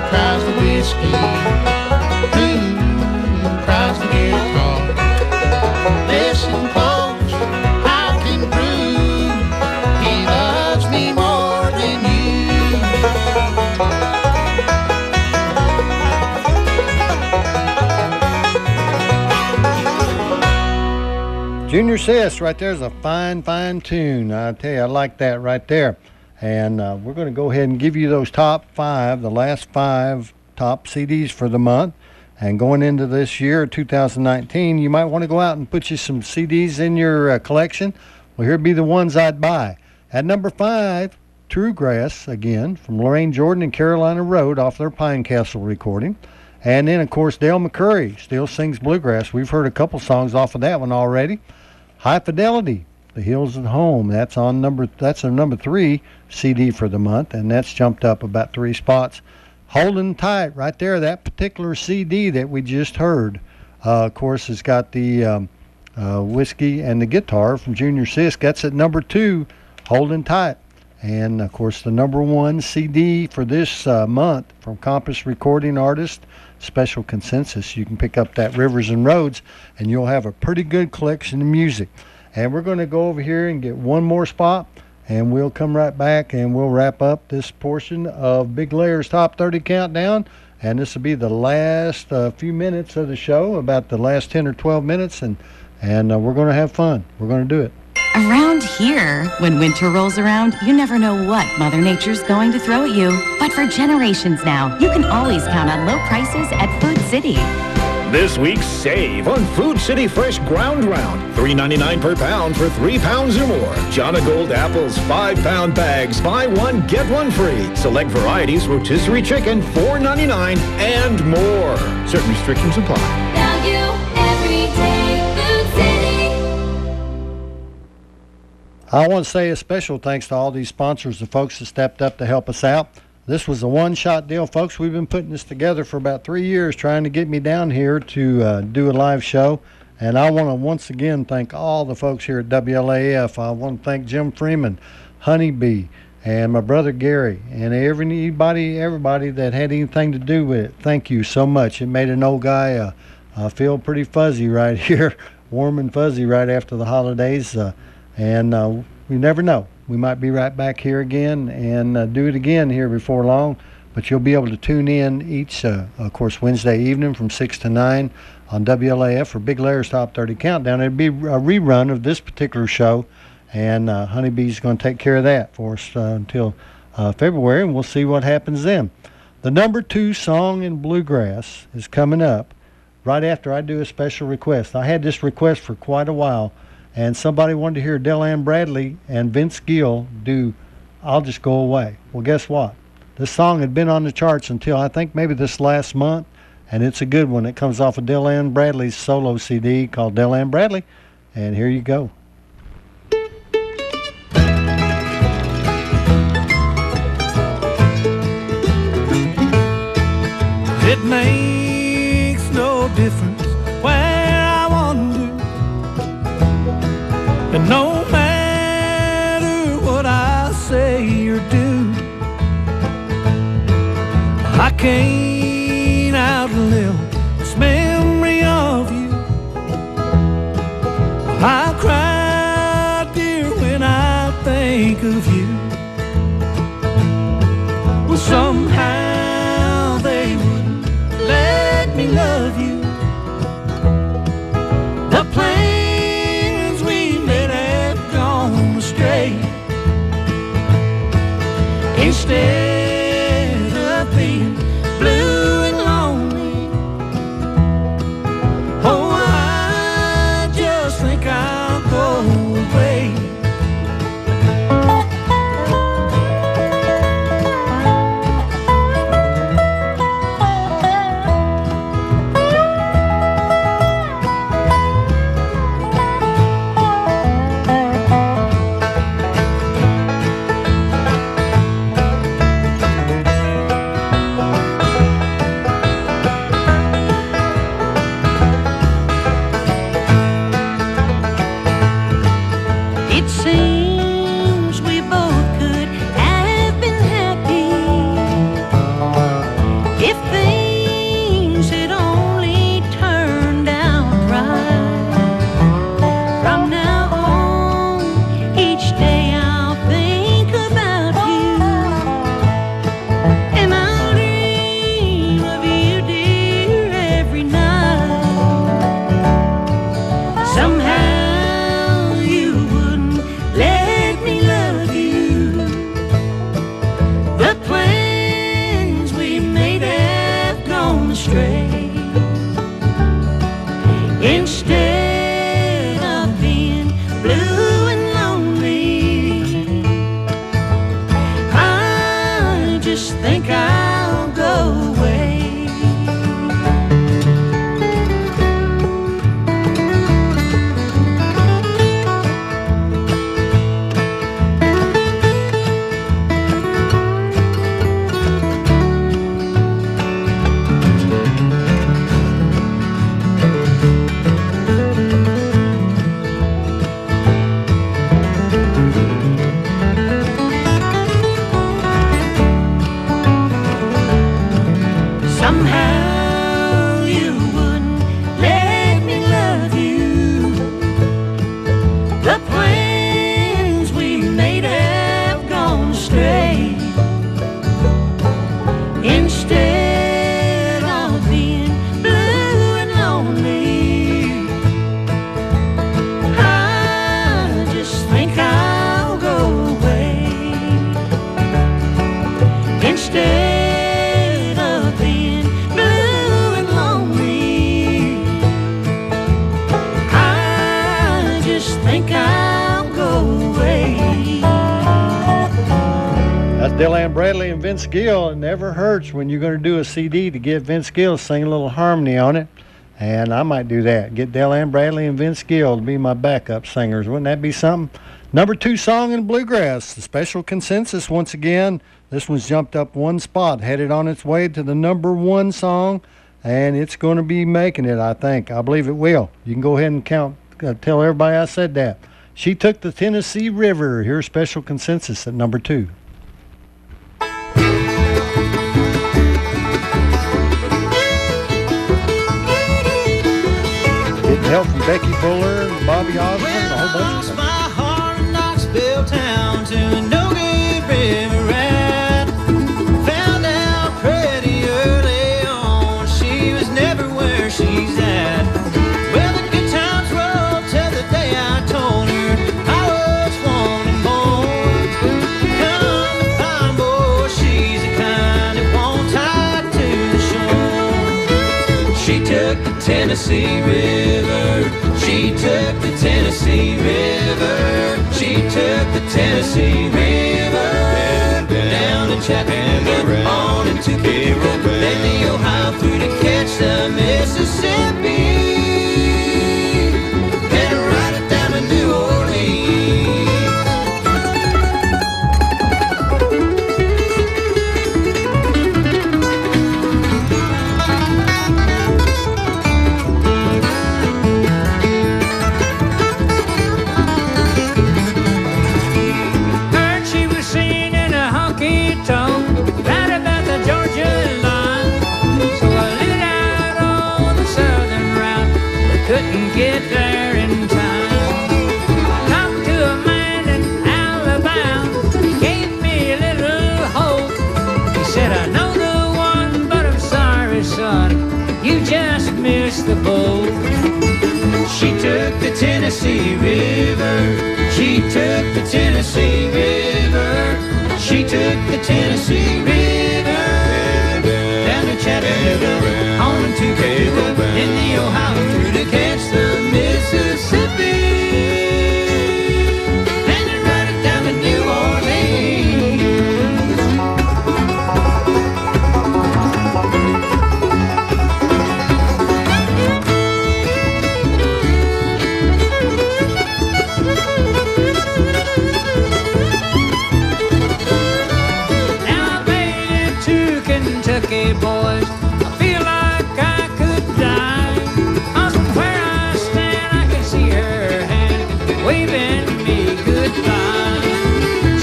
cries the whiskey. Ooh, cries the guitar. Listen close, I can prove he loves me more than you. Junior Sisk right there is a fine, fine tune. I tell you, I like that right there. And we're going to go ahead and give you those top 5, the last 5 top CDs for the month. And going into this year, 2019, you might want to go out and put you some CDs in your collection. Well, here'd be the ones I'd buy. At number 5, True Grass, again, from Lorraine Jordan and Carolina Road off their Pine Castle recording. And then, of course, Dale McCurry still sings bluegrass. We've heard a couple songs off of that one already. High Fidelity, The Hills at Home. That's a number 3 CD for the month, and that's jumped up about 3 spots. Holding Tight, right there, that particular CD that we just heard. Of course, it's got the Whiskey and the Guitar from Junior Sisk. That's at number 2, Holding Tight. And, of course, the number 1 CD for this month from Compass Recording Artist, Special Consensus. You can pick up that Rivers and Roads, and you'll have a pretty good collection of music. And we're going to go over here and get one more spot, and we'll come right back, and we'll wrap up this portion of Big Layers Top 30 Countdown. And this will be the last few minutes of the show, about the last 10 or 12 minutes, and we're going to have fun. We're going to do it. Around here, when winter rolls around, you never know what Mother Nature's going to throw at you. But for generations now, you can always count on low prices at Food City. This week's save on Food City Fresh Ground Round. $3.99 per pound for 3 pounds or more. Jana Gold apples, 5-pound bags. Buy one, get one free. Select varieties, rotisserie chicken, $4.99 and more. Certain restrictions apply. Value every day. Food City. I want to say a special thanks to all these sponsors, the folks that stepped up to help us out. This was a one-shot deal, folks. We've been putting this together for about 3 years, trying to get me down here to do a live show. And I want to once again thank all the folks here at WLAF. I want to thank Jim Freeman, Honeybee, and my brother Gary, and everybody that had anything to do with it. Thank you so much. It made an old guy feel pretty fuzzy right here, warm and fuzzy right after the holidays. And we never know. We might be right back here again and do it again here before long. But you'll be able to tune in each, of course, Wednesday evening from 6 to 9 on WLAF for Big Larry's Top 30 Countdown. It'll be a rerun of this particular show, and Honeybee's going to take care of that for us until February, and we'll see what happens then. The number 2 song in Bluegrass is coming up right after I do a special request. I had this request for quite a while, and somebody wanted to hear Delane Bradley and Vince Gill do I'll Just Go Away. Well, guess what? This song had been on the charts until I think maybe this last month, and it's a good one. It comes off of Delane Bradley's solo CD called Delane Bradley, and here you go. It makes no difference where I wander, and no matter what I say or do, I can't outlive this memory of you. I cry, dear, when I think of you. Well, somehow they wouldn't let me love you. The plans we made have gone astray. Instead of being blue and lonely, oh, I just think I'll go away. That's Dylan Bradley and Vince Gill. It never hurts when you're going to do a CD to get Vince Gill to sing a little harmony on it. And I might do that. Get Dylan Bradley and Vince Gill to be my backup singers. Wouldn't that be something? Number 2 song in Bluegrass, the Special Consensus once again. This one's jumped up one spot, headed on its way to the number 1 song, and it's going to be making it, I think. I believe it will. You can go ahead and tell everybody I said that. She Took the Tennessee River. Here's Special Consensus at number 2. Getting help from Becky Fuller, Bobby Osborne, and a whole bunch of them. My heart in Knoxville town to a no-good river rat. Found out pretty early on she was never where she's at. Well, the good times rolled till the day I told her I was wanting more. Come to find, boy, she's the kind that won't tie to the shore. She took the Tennessee River. She took the Tennessee River. She took the Tennessee River. Down to Chattanooga, on into Cairo, then the Ohio through to catch the Mississippi. And ride it down to New Orleans. Heard she was seen in a honky-tonk right about the Georgia line. So I lit out on the southern route, but couldn't get there in time. I talked to a man in Alabama, he gave me a little hope. He said, I know the one, but I'm sorry, son, you just missed the boat. She took the Tennessee River. She took the Tennessee River. She took the Tennessee River. Down to Chattanooga, on into Cairo, in the Ohio through to catch the Mississippi. And then ride it down to New Orleans. Now I made it to Kentucky, boys. I feel like I could die. On from where I stand, I can see her hand waving me goodbye.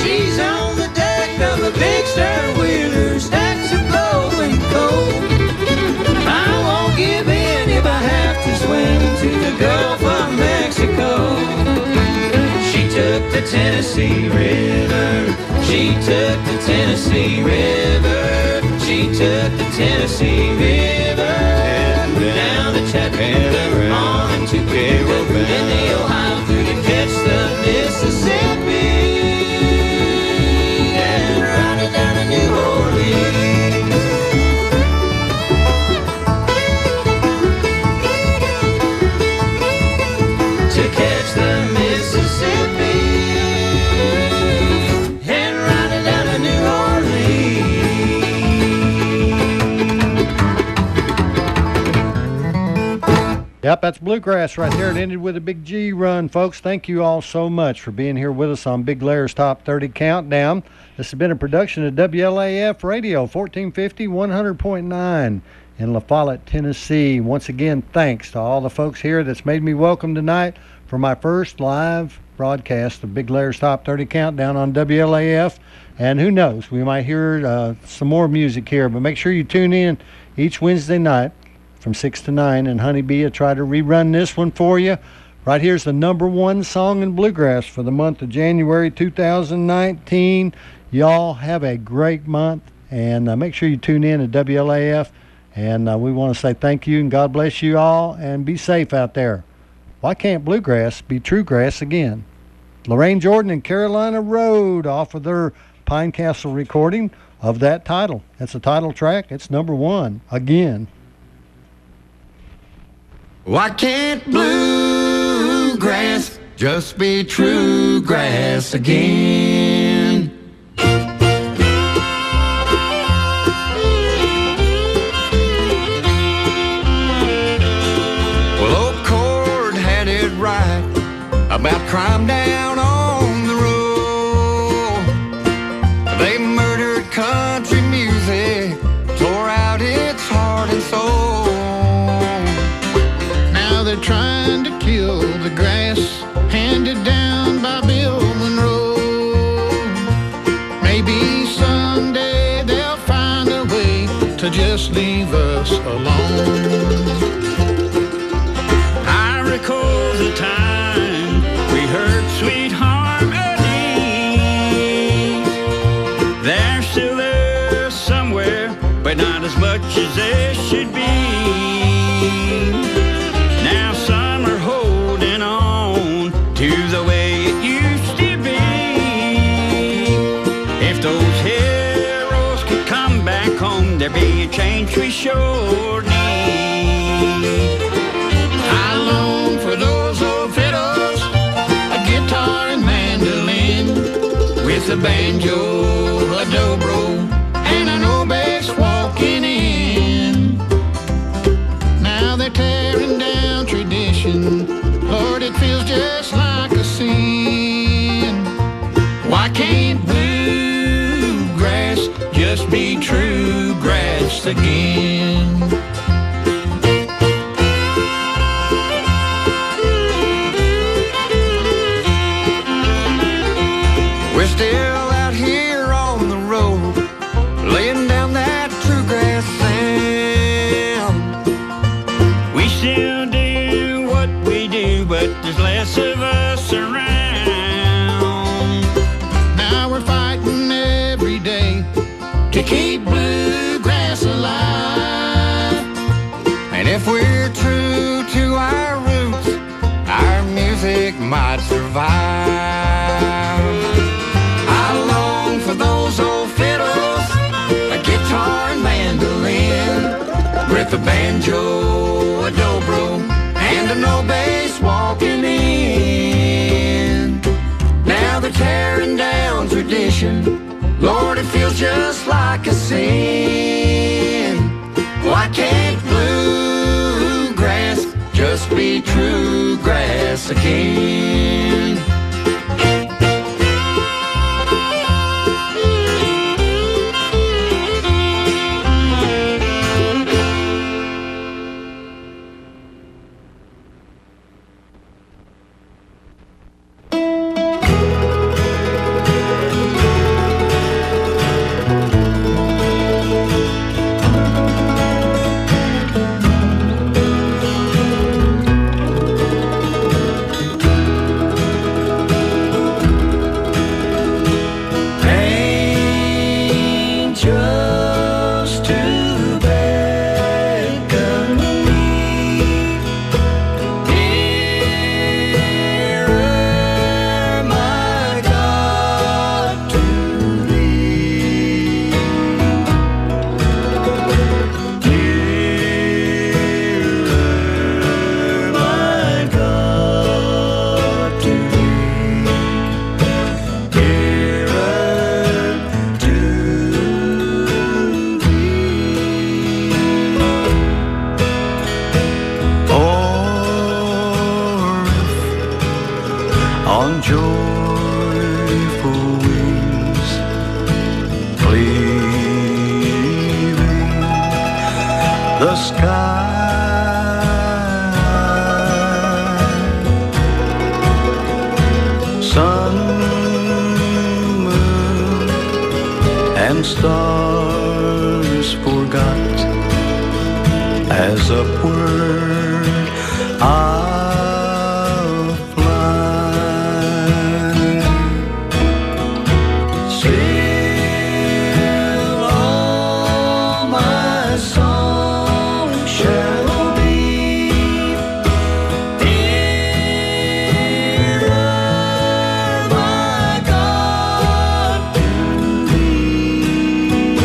She's on the deck of a big stern wheeler, stacks of blowing coal. I won't give in if I have to swim to the Gulf of Mexico. She took the Tennessee River. She took the Tennessee River. She took the Tennessee River. Down to Chattanooga, on into Cairo, then the Ohio through to catch the Mississippi. And ride it down to New Orleans. To catch the Mississippi. And ride it down to New Orleans. Yep, that's Bluegrass right there. It ended with a big G run, folks. Thank you all so much for being here with us on Big Lair's Top 30 Countdown. This has been a production of WLAF Radio, 1450, 100.9 in La Follette, Tennessee. Once again, thanks to all the folks here that's made me welcome tonight for my first live broadcast of Big Lair's Top 30 Countdown on WLAF. And who knows, we might hear some more music here, but make sure you tune in each Wednesday night from 6 to 9, and Honeybee will try to rerun this one for you. Right here's the number 1 song in Bluegrass for the month of January 2019. Y'all have a great month, and make sure you tune in at WLAF. And we want to say thank you, and God bless you all, and be safe out there. Why can't Bluegrass be true grass again? Lorraine Jordan and Carolina Road off of their Pine Castle recording of that title. That's the title track. It's number 1 again. Why can't bluegrass just be true grass again? one day they'll find a way to just leave us alone. I recall the time we heard sweet harmony. They're still there somewhere, but not as much as they should be. Now some are holding on to the way it used to be. If those heroes could come back home, there'd be a change we sure need. I long for those old fiddles, a guitar and mandolin, with a banjo, a dobro, and an old bass walking in. Now they're tearing down tradition, Lord, it feels just like a sin. Why can't bluegrass just be true grass again? We're still out here on the road, laying down that true grass sound. We still do what we do, but there's less of us around. Now we're fighting every day to keep bluegrass alive. And if we're true to our roots, our music might survive. I long for those old fiddles, a guitar and mandolin, with a banjo, a dobro, and an old bass walking in. Now they're tearing down tradition, Lord, it feels just like a sin. Why can't bluegrass just be true grass again? Just to beckon me nearer, my God, to thee. Nearer, my God, to thee. Nearer to on joyful wings, cleaving the sky, sun, moon, and stars forgot, as upward I'll fly. Still all my song shall be nearer, my God, to thee.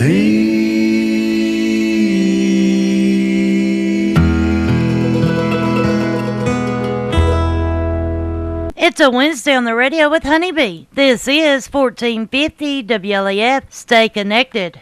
It's a Wednesday on the radio with Honeybee. This is 1450 WLAF. Stay connected.